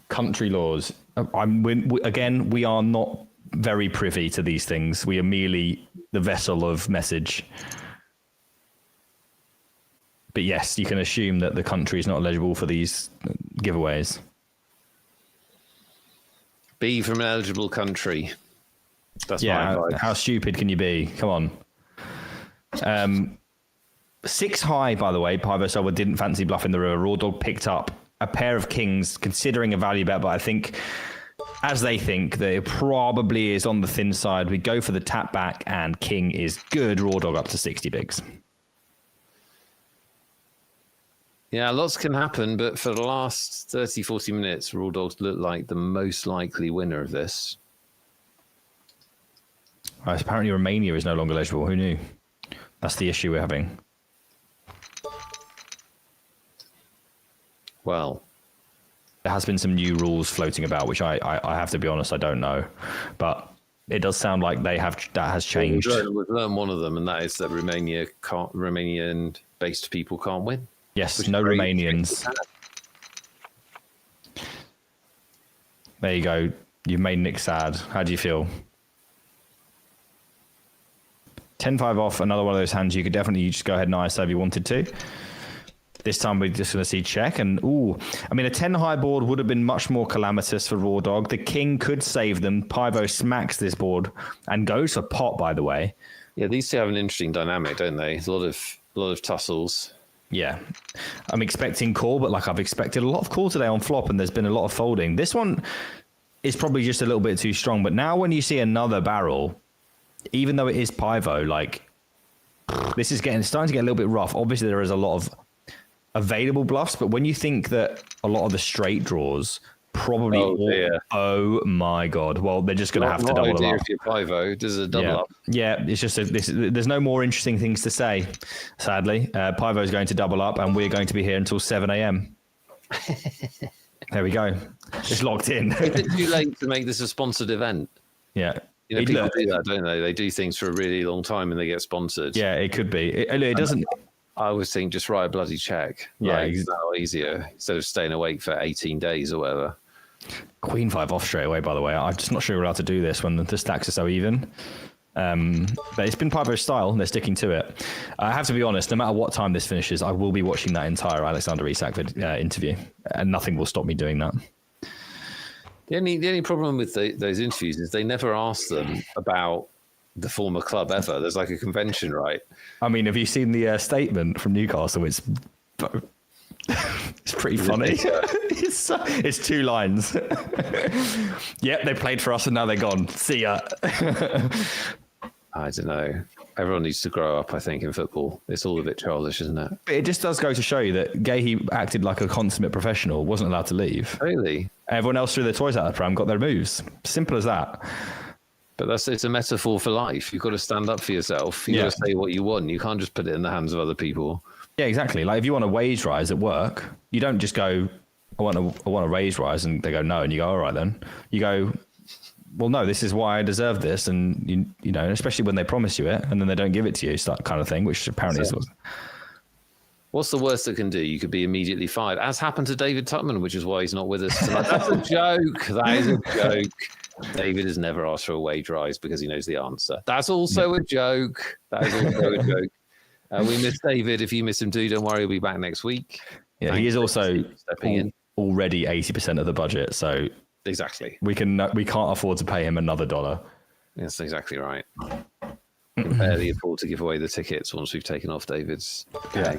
Country laws. Again, we are not very privy to these things. We are merely the vessel of message. But yes, you can assume that the country is not eligible for these giveaways. Be from an eligible country. That's my advice. How stupid can you be? Come on. 6 high, by the way. Pivo Silva didn't fancy bluffing the river. Raw Dog picked up a pair of kings, considering a value bet, but I think, as they think, that it probably is on the thin side. We go for the tap back, and king is good. Raw Dog up to 60 bigs. Yeah, lots can happen, but for the last 30, 40 minutes, Raw Dogs look like the most likely winner of this. Apparently Romania is no longer eligible. Who knew? That's the issue we're having. Well, there has been some new rules floating about, which I have to be honest, I don't know. But it does sound like that has changed. We've learned one of them, and that is that Romanian-based people can't win. Yes, no Romanians. There you go. You've made Nick sad. How do you feel? 10-5 off, another one of those hands you could definitely just go ahead and ISO if you wanted to. This time we're just going to see check. And, I mean, a 10 high board would have been much more calamitous for Raw Dog. The king could save them. Pivo smacks this board and goes for pot, by the way. Yeah, these two have an interesting dynamic, don't they? A lot of tussles. Yeah. I'm expecting call, but I've expected a lot of call today on flop, and there's been a lot of folding. This one is probably just a little bit too strong. But now when you see another barrel, even though it is Pivo, this is starting to get a little bit rough. Obviously, there is a lot of available bluffs, but when you think that a lot of the straight draws probably oh my god, well, they're just going to have to double them up. If you're Pivo, does a double up? Yeah, it's just there's no more interesting things to say, sadly. Pivo is going to double up, and we're going to be here until 7 a.m. There we go. It's locked in. Is it too late to make this a sponsored event? Yeah. People do that, don't they? They do things for a really long time and they get sponsored. Yeah, it could be. It doesn't. I always think just write a bloody check. Yeah, it's a lot easier instead of staying awake for 18 days or whatever. Queen 5 off straight away, by the way. I'm just not sure we're allowed to do this when the stacks are so even. But it's been Pivo's style, and they're sticking to it. I have to be honest, no matter what time this finishes, I will be watching that entire Alexander Isak interview, and nothing will stop me doing that. The only problem with those interviews is they never ask them about the former club ever. There's like a convention, right? I mean, have you seen the statement from Newcastle? It's pretty funny. It's 2 lines. Yep, they played for us and now they're gone. See ya. I don't know. Everyone needs to grow up, I think, in football. It's all a bit childish, isn't it? But it just does go to show you that Gahey acted like a consummate professional, wasn't allowed to leave. Really? Everyone else threw their toys out of the pram, got their moves. Simple as that. But it's a metaphor for life. You've got to stand up for yourself. You've got to say what you want. You can't just put it in the hands of other people. Yeah, exactly. Like if you want a wage rise at work, you don't just go, I want a wage rise, and they go no, and you go, all right then. You go, well, no, this is why I deserve this, and you know, especially when they promise you it and then they don't give it to you, so that kind of thing, which apparently is. What's the worst that can do? You could be immediately fired, as happened to David Tutman, which is why he's not with us tonight. That's a joke. That is a joke. David has never asked for a wage rise because he knows the answer. That's also a joke. That is also a joke. We miss David. If you miss him too, don't worry. He'll be back next week. Yeah, he is also stepping in. Already 80% of the budget, so exactly we can't afford to pay him another $1. That's exactly right. We can barely afford to give away the tickets once we've taken off David's pay.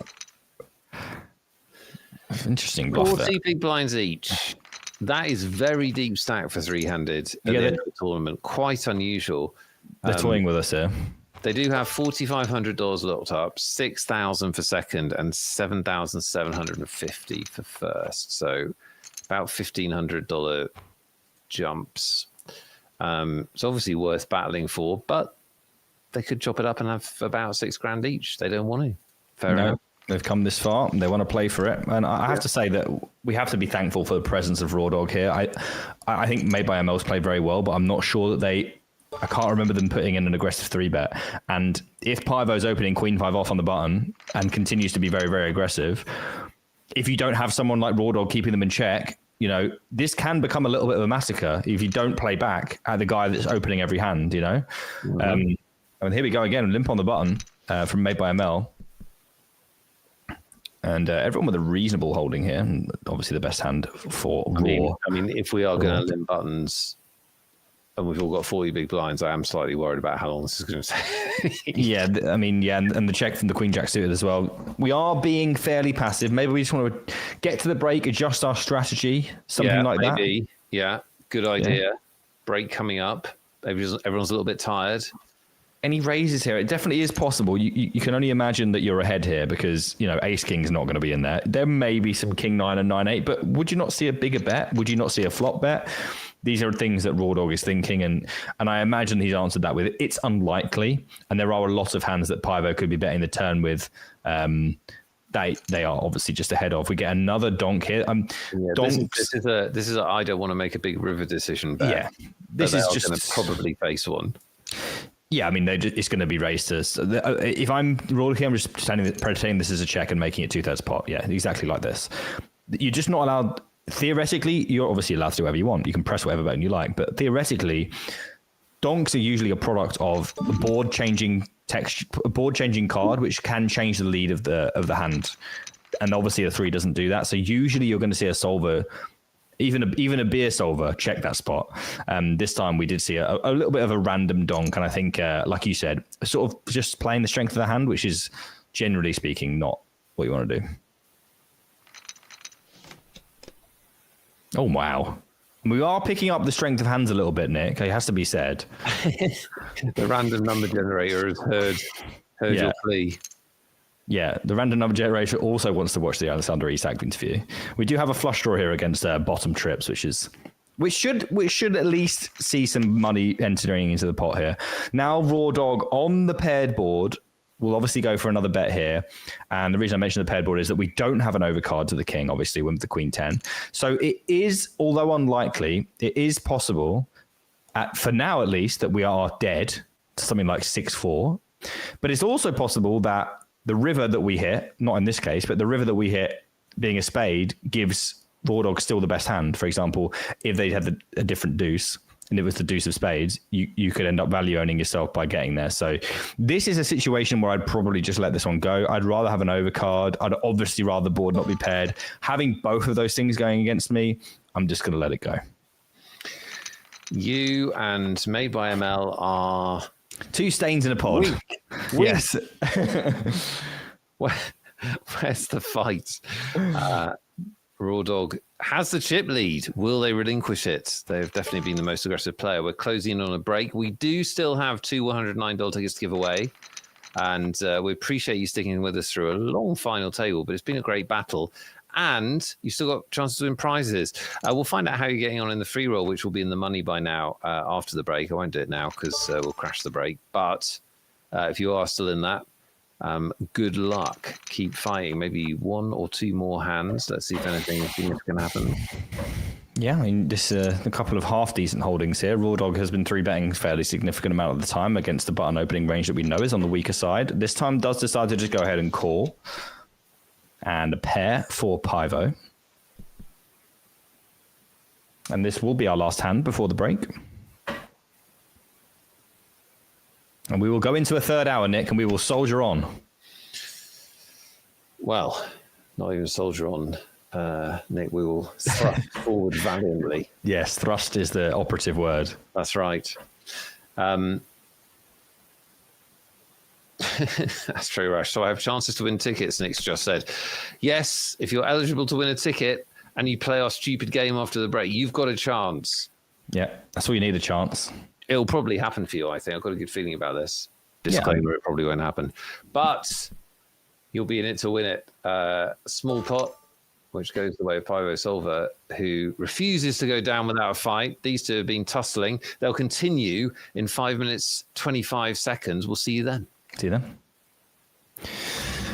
Interesting bluff 40 there. big blinds each. That is very deep stack for three-handed at the end of the tournament. Quite unusual. They're toying with us here. They do have $4,500 locked up, $6,000 for second, and $7,750 for first. So about $1,500 jumps. It's obviously worth battling for, but they could chop it up and have about $6,000 each. They don't want to. Fair enough. They've come this far and they want to play for it. And I have to say that we have to be thankful for the presence of Raw Dog here. I think Made by ML's played very well, but I'm not sure that I can't remember them putting in an aggressive 3-bet. And if Pivo's opening Queen 5 off on the button and continues to be very, very aggressive, if you don't have someone like Raw Dog keeping them in check, you know, this can become a little bit of a massacre if you don't play back at the guy that's opening every hand, you know? And here we go again, limp on the button from Made by ML. And everyone with a reasonable holding here, and obviously the best hand for Raw. I mean, if we are going to limp buttons, and we've all got 40 big blinds, I am slightly worried about how long this is going to take. And the check from the Queen Jack suited as well. We are being fairly passive. Maybe we just want to get to the break, adjust our strategy, something like that. Yeah, good idea. Yeah. Break coming up. Everyone's a little bit tired. Any raises here? It definitely is possible. You can only imagine that you're ahead here because, you know, Ace King's not going to be in there. There may be some King 9 and 9-8, but would you not see a bigger bet? Would you not see a flop bet? These are things that Raw Dog is thinking, and I imagine he's answered that with it's unlikely. And there are a lot of hands that Pivo could be betting the turn with. They are obviously just ahead of. We get another donk here. This is a I don't want to make a big river decision bet. Yeah, this is just going to probably face one. Yeah, I mean, it's going to be raised to. If I'm Raw Dog, I'm just pretending this is a check and making it 2/3 pot. Yeah, exactly like this. You're just not allowed. Theoretically, you're obviously allowed to do whatever you want. You can press whatever button you like, but theoretically, donks are usually a product of a board changing card, which can change the lead of the hand, and obviously a 3 doesn't do that. So usually you're going to see a solver, even a beer solver, check that spot. This time we did see a little bit of a random donk, and I think, like you said, sort of just playing the strength of the hand, which is generally speaking not what you want to do. Oh, wow. We are picking up the strength of hands a little bit, Nick. It has to be said. The random number generator has heard your plea. Yeah, the random number generator also wants to watch the Alexander Isak interview. We do have a flush draw here against bottom trips, which should at least see some money entering into the pot here. Now Raw Dog on the paired board. We'll obviously go for another bet here. And the reason I mentioned the paired board is that we don't have an overcard to the king, obviously, with the Queen 10. So it is, although unlikely, it is possible, for now at least, that we are dead to something like 6-4. But it's also possible that the river that we hit, not in this case, but the river that we hit being a spade gives Raw Dog still the best hand. For example, if they had a different deuce, and it was the deuce of spades, you could end up value owning yourself by getting there. So this is a situation where I'd probably just let this one go. I'd rather have an overcard. I'd obviously rather the board not be paired. Having both of those things going against me, I'm just going to let it go. You and Made by ML are... 2 stains in a pod. Weak. Yes. Where's the fight? Raw Dog has the chip lead. Will they relinquish it? They've definitely been the most aggressive player. We're closing in on a break. We do still have 2 $109 tickets to give away. And we appreciate you sticking with us through a long final table, but it's been a great battle. And you've still got chances to win prizes. We'll find out how you're getting on in the free roll, which will be in the money by now after the break. I won't do it now because we'll crash the break. But if you are still in that, good luck. Keep fighting. Maybe 1 or 2 more hands. Let's see if anything significant happens. Yeah, I mean, this a couple of half-decent holdings here. Raw Dog has been 3-betting a fairly significant amount of the time against the button opening range that we know is on the weaker side. This time does decide to just go ahead and call. And a pair for Pivo. And this will be our last hand before the break. And we will go into a third hour, Nick, and we will soldier on. Well, not even soldier on, Nick. We will thrust forward valiantly. Yes, thrust is the operative word. That's right. That's true, Rash. So I have chances to win tickets, Nick's just said. Yes, if you're eligible to win a ticket and you play our stupid game after the break, you've got a chance. Yeah, that's all you need, a chance. It'll probably happen for you, I think. I've got a good feeling about this. Disclaimer, it probably won't happen. But you'll be in it to win it. Small pot, which goes the way of Pivo Solver, who refuses to go down without a fight. These two have been tussling. They'll continue in 5 minutes, 25 seconds. We'll see you then. See you then.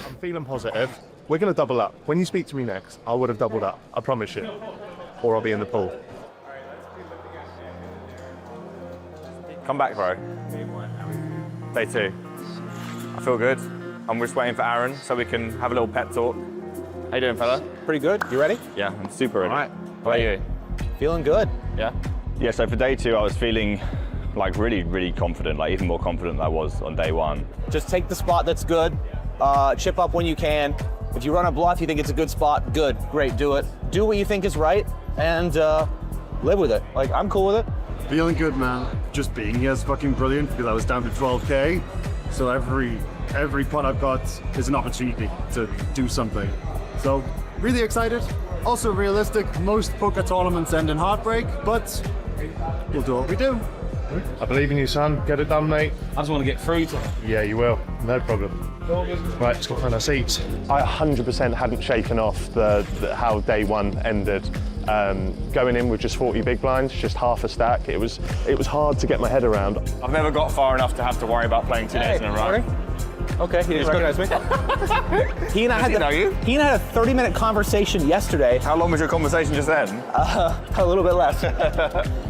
I'm feeling positive. We're going to double up. When you speak to me next, I would have doubled up. I promise you. Or I'll be in the pool. Come back, bro. Day 2. I feel good. I'm just waiting for Aaron so we can have a little pep talk. How you doing, fella? Pretty good. You ready? Yeah, I'm super ready. All right. How about you? Feeling good. Yeah? Yeah, so for day 2, I was feeling like really, really confident, like even more confident than I was on day 1. Just take the spot that's good. Chip up when you can. If you run a bluff, you think it's a good spot, good, great, do it. Do what you think is right and live with it. Like, I'm cool with it. Feeling good, man. Just being here is fucking brilliant because I was down to 12K. So every pot I've got is an opportunity to do something. So really excited. Also realistic, most poker tournaments end in heartbreak, but we'll do what we do. I believe in you, son. Get it done, mate. I just want to get through to it. Yeah, you will. No problem. Right, let's go find our seats. I 100% hadn't shaken off the how day 1 ended. Going in with just 40 big blinds, just half a stack. It was hard to get my head around. I've never got far enough to have to worry about playing 2 days in a row. Sorry. Okay, he didn't recognize me. He and I had a 30-minute conversation yesterday. How long was your conversation just then? A little bit less.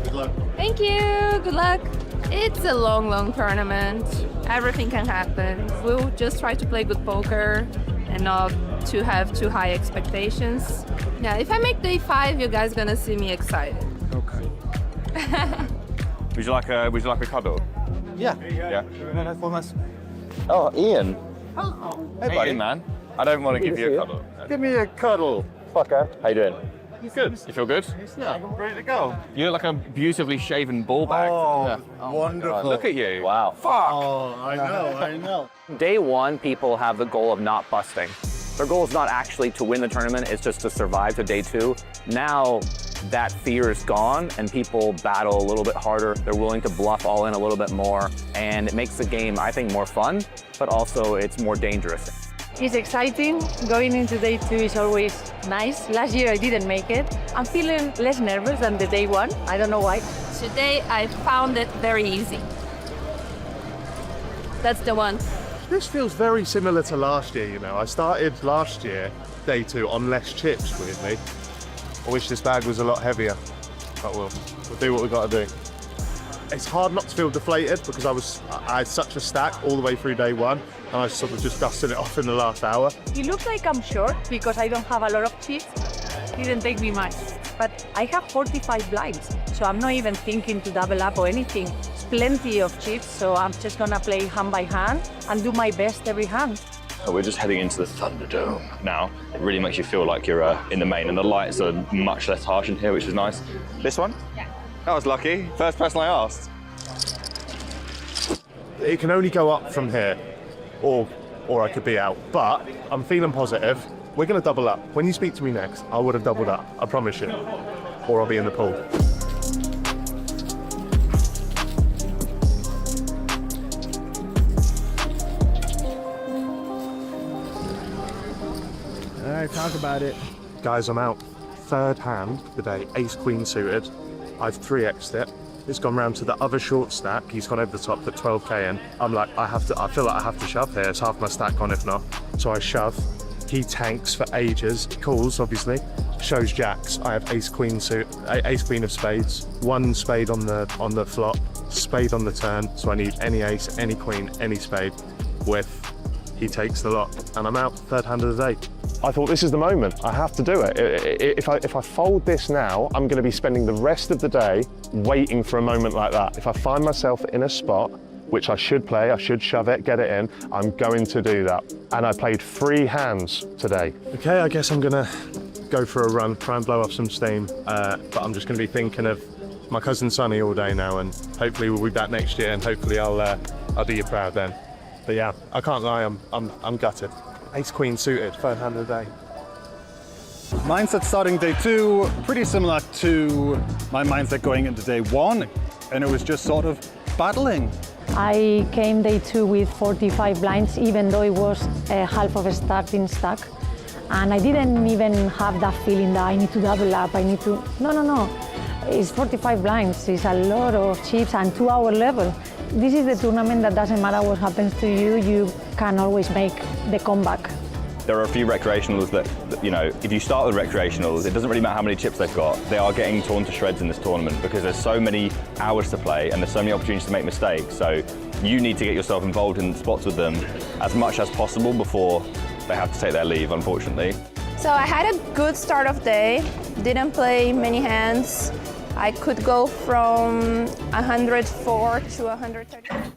Good luck. Thank you. Good luck. It's a long, long tournament. Everything can happen. We'll just try to play good poker and not to have too high expectations. Yeah, if I make day 5, you guys gonna see me excited. Okay. Would you like a cuddle? Yeah. Yeah. Oh, Ian. Hey, buddy, man. I don't want to give you a cuddle. Give me a cuddle. Fucker. How you doing? Good. You feel good? Yeah, I'm ready to go. You look like a beautifully shaven ball bag. Oh, wonderful. Look at you. Wow. Fuck. Oh, I know. Day 1, people have the goal of not busting. Their goal is not actually to win the tournament, it's just to survive to day 2. Now that fear is gone and people battle a little bit harder. They're willing to bluff all in a little bit more, and it makes the game, I think, more fun, but also it's more dangerous. It's exciting. Going into day 2 is always nice. Last year I didn't make it. I'm feeling less nervous than the day 1. I don't know why. Today, I found it very easy. That's the one. This feels very similar to last year, you know. I started last year, day 2, on less chips, weirdly. I wish this bag was a lot heavier, but we'll do what we got to do. It's hard not to feel deflated because I had such a stack all the way through day 1, and I sort of just dusted it off in the last hour. It looks like I'm short because I don't have a lot of chips. Didn't take me much. But I have 45 blinds, so I'm not even thinking to double up or anything. It's plenty of chips, so I'm just gonna play hand by hand and do my best every hand. We're just heading into the Thunderdome now. It really makes you feel like you're in the main, and the lights are much less harsh in here, which is nice. This one? Yeah. That was lucky. First person I asked. It can only go up from here, or I could be out. But I'm feeling positive. We're going to double up. When you speak to me next, I would have doubled up. I promise you. Or I'll be in the pool. All right, talk about it. Guys, I'm out. Third hand today, ace queen suited. I've 3x'd it. It's gone round to the other short stack. He's gone over the top, put 12k in. I'm like, I feel like I have to shove here. It's half my stack gone if not. So I shove. He tanks for ages. Calls, obviously. Shows jacks. I have ace queen of spades. One spade on the flop, spade on the turn. So I need any ace, any queen, any spade. With he takes the lot, and I'm out. Third hand of the day. I thought this is the moment. I have to do it. If I fold this now, I'm going to be spending the rest of the day waiting for a moment like that. If I find myself in a spot, which I should play, I should shove it, get it in, I'm going to do that. And I played 3 hands today. Okay, I guess I'm going to go for a run, try and blow off some steam. But I'm just going to be thinking of my cousin Sonny all day now, and hopefully we'll be back next year, and hopefully I'll do you proud then. But yeah, I can't lie, I'm gutted. Ace queen suited, third hand of the day. Mindset starting day 2, pretty similar to my mindset going into day 1, and it was just sort of battling. I came day 2 with 45 blinds, even though it was half of a starting stack. And I didn't even have that feeling that I need to double up, No. It's 45 blinds, it's a lot of chips and 2-hour level. This is the tournament that doesn't matter what happens to you, you can always make the comeback. There are a few recreationals that, you know, if you start with recreationals, it doesn't really matter how many chips they've got. They are getting torn to shreds in this tournament because there's so many hours to play and there's so many opportunities to make mistakes. So you need to get yourself involved in spots with them as much as possible before they have to take their leave, unfortunately. So I had a good start of day, didn't play many hands. I could go from 104 to 130.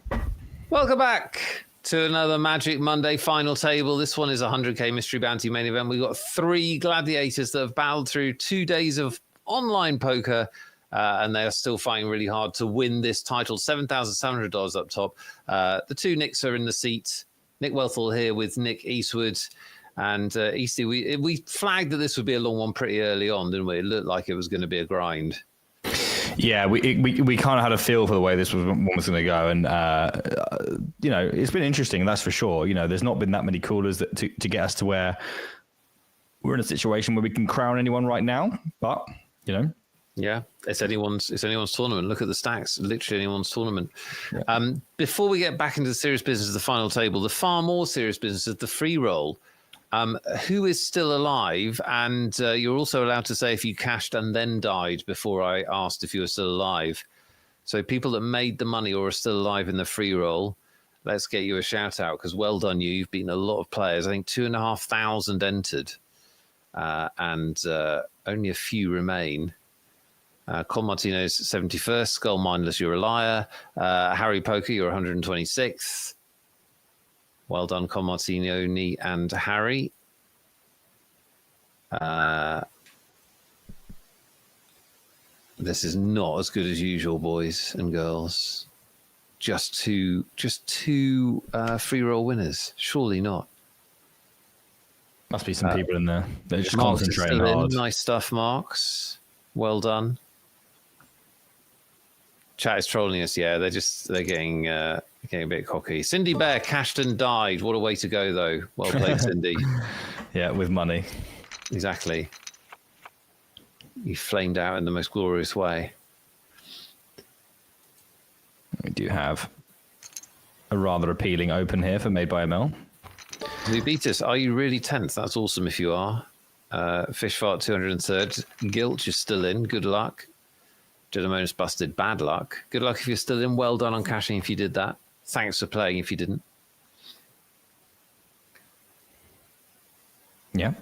Welcome back to another Magic Monday final table. This one is 100k Mystery Bounty main event. We've got 3 gladiators that have battled through 2 days of online poker, and they are still fighting really hard to win this title. $7,700 up top. The 2 Nicks are in the seat. Nick Wealthall here with Nick Eastwood. And Easty, we flagged that this would be a long one pretty early on, didn't we? It looked like it was going to be a grind. Yeah, we kind of had a feel for the way this one was going to go, and you know, it's been interesting, that's for sure. You know, there's not been that many callers to get us to where we're in a situation where we can crown anyone right now, but you know. Yeah, it's anyone's tournament. Look at the stacks, literally anyone's tournament. Yeah. Before we get back into the serious business of the final table, the far more serious business of the free roll. Who is still alive? And you're also allowed to say if you cashed and then died before I asked if you were still alive. So people that made the money or are still alive in the free roll, let's get you a shout out because well done you. You've beaten a lot of players. I think 2,500 entered and only a few remain. Con Martino's 71st. Skull Mindless, you're a liar. Harry Poker, you're 126th. Well done, Con Martino and Harry. This is not as good as usual, boys and girls. Just two free roll winners. Surely not. Must be some people in there. They're just Marks concentrating hard. Nice stuff, Marks. Well done. Chat is trolling us. Yeah, they're getting a bit cocky. Cindy Bear cashed and died. What a way to go, though. Well played, Cindy. Yeah, with money. Exactly. You flamed out in the most glorious way. We do have a rather appealing open here for Made by ML. Lubitus, are you really 10th? That's awesome if you are. Fishfart 203rd. Guilt, you're still in. Good luck. Gedemonus busted. Bad luck. Good luck if you're still in. Well done on cashing if you did that. Thanks for playing if you didn't. Yeah,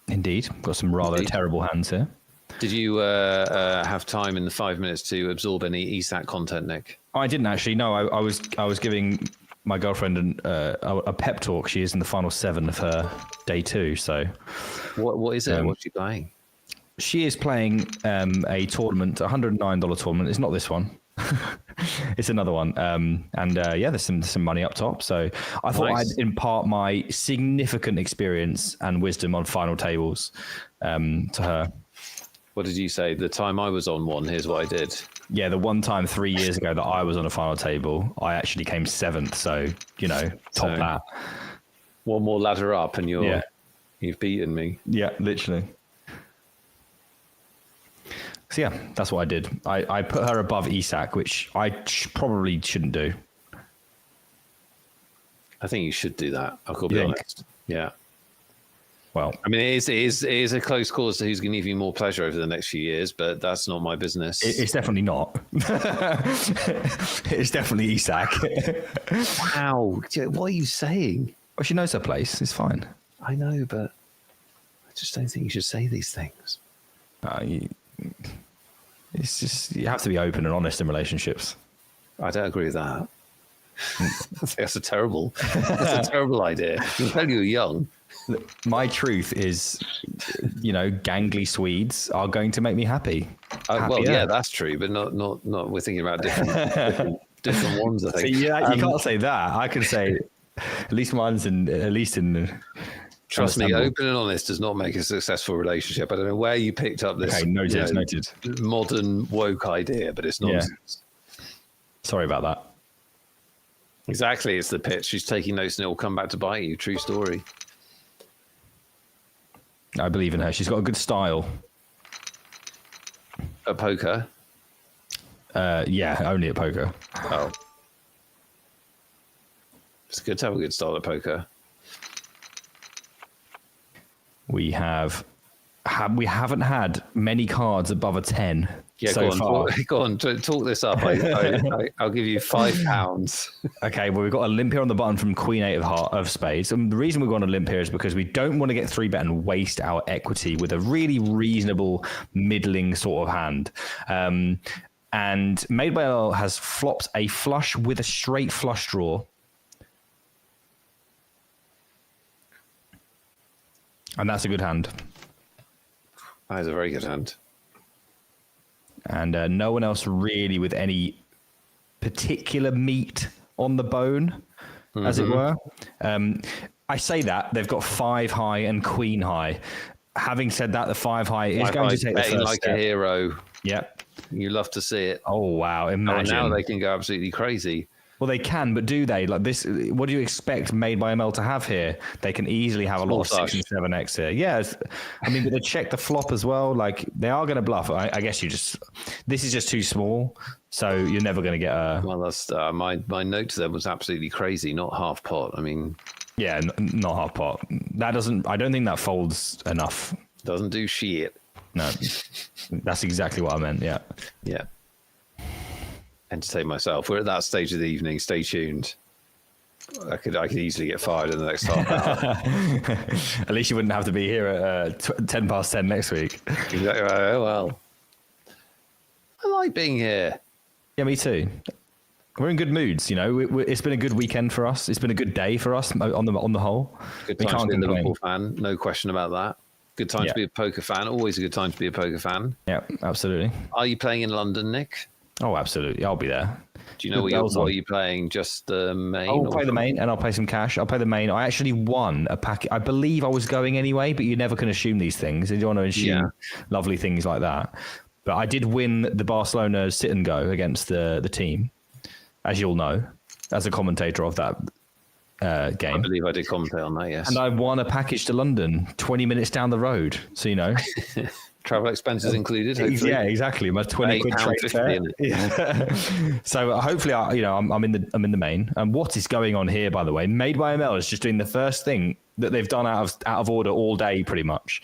indeed. Got some rather terrible hands here. Did you have time in the 5 minutes to absorb any ESAT content, Nick? I didn't actually. No, I was giving my girlfriend a pep talk. She is in the final 7 of her day 2. So, what is it? What's she playing? She is playing a tournament, $109 tournament. It's not this one. It's another one. Yeah, there's some money up top. So I thought Nice. I'd impart my significant experience and wisdom on final tables to her. What did you say? The time I was on one, here's what I did. Yeah, the one time 3 years ago that I was on a final table, I actually came 7th. So, top So- that. One more ladder up and Yeah. you've beaten me. Yeah, literally. So yeah, that's what I did. I put her above Isak, which I probably shouldn't do. I think you should do that. I'll be You think? honest. Yeah. Well, I mean, it is a close call as to who's going to give you more pleasure over the next few years, but that's not my business. it's definitely not. It's definitely Isak. Wow. What are you saying? Well, she knows her place. It's fine. I know, but I just don't think you should say these things. It's just, you have to be open and honest in relationships. I don't agree with that. That's a terrible idea. You can tell you're young. My truth is, gangly Swedes are going to make me happy. Well, Happier. yeah, that's true, but not. We're thinking about different ones. I So think. you can't say that. I can say at least mine's in. Trust me, understandable. open and honest does not make a successful relationship. I don't know where you picked up this Okay, noted. modern woke idea, but it's nonsense. Sorry about that. Exactly, it's the pitch. She's taking notes and it will come back to bite you. True story. I believe in her. She's got a good style. At poker. Yeah, only at poker. Oh. It's good to have a good style at poker. We haven't had many cards above a 10 Yeah, so far. go on, talk this up. I'll give you £5. Okay, well, we've got a limp here on the button from Queen 8 of spades. And the reason we've gone a limp here is because we don't want to get 3-bet and waste our equity with a really reasonable, middling sort of hand. And Made by Earl has flopped a flush with a straight flush draw. And that's a good hand. That is a very good hand. And no one else really with any particular meat on the bone, as it were. I say that they've got 5 high and queen high. Having said that, the 5 high is going to take the betting first like step. a hero. Yep. You love to see it. Oh wow! Oh, Imagine. now they can go absolutely crazy. Well, they can, but do they? Like this? What do you expect Made by ML to have here? They can easily have a lot of Small 6 and 7x here. Yeah, I mean, but they check the flop as well. Like they are going to bluff. I guess this is just too small, so you're never going to get a. Well, that's my note to them was absolutely crazy, not half pot. I mean, Yeah, not half pot. That doesn't. I don't think that folds enough. doesn't do shit. No, that's exactly what I meant. Yeah. Yeah. Entertain myself. We're at that stage of the evening. Stay tuned. I could easily get fired in the next half hour. At least you wouldn't have to be here at 10 past 10 next week. Exactly. Oh, well, I like being here. Yeah, me too. We're in good moods, It's been a good weekend for us. It's been a good day for us on the whole. Good We time to can't be a complain. Liverpool fan. No question about that. Good time Yeah. to be a poker fan. Always a good time to be a poker fan. Yeah, absolutely. Are you playing in London, Nick? Oh, absolutely. I'll be there. Do you know Good what bells on. are you playing? Just the main? I'll or play the something? main and I'll play some cash. I'll play the main. I actually won a packet. I believe I was going anyway, but you never can assume these things. You don't want to assume lovely things like that. But I did win the Barcelona sit and go against the team, as you'll know, as a commentator of that game. I believe I did commentate on that, yes. And I won a package to London 20 minutes down the road. So, Travel expenses included, hopefully. Yeah, exactly. My 20 quid trade £8.50 fare. in it. Yeah. So hopefully, I'm in the main. And what is going on here, by the way? Made by ML is just doing the first thing that they've done out of order all day, pretty much.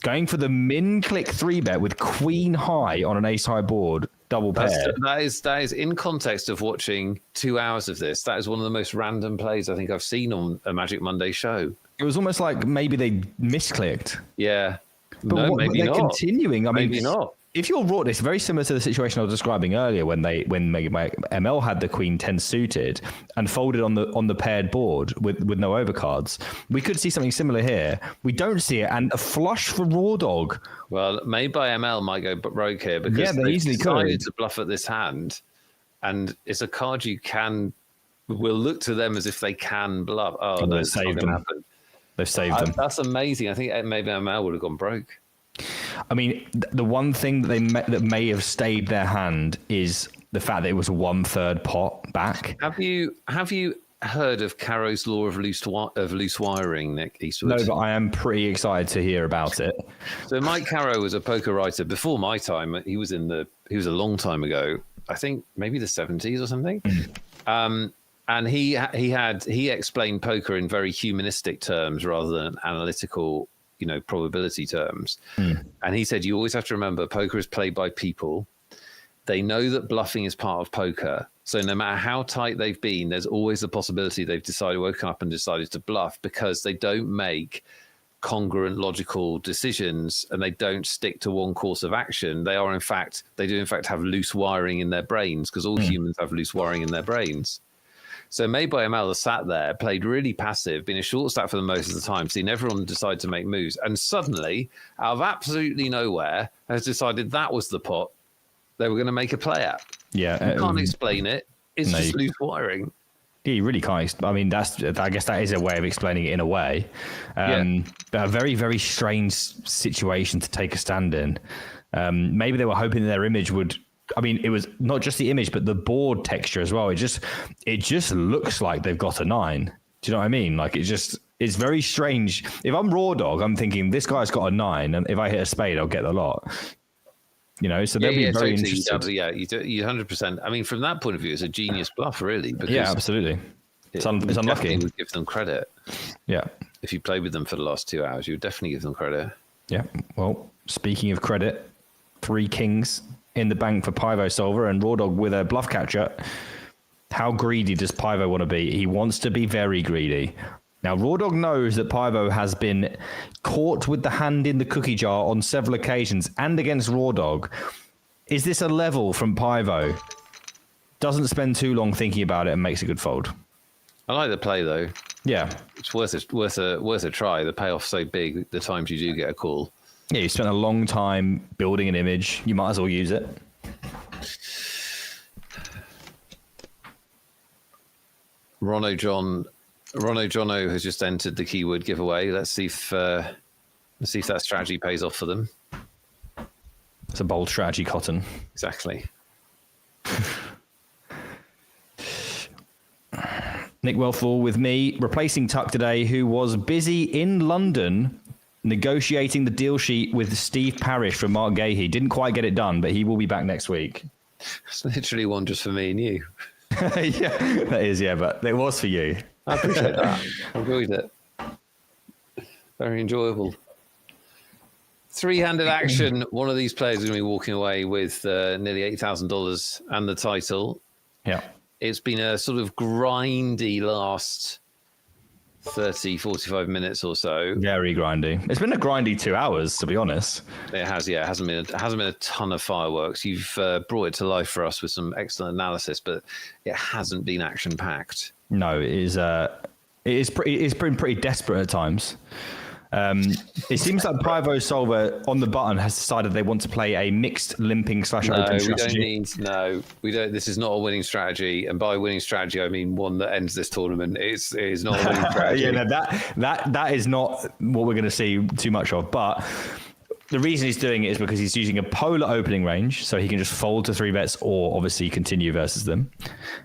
Going for the min click 3-bet with queen high on an ace high board, double pair. That is in context of watching 2 hours of this. That is one of the most random plays I think I've seen on a Magic Monday show. It was almost like maybe they misclicked. Yeah. But no, what, maybe they're not. continuing. I mean, Maybe not. If you're raw, it's very similar to the situation I was describing earlier when ML had the queen 10 suited and folded on the paired board with no overcards. We could see something similar here. We don't see it, and a flush for raw dog. Well, Made by ML might go broke here because Yeah, they easily decided could. to bluff at this hand. and it's a card you can. We'll look to them as if they can bluff. Oh, no, it's not saved going to them. happen. They've saved them. That's amazing. I think maybe ML would have gone broke. I mean, the one thing that may have stayed their hand is the fact that it was 1/3 pot back. Have you heard of Caro's law of loose wiring, Nick Eastwood? No, but I am pretty excited to hear about it. So Mike Caro was a poker writer before my time. He was a long time ago. I think maybe the 70s or something. And he explained poker in very humanistic terms rather than analytical, probability terms. And he said you always have to remember poker is played by people. They know that bluffing is part of poker. So no matter how tight they've been, there's always the possibility they've woken up and decided to bluff because they don't make congruent, logical decisions and they don't stick to one course of action. They do in fact have loose wiring in their brains because all humans have loose wiring in their brains. So Made by ML has sat there, played really passive, been a short stack for the most of the time, seen everyone decide to make moves, and suddenly, out of absolutely nowhere, has decided that was the pot they were going to make a play at. Yeah, you can't explain it. It's just loose wiring. Yeah, you really can't. I mean, I guess that is a way of explaining it in a way. But a very, very strange situation to take a stand in. Maybe they were hoping that their image would. I mean, it was not just the image, but the board texture as well. It just looks like they've got a 9. Do you know what I mean? Like it's very strange. If I'm Raw Dog, I'm thinking this guy's got a 9, and if I hit a spade, I'll get the lot. So they'll be very interested. You 100%. I mean, from that point of view, it's a genius bluff, really. Because absolutely. It's unlucky. You would give them credit. Yeah. If you played with them for the last 2 hours, you would definitely give them credit. Yeah. Well, speaking of credit, 3 kings in the bank for Pivo Solver and Raw Dog with a bluff catcher. How greedy does Pivo want to be? He wants to be very greedy. Now, Raw Dog knows that Pivo has been caught with the hand in the cookie jar on several occasions and against Raw Dog. Is this a level from Pivo? Doesn't spend too long thinking about it and makes a good fold. I like the play, though. Yeah. It's worth a try. The payoff's so big, the times you do get a call. Yeah, you spent a long time building an image. You might as well use it. Rono Jono has just entered the keyword giveaway. Let's see if that strategy pays off for them. It's a bold strategy, Cotton. Exactly. Nick Wellfall with me, replacing Tuck today, who was busy in London negotiating the deal sheet with Steve Parrish from Mark Gahey. Didn't quite get it done, but he will be back next week. It's literally one just for me and you. Yeah, that is, but it was for you. I appreciate that. I enjoyed it. Very enjoyable. 3-handed action. One of these players is going to be walking away with nearly $8,000 and the title. Yeah. It's been a sort of grindy last 30, 45 minutes or so. Very grindy. It's been a grindy 2 hours, to be honest. It has, yeah. It hasn't been a ton of fireworks. You've brought it to life for us with some excellent analysis, but it hasn't been action packed. No, it's been pretty desperate at times. It seems like Pivo Solver on the button has decided they want to play a mixed limping / open strategy. We don't. This is not a winning strategy, and by winning strategy, I mean one that ends this tournament. It is not a winning strategy. Yeah, no, that is not what we're going to see too much of. But the reason he's doing it is because he's using a polar opening range, so he can just fold to 3-bets or obviously continue versus them.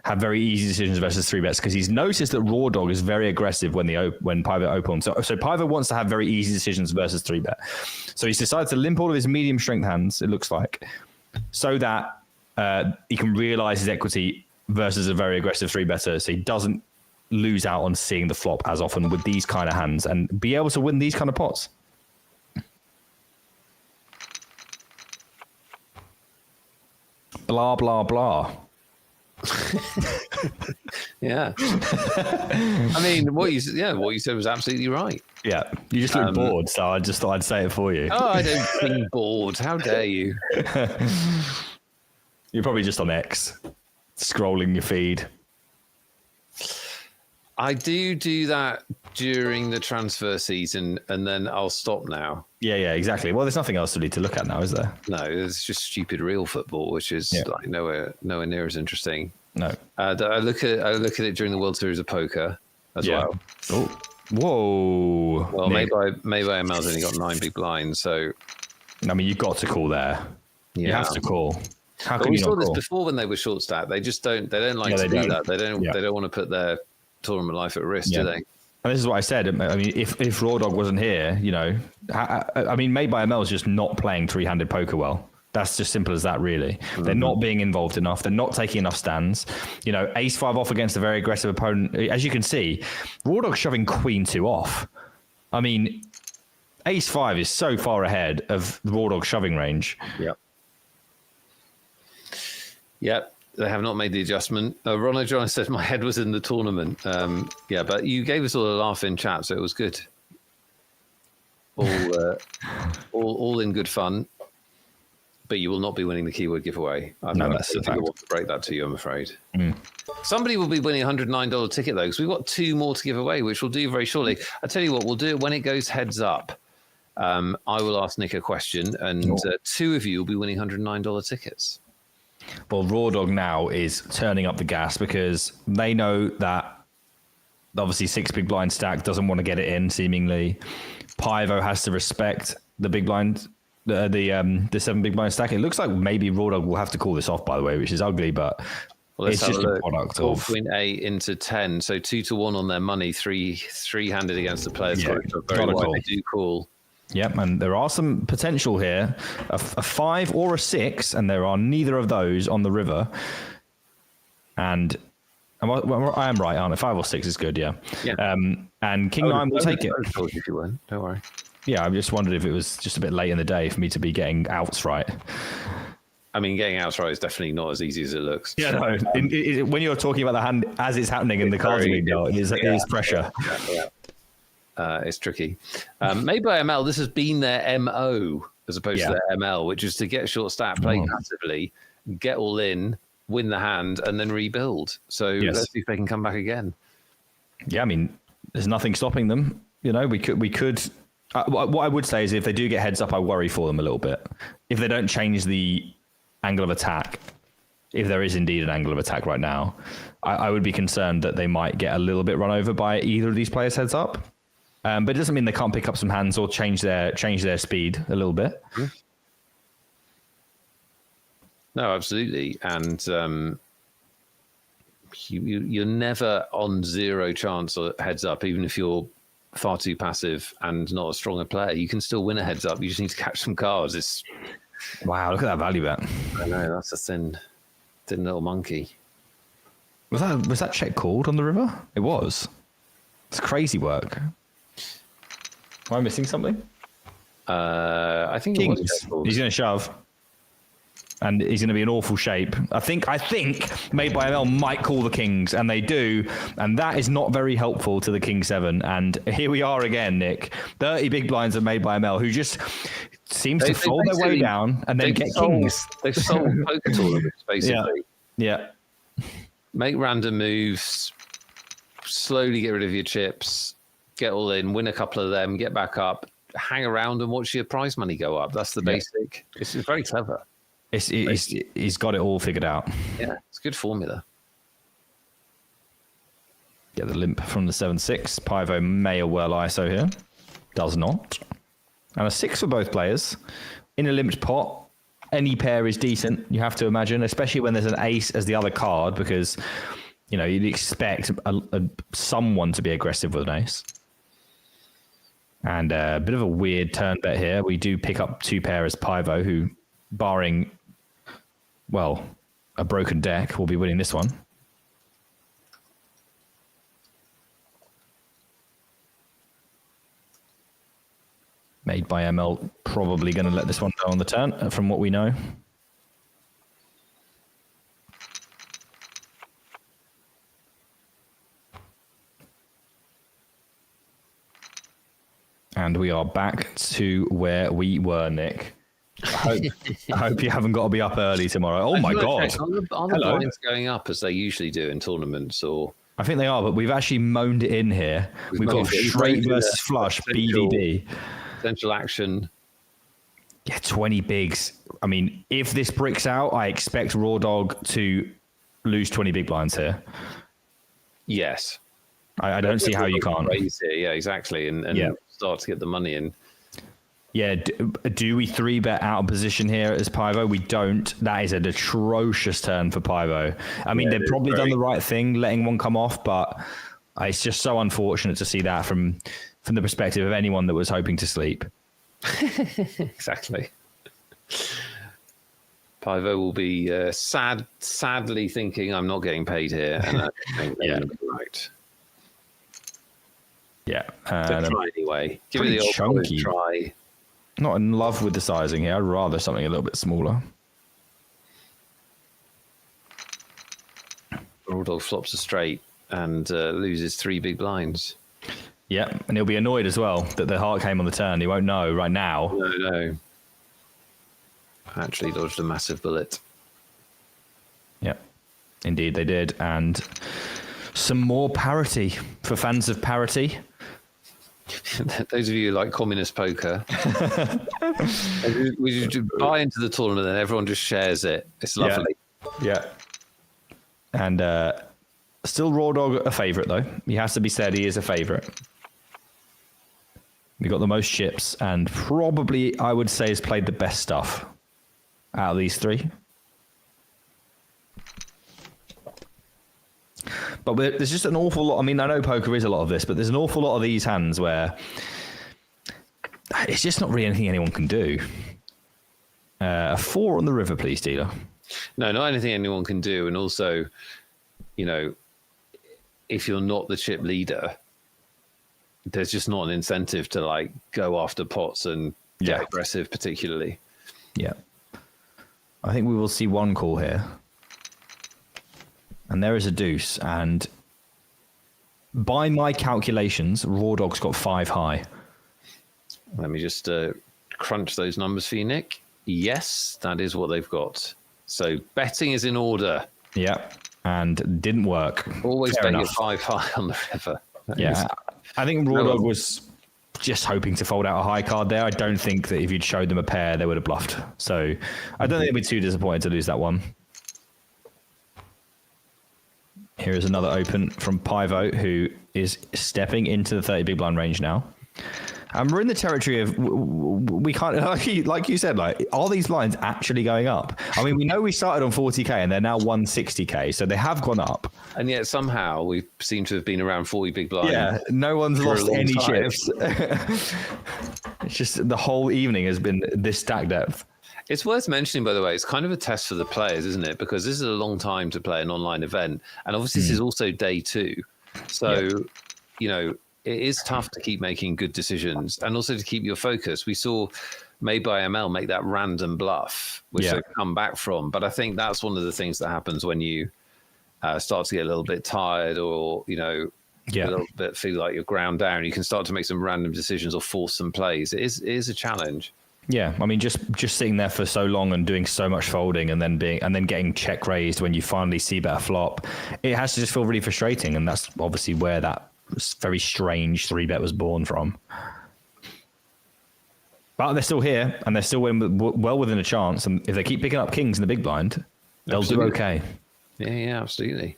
Have very easy decisions versus 3-bets because he's noticed that Raw Dog is very aggressive when Pivo opens. So Pivo wants to have very easy decisions versus 3-bet. So he's decided to limp all of his medium strength hands, it looks like, so that he can realize his equity versus a very aggressive 3-better, so he doesn't lose out on seeing the flop as often with these kind of hands and be able to win these kind of pots. Blah, blah, blah. Yeah. I mean, what you said was absolutely right. Yeah. You just look bored, so I just thought I'd say it for you. Oh, I don't think bored. How dare you? You're probably just on X, scrolling your feed. I do that during the transfer season, and then I'll stop now. Yeah, exactly. Well, there's nothing else really to look at now, is there? No, it's just stupid real football, which is like nowhere near as interesting. No. I look at it during the World Series of Poker as well. Oh, whoa. Well, Nick. maybe ML's only got 9 big blinds, so I mean, you've got to call there. You have to call. How But can we you saw not this call? before when they were short stacked. They just don't. They don't like to do that. They don't. They don't want to put their tournament life at risk, do they? And this is what I said. I mean, if Raw Dog wasn't here, you know, I mean, Made by ML is just not playing three-handed poker well. That's just simple as that, really. Mm-hmm. They're not being involved enough. They're not taking enough stands. You know, ace 5 off against a very aggressive opponent. As you can see, Raw Dog shoving queen 2 off. I mean, ace 5 is so far ahead of the Raw Dog shoving range. Yep. They have not made the adjustment. Ronald John says my head was in the tournament. But you gave us all a laugh in chat, so it was good. All in good fun. But you will not be winning the keyword giveaway. That's a fact. I want to break that to you, I'm afraid. Somebody will be winning a $109 ticket though, because we've got 2 more to give away, which we'll do very shortly. I tell you what, we'll do it when it goes heads up. I will ask Nick a question, and 2 of you will be winning $109 tickets. Well, Raw Dog now is turning up the gas because they know that obviously 6 big blind stack doesn't want to get it in, seemingly. Pivo has to respect the big blind, the 7 big blind stack. It looks like maybe Raw Dog will have to call this off, by the way, which is ugly, but it's just a product of 4.8 into 10, so 2-1 on their money, three-handed against the players. Yeah, Very wide, they do call. Yep, and there are some potential here, a 5 or a 6, and there are neither of those on the river. And I am right, aren't I? 5 or 6 is good, yeah. And King 9 will take it. I told you if you weren't, don't worry. Yeah, I just wondered if it was just a bit late in the day for me to be getting outs right. I mean, getting outs right is definitely not as easy as it looks. Yeah, no. When you're talking about the hand as it's happening in the cards being dealt, it is pressure. It's tricky. Made by ML, this has been their MO as opposed to their ML, which is to get short stack, play passively, get all in, win the hand, and then rebuild. So let's see if they can come back again. Yeah, I mean, there's nothing stopping them. You know, we could. What I would say is if they do get heads up, I worry for them a little bit. If they don't change the angle of attack, if there is indeed an angle of attack right now, I would be concerned that they might get a little bit run over by either of these players heads up. But it doesn't mean they can't pick up some hands or change their speed a little bit. No, absolutely. And you're never on 0 chance or heads up, even if you're far too passive and not a stronger player. You can still win a heads up. You just need to catch some cards. Wow, look at that value bet. I know, that's a thin little monkey. Was that check called on the river? It was. It's crazy work. Am I missing something? I think Kings. It was He's going to shove. And he's going to be in awful shape. I think Made by ML might call the Kings, and they do. And that is not very helpful to the King 7. And here we are again, Nick. 30 big blinds are Made by ML, who just seems to fold their way down and then get Kings. They've sold poker tournaments, basically. Yeah. Make random moves, slowly get rid of your chips, get all in, win a couple of them, get back up, hang around and watch your prize money go up. That's the basic. It's very clever. He's got it all figured out. Yeah, it's a good formula. Get the limp from the 7-6. Pivo may well ISO here. Does not. And a 6 for both players. In a limped pot, any pair is decent, you have to imagine, especially when there's an ace as the other card, because, you know, you'd expect someone to be aggressive with an ace. And a bit of a weird turn bet here. We do pick up 2 pair as Pivo, who, barring, well, a broken deck, will be winning this one. Made by ML, probably going to let this one go on the turn, from what we know. And we are back to where we were, Nick. I hope you haven't got to be up early tomorrow. Oh my God. Are the blinds going up as they usually do in tournaments, or I think they are, but we've actually moaned it in here. We've got straight versus flush, BDD. Potential action. Yeah, 20 bigs. I mean, if this bricks out, I expect Raw Dog to lose 20 big blinds here. Yes. I don't see how you can't. Raise it. Yeah, exactly. And start to get the money in. Yeah, do we 3-bet out of position here as Pivo? We don't. That is an atrocious turn for Pivo. I mean, they've probably done the right thing, letting one come off, but it's just so unfortunate to see that from the perspective of anyone that was hoping to sleep. Exactly. Pivo will be sadly thinking, I'm not getting paid here. And I think they're gonna be right. Yeah. So try anyway. Give it the old chunky try. Not in love with the sizing here. I'd rather something a little bit smaller. Raw Dog flops a straight and loses 3 big blinds. Yeah, and he'll be annoyed as well that the heart came on the turn. He won't know right now. No. Actually dodged a massive bullet. Yeah, indeed they did. And some more parity for fans of parity. Those of you who like communist poker, we buy into the tournament and everyone just shares it. It's lovely. Yeah. And still Raw Dog a favourite, though. He has to be said he is a favourite. We got the most chips and probably, I would say, has played the best stuff out of these 3. But there's just an awful lot. I mean, I know poker is a lot of this, but there's an awful lot of these hands where it's just not really anything anyone can do. A 4 on the river, please, dealer. No, not anything anyone can do. And also, if you're not the chip leader, there's just not an incentive to go after pots and get aggressive, particularly. Yeah. I think we will see one call here. And there is a deuce. And by my calculations, Raw Dog's got 5 high. Let me just crunch those numbers for you, Nick. Yes, that is what they've got. So betting is in order. Yeah, and didn't work. Always bet your 5 high on the river. I think Raw Dog was just hoping to fold out a high card there. I don't think that if you'd showed them a pair, they would have bluffed. So I don't think they'd be too disappointed to lose that one. Here is another open from Pivo, who is stepping into the 30 big blind range now. And we're in the territory of, we can't, like you said, are these blinds actually going up? I mean, we know we started on 40k and they're now 160k, so they have gone up. And yet somehow we seem to have been around 40 big blinds. Yeah, no one's lost any chips. It's just the whole evening has been this stack depth. It's worth mentioning, by the way, it's kind of a test for the players, isn't it? Because this is a long time to play an online event. And obviously this is also day 2. So, it is tough to keep making good decisions and also to keep your focus. We saw Made by ML make that random bluff, which they've come back from. But I think that's one of the things that happens when you start to get a little bit tired or, a little bit feel like you're ground down. You can start to make some random decisions or force some plays. It is a challenge. Yeah, I mean, just sitting there for so long and doing so much folding and then getting check raised when you finally see better flop, it has to just feel really frustrating. And that's obviously where that very strange 3-bet was born from. But they're still here and they're still well within a chance. And if they keep picking up kings in the big blind, they'll do okay. Yeah, absolutely.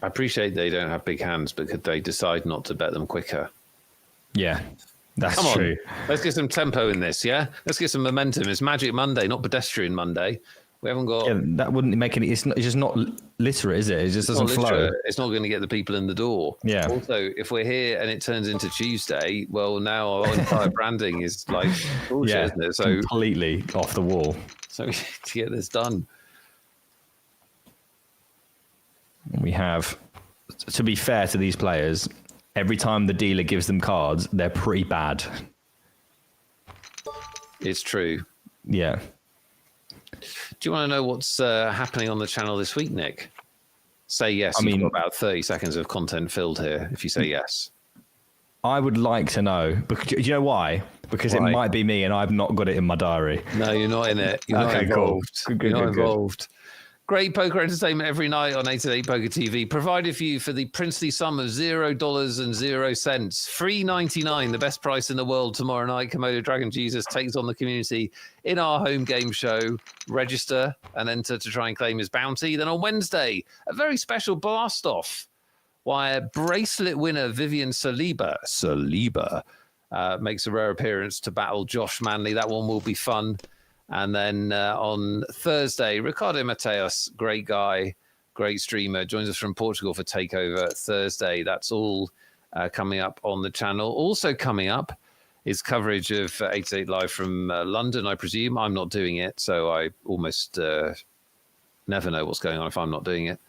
I appreciate they don't have big hands, but could they decide not to bet them quicker? Yeah, that's Come on, true. Let's get some tempo in this, yeah? Let's get some momentum. It's Magic Monday, not Pedestrian Monday. We haven't got... Yeah, that wouldn't make any... It's just not literate, is it? It just doesn't flow. It's not going to get the people in the door. Yeah. Also, if we're here and it turns into Tuesday, well, now our entire branding is bullshit, isn't it? So completely off the wall. So we need to get this done. We have, to be fair to these players, every time the dealer gives them cards, they're pretty bad. It's true. Yeah. Do you want to know what's happening on the channel this week, Nick? Say yes. You've got about 30 seconds of content filled here if you say yes. I would like to know, because do you know why? because it might be me and I've not got it in my diary. No, you're not in it. You're not Okay, cool. involved. Good, You're not good, good. involved. Great poker entertainment every night on 888 Poker TV, provided for you for the princely sum of $0 and 0 cents. $3.99, the best price in the world tomorrow night. Komodo Dragon Jesus takes on the community in our home game show. Register and enter to try and claim his bounty. Then on Wednesday, a very special blast-off where bracelet winner Vivian Saliba makes a rare appearance to battle Josh Manley. That one will be fun. And then on Thursday, Ricardo Mateos, great guy, great streamer, joins us from Portugal for TakeOver Thursday. That's all coming up on the channel. Also coming up is coverage of 888 Live from London, I presume. I'm not doing it, so I almost never know what's going on if I'm not doing it.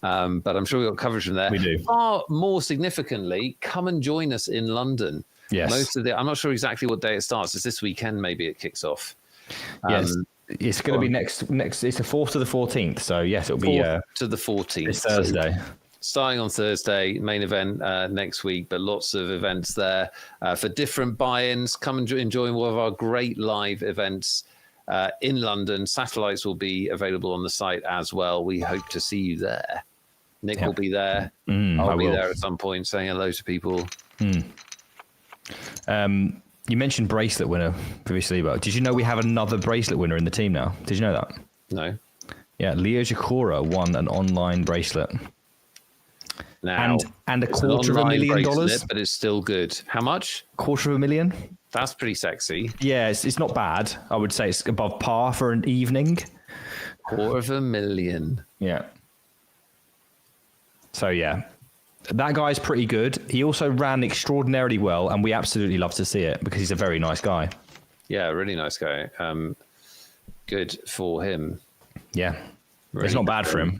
But I'm sure we've got coverage from there. We do. Far more significantly, come and join us in London. Yes. I'm not sure exactly what day it starts. It's this weekend, maybe it kicks off. Yes, it's going to be next. It's the 4th to the 14th. So yes, it'll be 4th to the 14th. It's Thursday. Starting on Thursday, main event next week, but lots of events there for different buy-ins. Come and enjoy one of our great live events in London. Satellites will be available on the site as well. We hope to see you there. Nick will be there. I'll be there at some point saying hello to people. You mentioned bracelet winner, previously, but did you know we have another bracelet winner in the team now? Did you know that? No. Yeah, Leo Jakora won an online bracelet. Now, and a it's an $250,000, bracelet, but it's still good. How much? $250,000. That's pretty sexy. Yeah, it's not bad. I would say it's above par for an evening. $250,000. Yeah. So yeah, that guy's pretty good. He also ran extraordinarily well, and we absolutely love to see it because he's a very nice guy. Yeah, really nice guy. Good for him. Yeah, Really it's not bad good for him.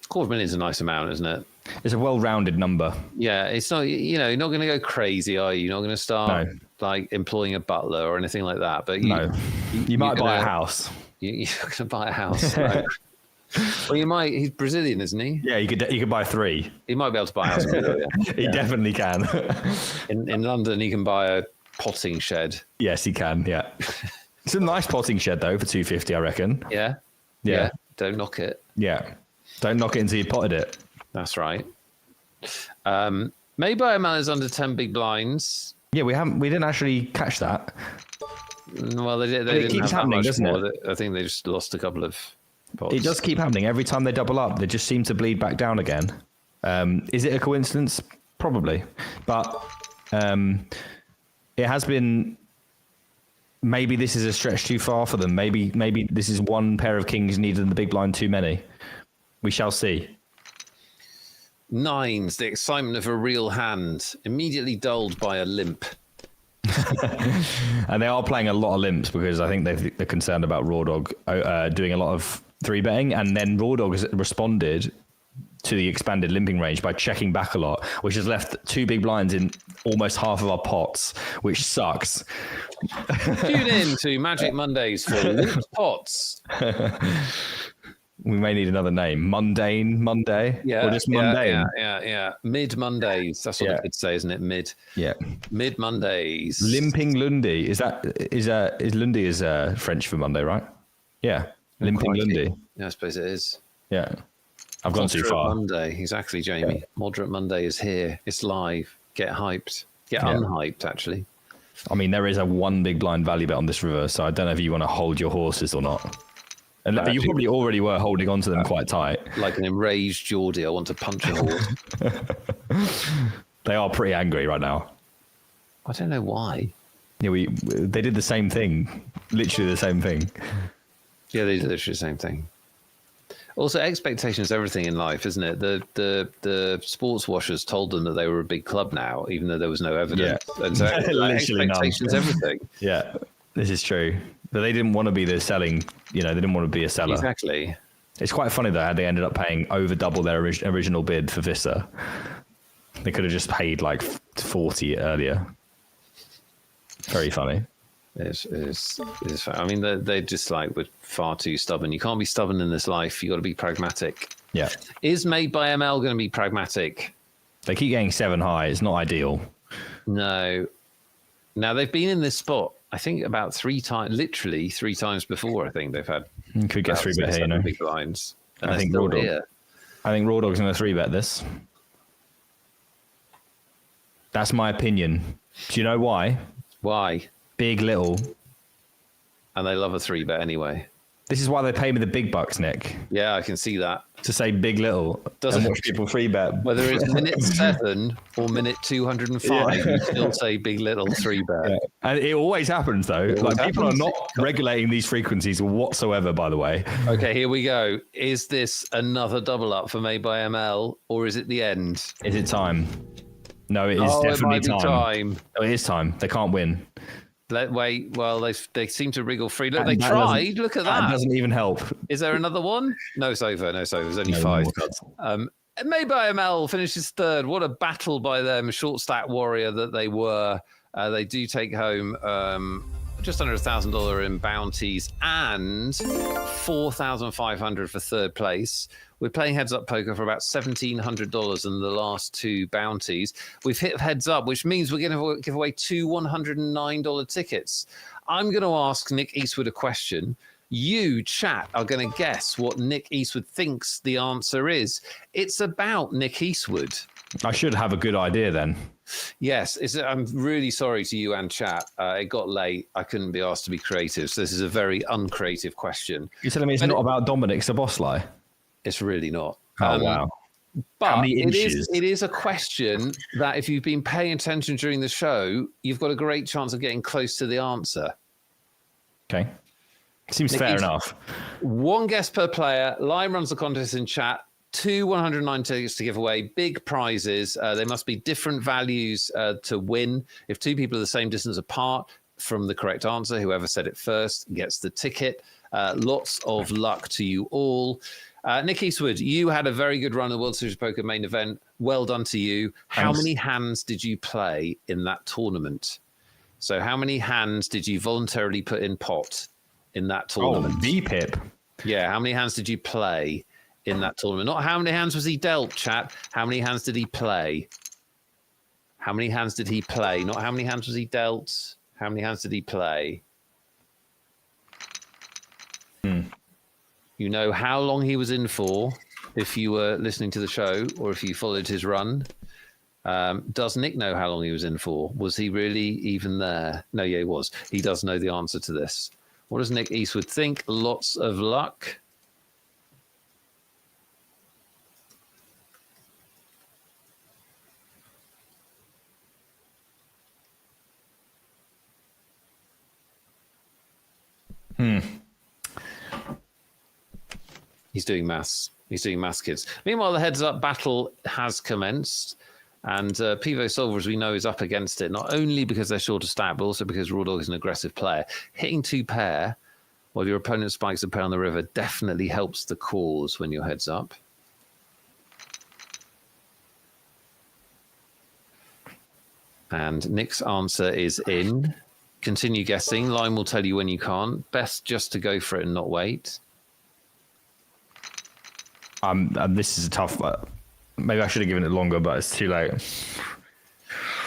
$250,000 is a nice amount, isn't it? It's a well-rounded number. Yeah, it's not. You're not going to go crazy, are you? You're not going to start like employing a butler or anything like that. But you might buy a house. You're going to buy a house. Right? Well, you might. He's Brazilian, isn't he? Yeah, you could buy 3. He might be able to buy a house. He definitely can. In London, he can buy a potting shed. Yes, he can. Yeah, it's a nice potting shed though for $250, I reckon. Yeah. Don't knock it. Yeah, don't knock it until you potted it. That's right. Made by ML is under 10 big blinds. Yeah, we didn't actually catch that. Well, they didn't It keeps have that happening, much doesn't more. it? I think they just lost a couple of pots. It does keep happening. Every time they double up, they just seem to bleed back down again. Is it a coincidence? Probably. But it has been... Maybe this is a stretch too far for them. Maybe this is one pair of kings needed in the big blind too many. We shall see. 9s, the excitement of a real hand, immediately dulled by a limp. And they are playing a lot of limps because I think they're concerned about Raw Dog doing a lot of 3-betting. And then Raw Dog has responded to the expanded limping range by checking back a lot, which has left 2 big blinds in almost half of our pots, which sucks. Tune in to Magic Mondays for limped pots. We may need another name. Mundane Monday? Yeah. Or just mundane? Yeah. Mid Mondays. That's what the kids say, isn't it? Yeah. Mid Mondays. Limping Lundy. Is Lundy is French for Monday, right? Yeah. Limping Lundy. Yeah, I suppose it is. Yeah. I've gone too far. Monday. Exactly, Jamie. Yeah. Moderate Monday is here. It's live. Get hyped. Get unhyped, actually. I mean, there is a 1 big blind value bet on this river, so I don't know if you want to hold your horses or not. And you probably already were holding on to them quite tight. Like an enraged Geordie, I want to punch a horse. They are pretty angry right now. I don't know why. Yeah, they did the same thing. Literally the same thing. Yeah, they did literally the same thing. Also, expectations is everything in life, isn't it? The sports washers told them that they were a big club now, even though there was no evidence. Yeah. And so expectations, everything. Yeah, this is true. But they didn't want to be the selling, they didn't want to be a seller. Exactly. It's quite funny though how they ended up paying over double their original bid for Vista. They could have just paid like 40 earlier. Very funny. It is. I mean, they just were far too stubborn. You can't be stubborn in this life. You got to be pragmatic. Yeah. Is Made by ML going to be pragmatic? They keep getting 7 high. It's not ideal. No. Now they've been in this spot, I think, about 3 times, literally 3 times before. I think they've had. You could get 3 bet here, you know. Big blinds. I think Raw Dog. I think Raw Dog's going to 3-bet this. That's my opinion. Do you know why? Why? Big little. And they love a 3-bet anyway. This is why they pay me the big bucks, Nick. Yeah, I can see that. To say big little. Doesn't watch people 3-bet. Whether it's minute 7 or minute 205, you still say big little 3-bet. Yeah. And it always happens, though. People are not regulating these frequencies whatsoever, by the way. Okay, here we go. Is this another double up for Made by ML, or is it the end? Is it time? No, it is definitely it might time. Be time. Oh, it is time. They can't win. Wait, well, they seem to wriggle free. Look, they tried. Look at that. That doesn't even help. Is there another one? No, it's over. There's only 5. Made by ML finishes 3rd. What a battle by them. Short stack warrior that they were. They do take home just under $1,000 in bounties and $4,500 for 3rd place. We're playing heads up poker for about $1,700 in the last 2 bounties. We've hit heads up, which means we're going to give away 2 $109 tickets. I'm going to ask Nick Eastwood a question. You, chat, are going to guess what Nick Eastwood thinks the answer is. It's about Nick Eastwood. I should have a good idea then. Yes, I'm really sorry to you and chat. It got late. I couldn't be asked to be creative. So this is a very uncreative question. You're telling me it's not about Dominic Szoboszlai? It's really not. Oh, wow. But How many inches? it is a question that if you've been paying attention during the show, you've got a great chance of getting close to the answer. Okay. Seems fair enough. 1 guess per player. Lime runs the contest in chat. 2 109 tickets to give away. Big prizes. They must be different values to win. If 2 people are the same distance apart from the correct answer, whoever said it first gets the ticket. Lots of luck to you all. Nick Eastwood, you had a very good run of the World Series of Poker main event. Well done to you. How many hands did you play in that tournament? So how many hands did you voluntarily put in pot in that tournament? Oh, VPIP. Yeah, how many hands did you play in that tournament? Not how many hands was he dealt, chat. How many hands did he play? How many hands did he play? Not how many hands was he dealt. How many hands did he play? You know how long he was in for if you were listening to the show or if you followed his run. Does Nick know how long he was in for? Was he really even there? No, yeah, he was. He does know the answer to this. What does Nick Eastwood think? Lots of luck. He's doing maths. He's doing maths, kids. Meanwhile, the heads-up battle has commenced. And Pivo Silver, as we know, is up against it, not only because they're short of stat, but also because Raw Dog is an aggressive player. Hitting 2 pair while your opponent spikes a pair on the river definitely helps the cause when you're heads up. And Nick's answer is in. Continue guessing. Line will tell you when you can't. Best just to go for it and not wait. This is a tough one. Maybe I should have given it longer, but it's too late.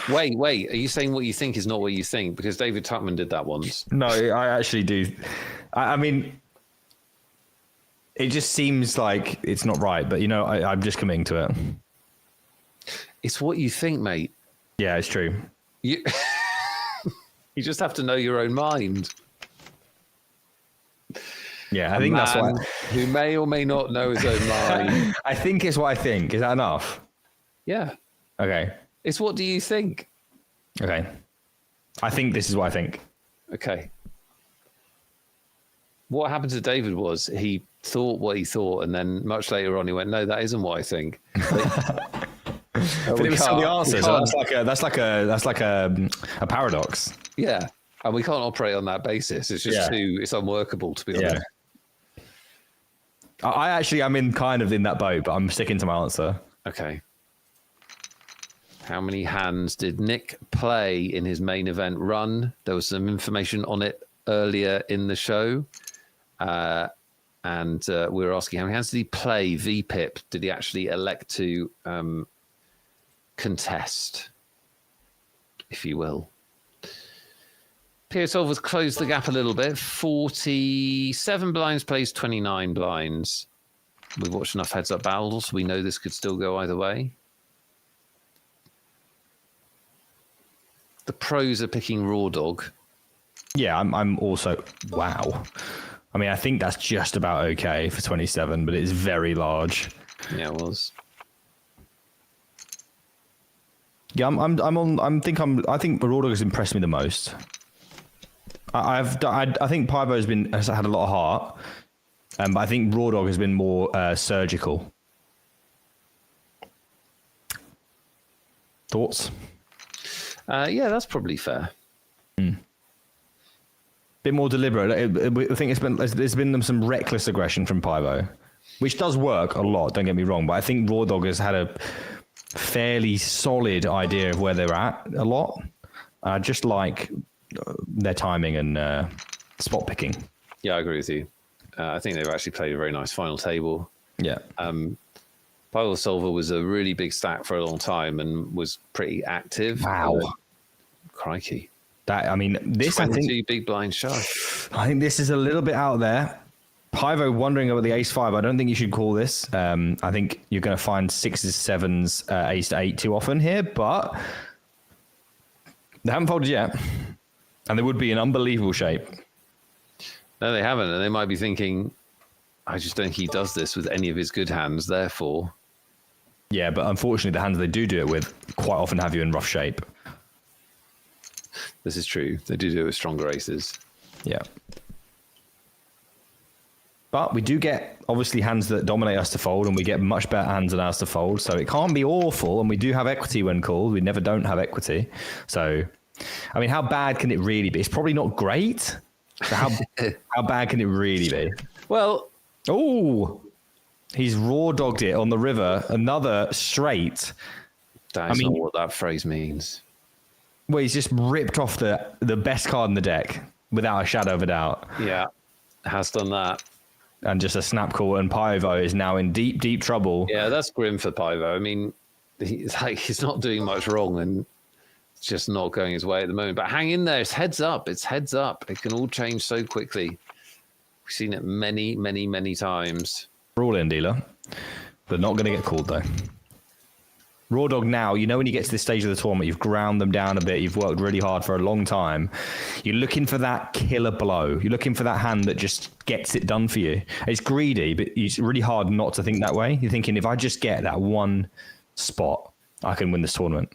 Wait. Are you saying what you think is not what you think? Because David Tuckman did that once. No, I actually do. I mean, it just seems like it's not right, but, you know, I'm just committing to it. It's what you think, mate. Yeah, it's true. You just have to know your own mind. Yeah, I think that's why. Who may or may not know his own mind. I think it's what I think. Is that enough? Yeah. Okay. It's what do you think? Okay. I think this is what I think. Okay. What happened to David was he thought what he thought, and then much later on he went, "No, that isn't what I think." But it was still the answer. So that's like a paradox. Yeah, and we can't operate on that basis. It's just it's unworkable, to be honest. I actually am in that boat, but I'm sticking to my answer. Okay. How many hands did Nick play in his main event run? There was some information on it earlier in the show. And we were asking how many hands did he play VPIP? Did he actually elect to contest? if you will. PO12 has closed the gap a little bit. 47 blinds plays 29 blinds. We've watched enough heads-up battles. We know this could still go either way. The pros are picking Raw Dog. Yeah, I'm also... Wow. I mean, I think that's just about okay for 27, but it is very large. Yeah, it was. Yeah, I think Raw Dog has impressed me the most. I think Pyvo has had a lot of heart, but I think Raw Dog has been more surgical. Thoughts? Yeah, that's probably fair. Bit more deliberate. I think there's been some reckless aggression from Pyvo, which does work a lot. Don't get me wrong, but I think Raw Dog has had a fairly solid idea of where they're at a lot. I just like their timing and spot picking. Yeah, I agree with you. I think they've actually played a very nice final table. Yeah. Pyvo Silver was a really big stack for a long time and was pretty active. Wow. Crikey. This I think big blind shy. I think this is a little bit out there. Pyvo wondering about the ace-5. I don't think you should call this. I think you're going to find 6s, 7s, ace-8 too often here, but they haven't folded yet. And they would be in unbelievable shape. No, they haven't. And they might be thinking, I just don't think he does this with any of his good hands, therefore. Yeah, but unfortunately, the hands they do it with quite often have you in rough shape. This is true. They do it with stronger aces. Yeah. But we do get, obviously, hands that dominate us to fold, and we get much better hands than ours to fold. So it can't be awful, and we do have equity when called. We never don't have equity. So, I mean, how bad can it really be? It's probably not great. So how bad can it really be? Well... Oh! He's raw dogged it on the river. Another straight. That's not what that phrase means. Well, he's just ripped off the best card in the deck, without a shadow of a doubt. Yeah, has done that. And just a snap call, and Pyvo is now in deep, deep trouble. Yeah, that's grim for Pyvo. I mean, he's not doing much wrong, and it's just not going his way at the moment. But hang in there. It's heads up. It's heads up. It can all change so quickly. We've seen it many, many, many times. We're all in, dealer. They're not going to get called, though. Raw Dog now, you know when you get to this stage of the tournament, you've ground them down a bit, you've worked really hard for a long time. You're looking for that killer blow. You're looking for that hand that just gets it done for you. It's greedy, but it's really hard not to think that way. You're thinking, if I just get that one spot, I can win this tournament.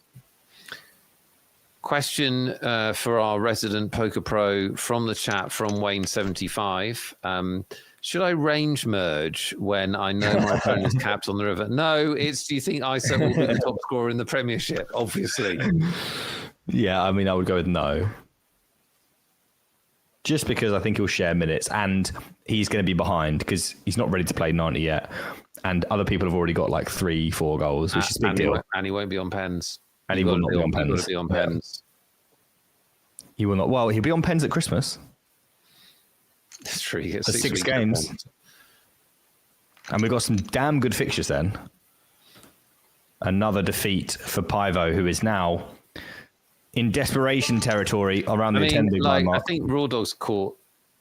Question for our resident poker pro from the chat from Wayne75. Should I range merge when I know my opponent is capped on the river? No, it's, do you think ISO will be the top scorer in the Premiership? Obviously. Yeah, I mean, I would go with no. Just because I think he'll share minutes and he's going to be behind because he's not ready to play 90 yet. And other people have already got like 3-4 goals, which is a big deal. And he won't be on pens. And he will not be on pens. He's got to be on pens. He will not. Well, he'll be on pens at Christmas. That's true. He gets for 6 games. And we've got some damn good fixtures then. Another defeat for Pyvo, who is now in desperation territory around the 10 big line mark. I think Raw Dog's caught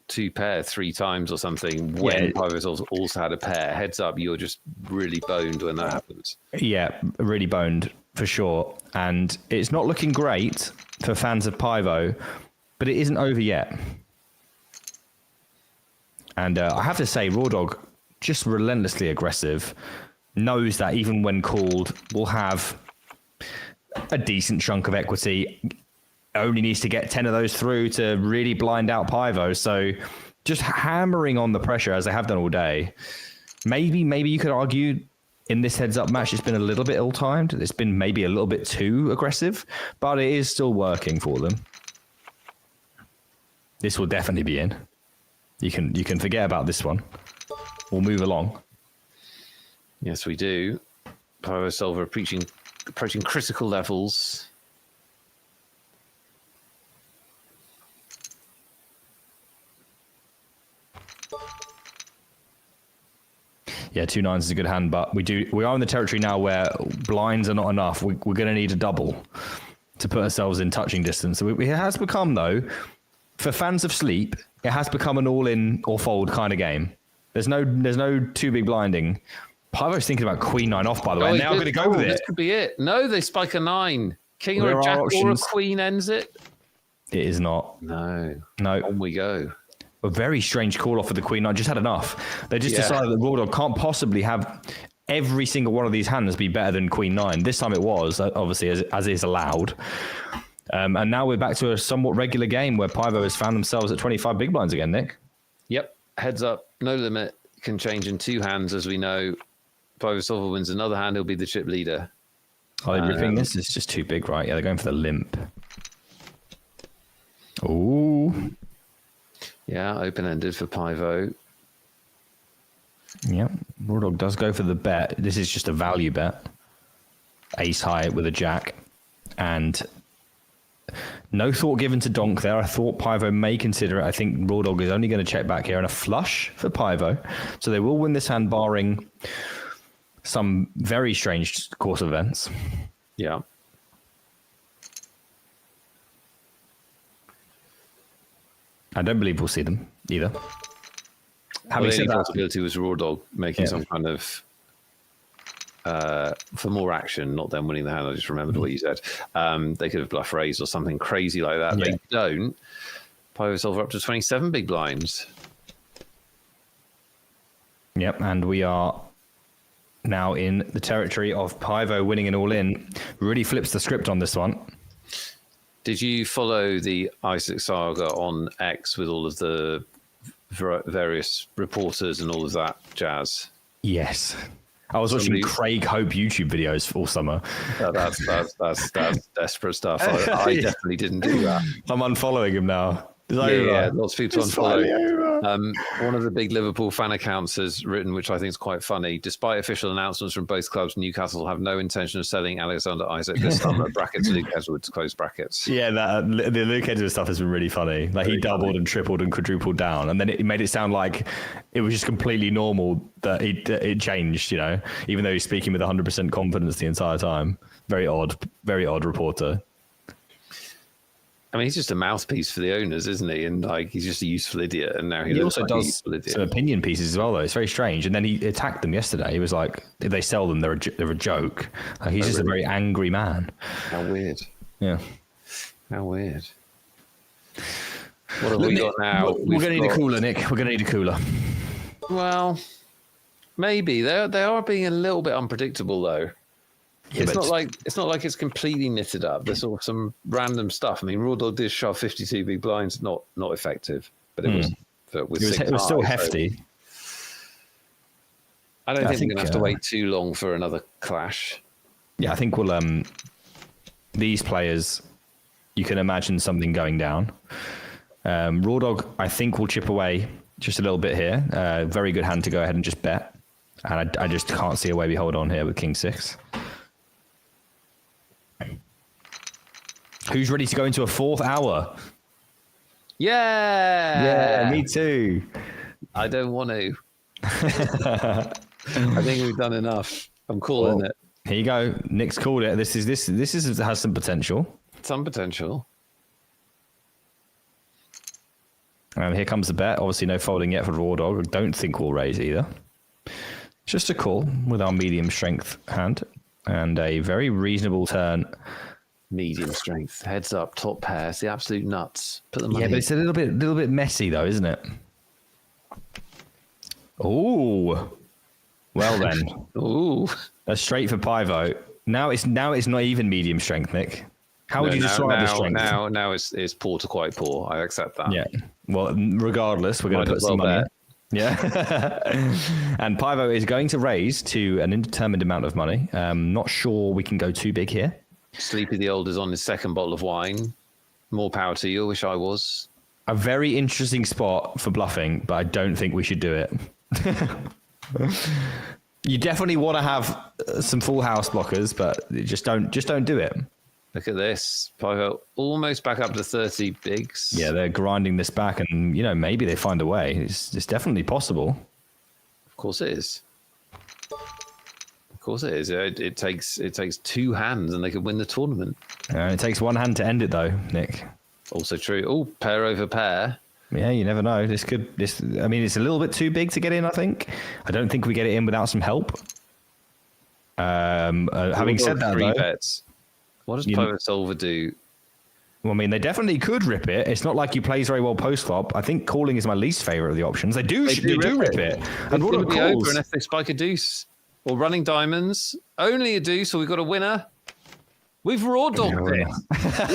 2 pair 3 times or something when Pyvo's also had a pair. Heads up, you're just really boned when that happens. Yeah, really boned for sure. And it's not looking great for fans of Pyvo, but it isn't over yet. And I have to say, Raw Dog, just relentlessly aggressive, knows that even when called, will have a decent chunk of equity. Only needs to get 10 of those through to really blind out Pyvo. So just hammering on the pressure as they have done all day. Maybe you could argue in this heads-up match it's been a little bit ill-timed. It's been maybe a little bit too aggressive, but it is still working for them. This will definitely be in. You can forget about this one. We'll move along. Yes, we do. Pyvo Silver approaching critical levels. Yeah, 2 9s is a good hand, but we are in the territory now where blinds are not enough. We're going to need a double to put ourselves in touching distance. So it has become, though, for fans of sleep, it has become an all-in or fold kind of game. There's no too big blinding. Pivo's thinking about queen 9 off, by the way. Now I'm going to go with it. This could be it. No, they spike a 9. King or There a are jack or a options. queen ends it. It is not. No. No. On we go. A very strange call off for the queen 9. Just had enough. They just decided that Raw Dog can't possibly have every single one of these hands be better than queen 9. This time it was, obviously, as is allowed. And now we're back to a somewhat regular game where Pivo has found themselves at 25 big blinds again, Nick. Yep. Heads up. No limit. Can change in 2 hands, as we know. Pivo Silver wins another hand. He'll be the chip leader. Oh, they're ripping this? It's just too big, right? Yeah, they're going for the limp. Ooh. Yeah, open-ended for Pivo. Yeah, Raw Dog does go for the bet. This is just a value bet. Ace high with a jack. And no thought given to donk there. I thought Pivo may consider it. I think Raw Dog is only going to check back here. And a flush for Pivo. So they will win this hand barring some very strange course of events. Yeah. I don't believe we'll see them either. Having Having the said only that, possibility was Raw Dog making some kind of for more action, not them winning the hand. I just remembered what you said. They could have bluff raised or something crazy like that. Yeah. They don't. Pivo Silver up to 27 big blinds. yep, and we are now in the territory of Pivo winning an all-in. Really flips the script on this one. Did you follow the Isaac saga on X with all of the various reporters and all of that jazz? Yes. I was watching Craig Hope YouTube videos all summer. That's desperate stuff. I definitely didn't do that. I'm unfollowing him now. Yeah, lots of people unfollow. One of the big Liverpool fan accounts has written, which I think is quite funny. Despite official announcements from both clubs, Newcastle have no intention of selling Alexander Isaac this summer. Brackets Luke Edwards, close brackets. Yeah, the Luke Edwards stuff has been really funny. Like he doubled and tripled and quadrupled down, and then it made it sound like it was just completely normal that it changed. You know, even though he's speaking with 100% confidence the entire time. Very odd reporter. I mean, he's just a mouthpiece for the owners, isn't he? And like, he's just a useful idiot. And now He looks also like a does useful idiot. some opinion pieces as well, though. It's very strange. And then he attacked them yesterday. He was like, if they sell them, they're a joke. Like, he's just a very angry man. How weird. Yeah. How weird. What have we got now? We're going to need a cooler, Nick. We're going to need a cooler. Well, maybe they are being a little bit unpredictable, though. Yeah, it's but not like it's completely knitted up. There's sort of some random stuff. I mean, Raw Dog did shove 52 big blinds, not effective, but it was. It was still hefty. So I don't think we're gonna have to wait too long for another clash. Yeah, I think we'll. These players, you can imagine something going down. Raw Dog, I think, will chip away just a little bit here. Very good hand to go ahead and just bet, and I just can't see a way we hold on here with King 6. Who's ready to go into a 4th hour? Yeah, me too. I don't want to. I think we've done enough. I'm calling it. Here you go. Nick's called it. This has some potential. Some potential. And here comes the bet. Obviously, no folding yet for Raw Dog. I don't think we'll raise either. Just a call with our medium strength hand and a very reasonable turn. Medium strength, heads up, top pair. It's the absolute nuts. Put the money. Yeah, but it's a little bit messy though, isn't it? Oh, well then. Ooh, that's straight for Pivo. Now it's not even medium strength, Nick. How would you describe the strength? Now it's poor to quite poor. I accept that. Yeah. Well, regardless, we're going to put some money. Yeah. And Pivo is going to raise to an indeterminate amount of money. Not sure we can go too big here. Sleepy the Old is on his second bottle of wine. More power to you. I wish I was. A very interesting spot for bluffing, but I don't think we should do it. You definitely want to have some full house blockers, but just don't do it. Look at this. Pivo almost back up to 30 bigs. Yeah, they're grinding this back, and maybe they find a way. It's definitely possible. Of course it is. Of course it is. It takes two hands and they could win the tournament. It takes one hand to end it, though, Nick. Also true. Oh, pair over pair. Yeah, you never know. I mean, it's a little bit too big to get in, I think. I don't think we get it in without some help. Having said that, though, bets. What does Power Solver do? Well, I mean, they definitely could rip it. It's not like he plays very well post-flop. I think calling is my least favorite of the options. They do rip it. And what are be calls? over unless they spike a deuce or running diamonds. Only a deuce, or we've got a winner. We've raw dogged it.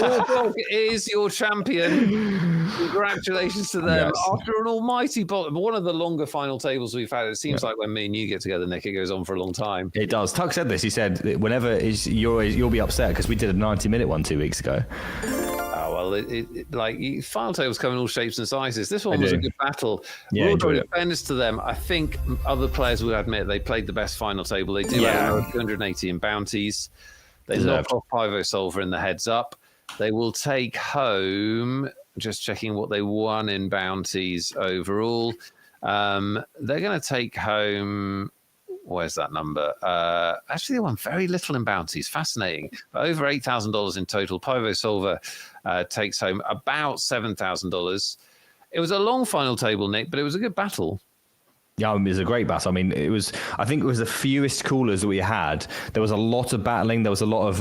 Raw Dog is your champion. Congratulations to them. Yes. After an almighty one of the longer final tables we've had. It seems like when me and you get together, Nick, it goes on for a long time. It does. Tuck said this. He said that whenever you'll be upset because we did a 90-minute one 2 weeks ago. Oh, well, final tables come in all shapes and sizes. This one was a good battle. Yeah, In fairness to them, I think other players will admit they played the best final table. They do have 280 in bounties. They knock off Pivo Solver in the heads up. They will take home, just checking what they won in bounties overall. They're going to take home, where's that number? Actually, they won very little in bounties. Fascinating. Over $8,000 in total. Pivo Solver takes home about $7,000. It was a long final table, Nick, but it was a good battle. Yeah, it was a great battle. I mean, I think it was the fewest coolers that we had. There was a lot of battling. There was a lot of,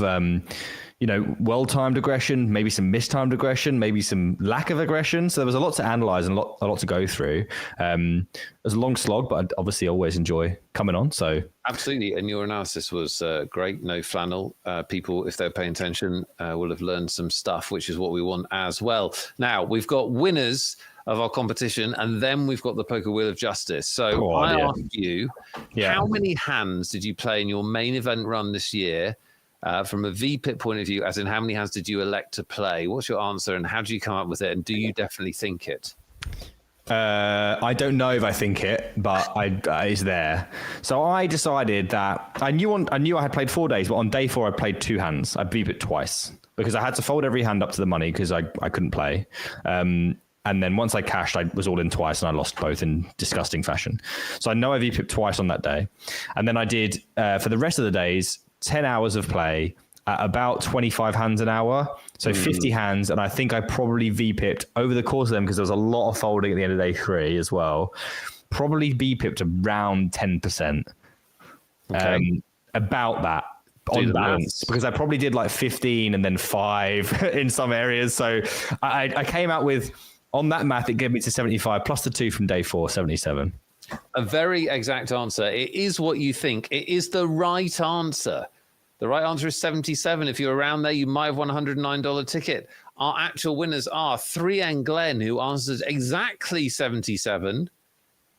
well-timed aggression, maybe some mistimed aggression, maybe some lack of aggression. So there was a lot to analyze and a lot to go through. It was a long slog, but I obviously always enjoy coming on. So absolutely. And your analysis was great. No flannel. People, if they're paying attention, will have learned some stuff, which is what we want as well. Now, we've got winners of our competition, and then we've got the Poker Wheel of Justice. So I asked you, how many hands did you play in your main event run this year from a VPIP point of view, as in how many hands did you elect to play? What's your answer, and how did you come up with it, and do you definitely think it? I don't know if I think it, but it's there. So I decided that I knew I had played 4 days, but on day 4 I played 2 hands. I beep it twice because I had to fold every hand up to the money because I couldn't play. And then once I cashed, I was all in twice and I lost both in disgusting fashion. So I know I VPIP'd twice on that day. And then I did, for the rest of the days, 10 hours of play at about 25 hands an hour. So 50 hands. And I think I probably VPIP'd over the course of them, because there was a lot of folding at the end of day 3 as well. Probably VPIP'd around 10%. Okay. About that. On balance, because I probably did like 15 and then 5 in some areas. So I came out with, on that math, it gave me to 75 plus the 2 from day 4, 77. A very exact answer. It is what you think. It is the right answer. The right answer is 77. If you're around there, you might have won a $109 ticket. Our actual winners are 3N Glenn, who answered exactly 77.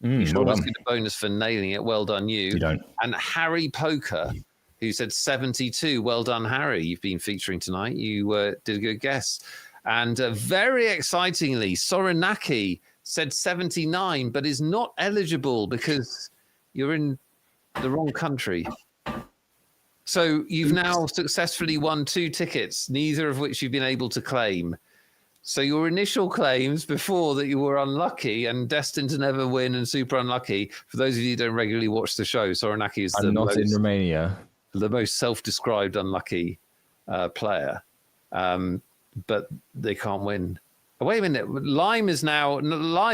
You should always get a bonus for nailing it. Well done, you. You don't. And Harry Poker, who said 72. Well done, Harry. You've been featuring tonight. You did a good guess. And very excitingly, Soranaki said 79, but is not eligible because you're in the wrong country. So you've now successfully won 2 tickets, neither of which you've been able to claim. So your initial claims before that you were unlucky and destined to never win and super unlucky, for those of you who don't regularly watch the show, Soranaki is I'm not in Romania. The most self-described unlucky player. But they can't win. Oh, wait a minute. Lime,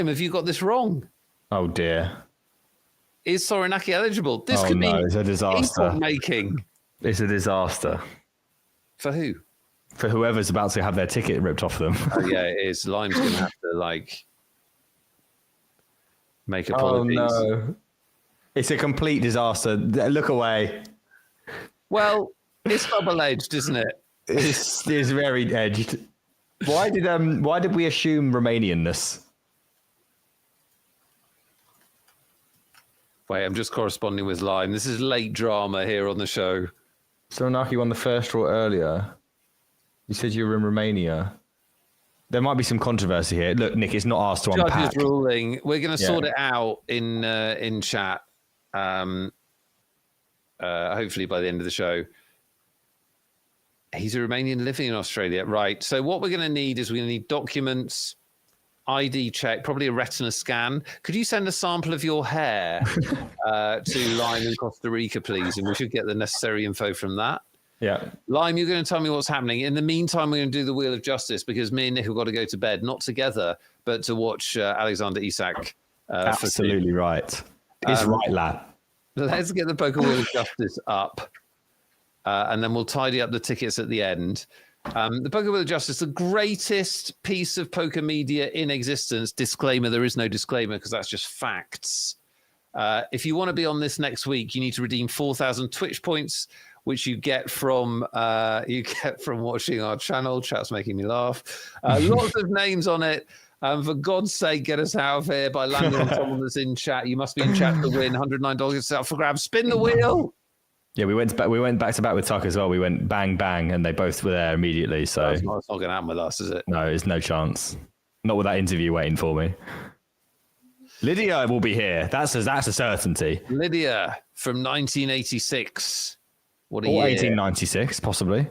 have you got this wrong? Oh, dear. Is Soranaki eligible? This could be it's a disaster. Making. It's a disaster. For who? For whoever's about to have their ticket ripped off them. Oh, yeah, it is. Lime's going to have to, make apologies. Oh, no. It's a complete disaster. Look away. Well, it's double-edged, isn't it? It's very edged. Why did we assume Romanianness? Wait, I'm just corresponding with Lime. This is late drama here on the show. Soranaki won the first draw earlier. You said you were in Romania. There might be some controversy here. Look, Nick, it's not asked to unpack. Judges ruling. We're going to sort it out in chat. Hopefully by the end of the show. He's a Romanian living in Australia. Right. So what we're going to need is documents, ID check, probably a retina scan. Could you send a sample of your hair to Lime in Costa Rica, please? And we should get the necessary info from that. Yeah. Lime, you're going to tell me what's happening. In the meantime, we're going to do the Wheel of Justice because me and Nick have got to go to bed, not together, but to watch Alexander Isak. Absolutely right. It's right, lad. Let's get the Poker Wheel of Justice up, and then we'll tidy up the tickets at the end. The Poker Wheel of Justice, the greatest piece of poker media in existence. Disclaimer, there is no disclaimer because that's just facts. If you want to be on this next week, you need to redeem 4,000 Twitch points, which you get from watching our channel. Chat's making me laugh. Lots of names on it. For God's sake, get us out of here by landing on someone that's in chat. You must be in chat to win. $109 is up for grabs. Spin the wheel. Yeah, we went back to back with Tuck as well. We went bang bang, and they both were there immediately. So it's not going to happen with us, is it? No, there's no chance. Not with that interview waiting for me. Lydia will be here. That's a certainty. Lydia from 1986. What a year. 1896, possibly.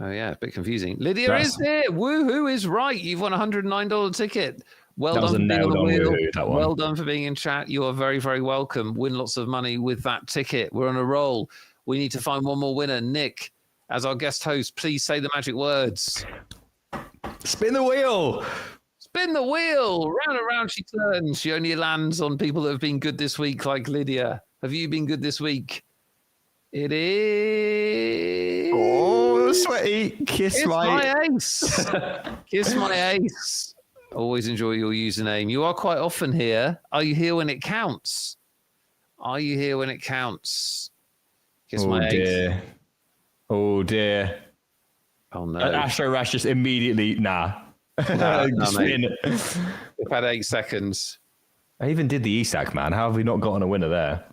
Oh, yeah, a bit confusing. Lydia is here. Woohoo is right. You've won a $109 ticket. Well That was done a for being on the nailed-on wheel. woohoo, that one. Well done for being in chat. You are very, very welcome. Win lots of money with that ticket. We're on a roll. We need to find one more winner. Nick, as our guest host, please say the magic words. Spin the wheel. Spin the wheel. Round and round she turns. She only lands on people that have been good this week, like Lydia. Have you been good this week? It is. Oh, sweaty. Kiss my ace. Kiss my ace. Always enjoy your username. You are quite often here. Are you here when it counts? Are you here when it counts? Kiss my dear. ace. Oh, dear. Oh, no. Astro Rash just immediately, nah. No, Spin. We've had 8 seconds. I even did the Isak, man. How have we not gotten a winner there?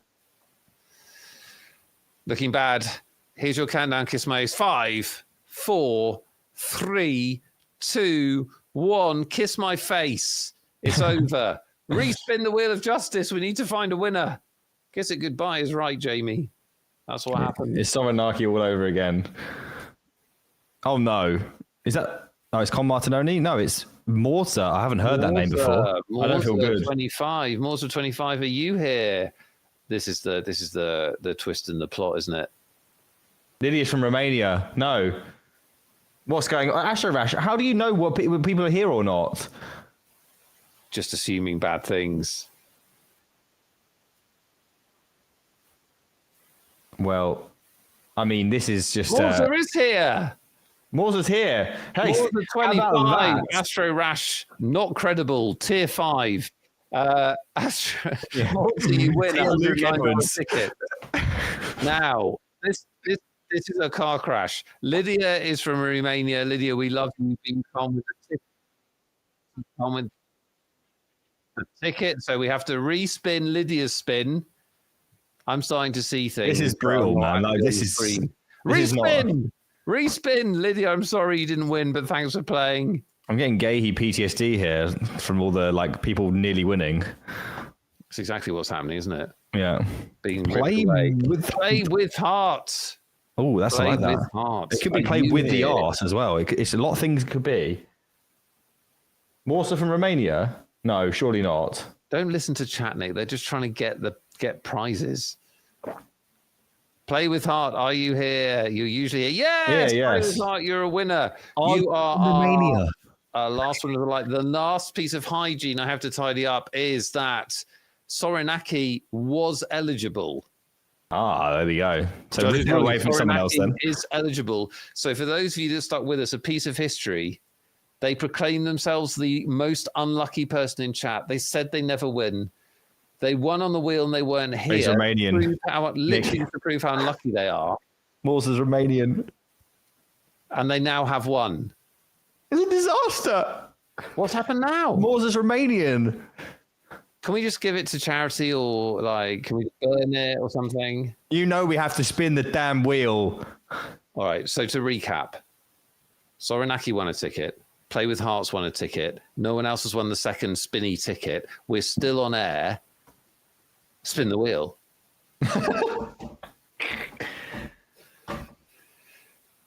Looking bad. Here's your countdown, Kiss my ace. 5, 4, 3, 2, 1. Kiss my face. It's over. Respin the Wheel of Justice. We need to find a winner. Kiss it goodbye is right, Jamie. That's what happened. It's Soranaki all over again. Oh, no. Is that... Oh, it's Con Martinoni? No, it's Morta. I haven't heard that name before. I don't feel good. 25. Morta 25. Are you here? This is the twist in the plot, isn't it? Lydia's from Romania. No. What's going on? Astro Rash, how do you know what people are here or not? Just assuming bad things. Well, I mean, this is just... Morta is here. Morta's here. Hey, Morta 25. Astro Rash, not credible. Tier 5. Astro, Morta, you win a $109 ticket. Now, this is a car crash. Lydia is from Romania. Lydia, we love you being calm with the ticket. Calm with the ticket. So we have to respin Lydia's spin. I'm starting to see things. This is brutal, man. Like, this is respin. Respin, Lydia. I'm sorry you didn't win, but thanks for playing. I'm getting Gahey PTSD here from all the people nearly winning. That's exactly what's happening, isn't it? Yeah. Being play with heart. Oh, that's play like that. With heart. It could be played with the arse as well. It's a lot of things it could be. Morsa from Romania? No, surely not. Don't listen to chat, Nick. They're just trying to get prizes. Play with heart. Are you here? You're usually here. Yes. Yeah, Play yes. with heart. You're a winner. You are Romania. Last one of the light. The last piece of hygiene I have to tidy up is that Soranaki was eligible. Ah, there we go. So move away from someone else then. Is eligible. So for those of you that stuck with us, a piece of history. They proclaim themselves the most unlucky person in chat. They said they never win. They won on the wheel and they weren't here. He's Romanian. Literally to prove how unlucky they are. Morsa's Romanian. And they now have won. It's a disaster. What's happened now? Morsa's Romanian. Can we just give it to charity or can we burn it or something? You know we have to spin the damn wheel. All right, so to recap. Soranaki won a ticket. Play with Hearts won a ticket. No one else has won the second spinny ticket. We're still on air. Spin the wheel.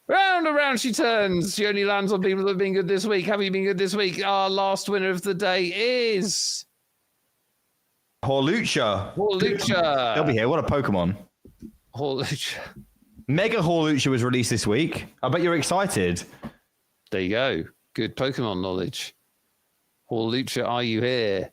Round Whichever round she turns, she only lands on people that have been good this week. Have you been good this week? Our last winner of the day is Hawlucha. Hawlucha. They'll be here. What a Pokemon. Hawlucha. Mega Hawlucha was released this week. I bet you're excited. There you go. Good Pokemon knowledge. Hawlucha, are you here?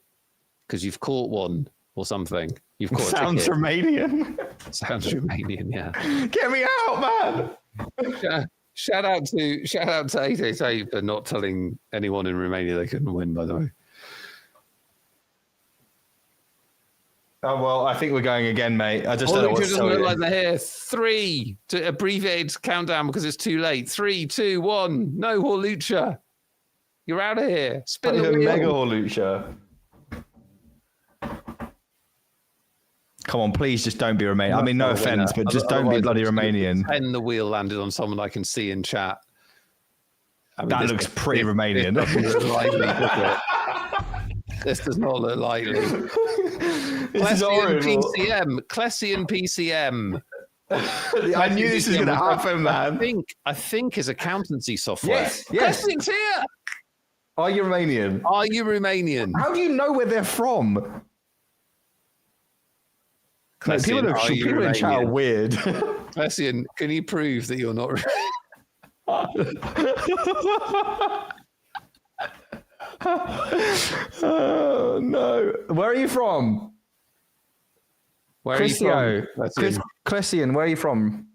Because you've caught one or something. You've caught Sounds a ticket. Romanian. Sounds Romanian, yeah. Get me out, man. Shout out to 888 for not telling anyone in Romania they couldn't win, by the way. Oh, well, I think we're going again, mate. I just don't know what to doesn't tell look you. like they're here. 3 to abbreviated countdown because it's too late. 3, 2, 1. No, Hawlucha. You're out of here. Spin the Even wheel. Mega Hawlucha. Come on, please just don't be Romanian. I mean, no offense, but just don't be bloody Romanian. And the wheel landed on someone I can see in chat. I mean, That this- looks pretty Romanian. This doesn't look likely, does it? This does not look likely. Clessian PCM. Clessian PCM. I knew this was going to happen, man. I think is accountancy software. Yes. Clessian's here. Are you Romanian? Are you Romanian? How do you know where they're from? Mate, Clessian, are you people in chat are Romanian? weird. Clessian, can you prove that you're not Oh, no. Where are you from? Where are you from? Clessian? Clessian, where are you from?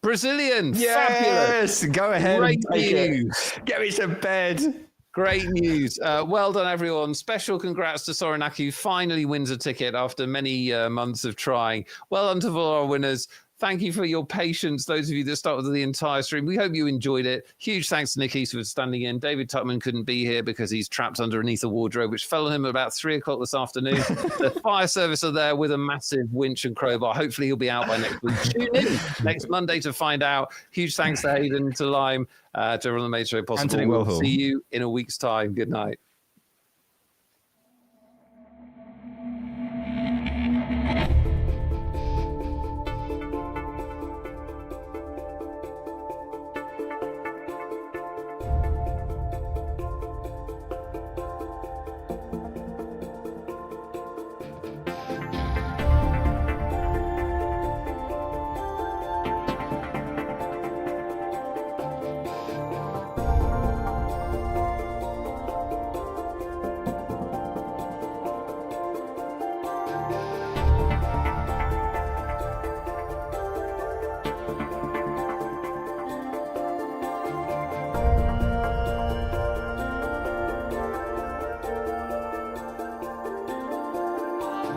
Brazilian. Fabulous. Yes, go ahead. Great and take it. news. Get me to bed. Great news. Well done, everyone. Special congrats to Soranaku. Finally wins a ticket after many months of trying. Well done to all our winners. Thank you for your patience, those of you that started with the entire stream. We hope you enjoyed it. Huge thanks to Nick East for standing in. David Tuckman couldn't be here because he's trapped underneath a wardrobe, which fell on him at about 3 o'clock this afternoon. The fire service are there with a massive winch and crowbar. Hopefully he'll be out by next week. Tune in next Monday to find out. Huge thanks to Hayden, to Lime, to everyone that made the show possible. Anthony We'll Wilhelm. see you in a week's time. Good night.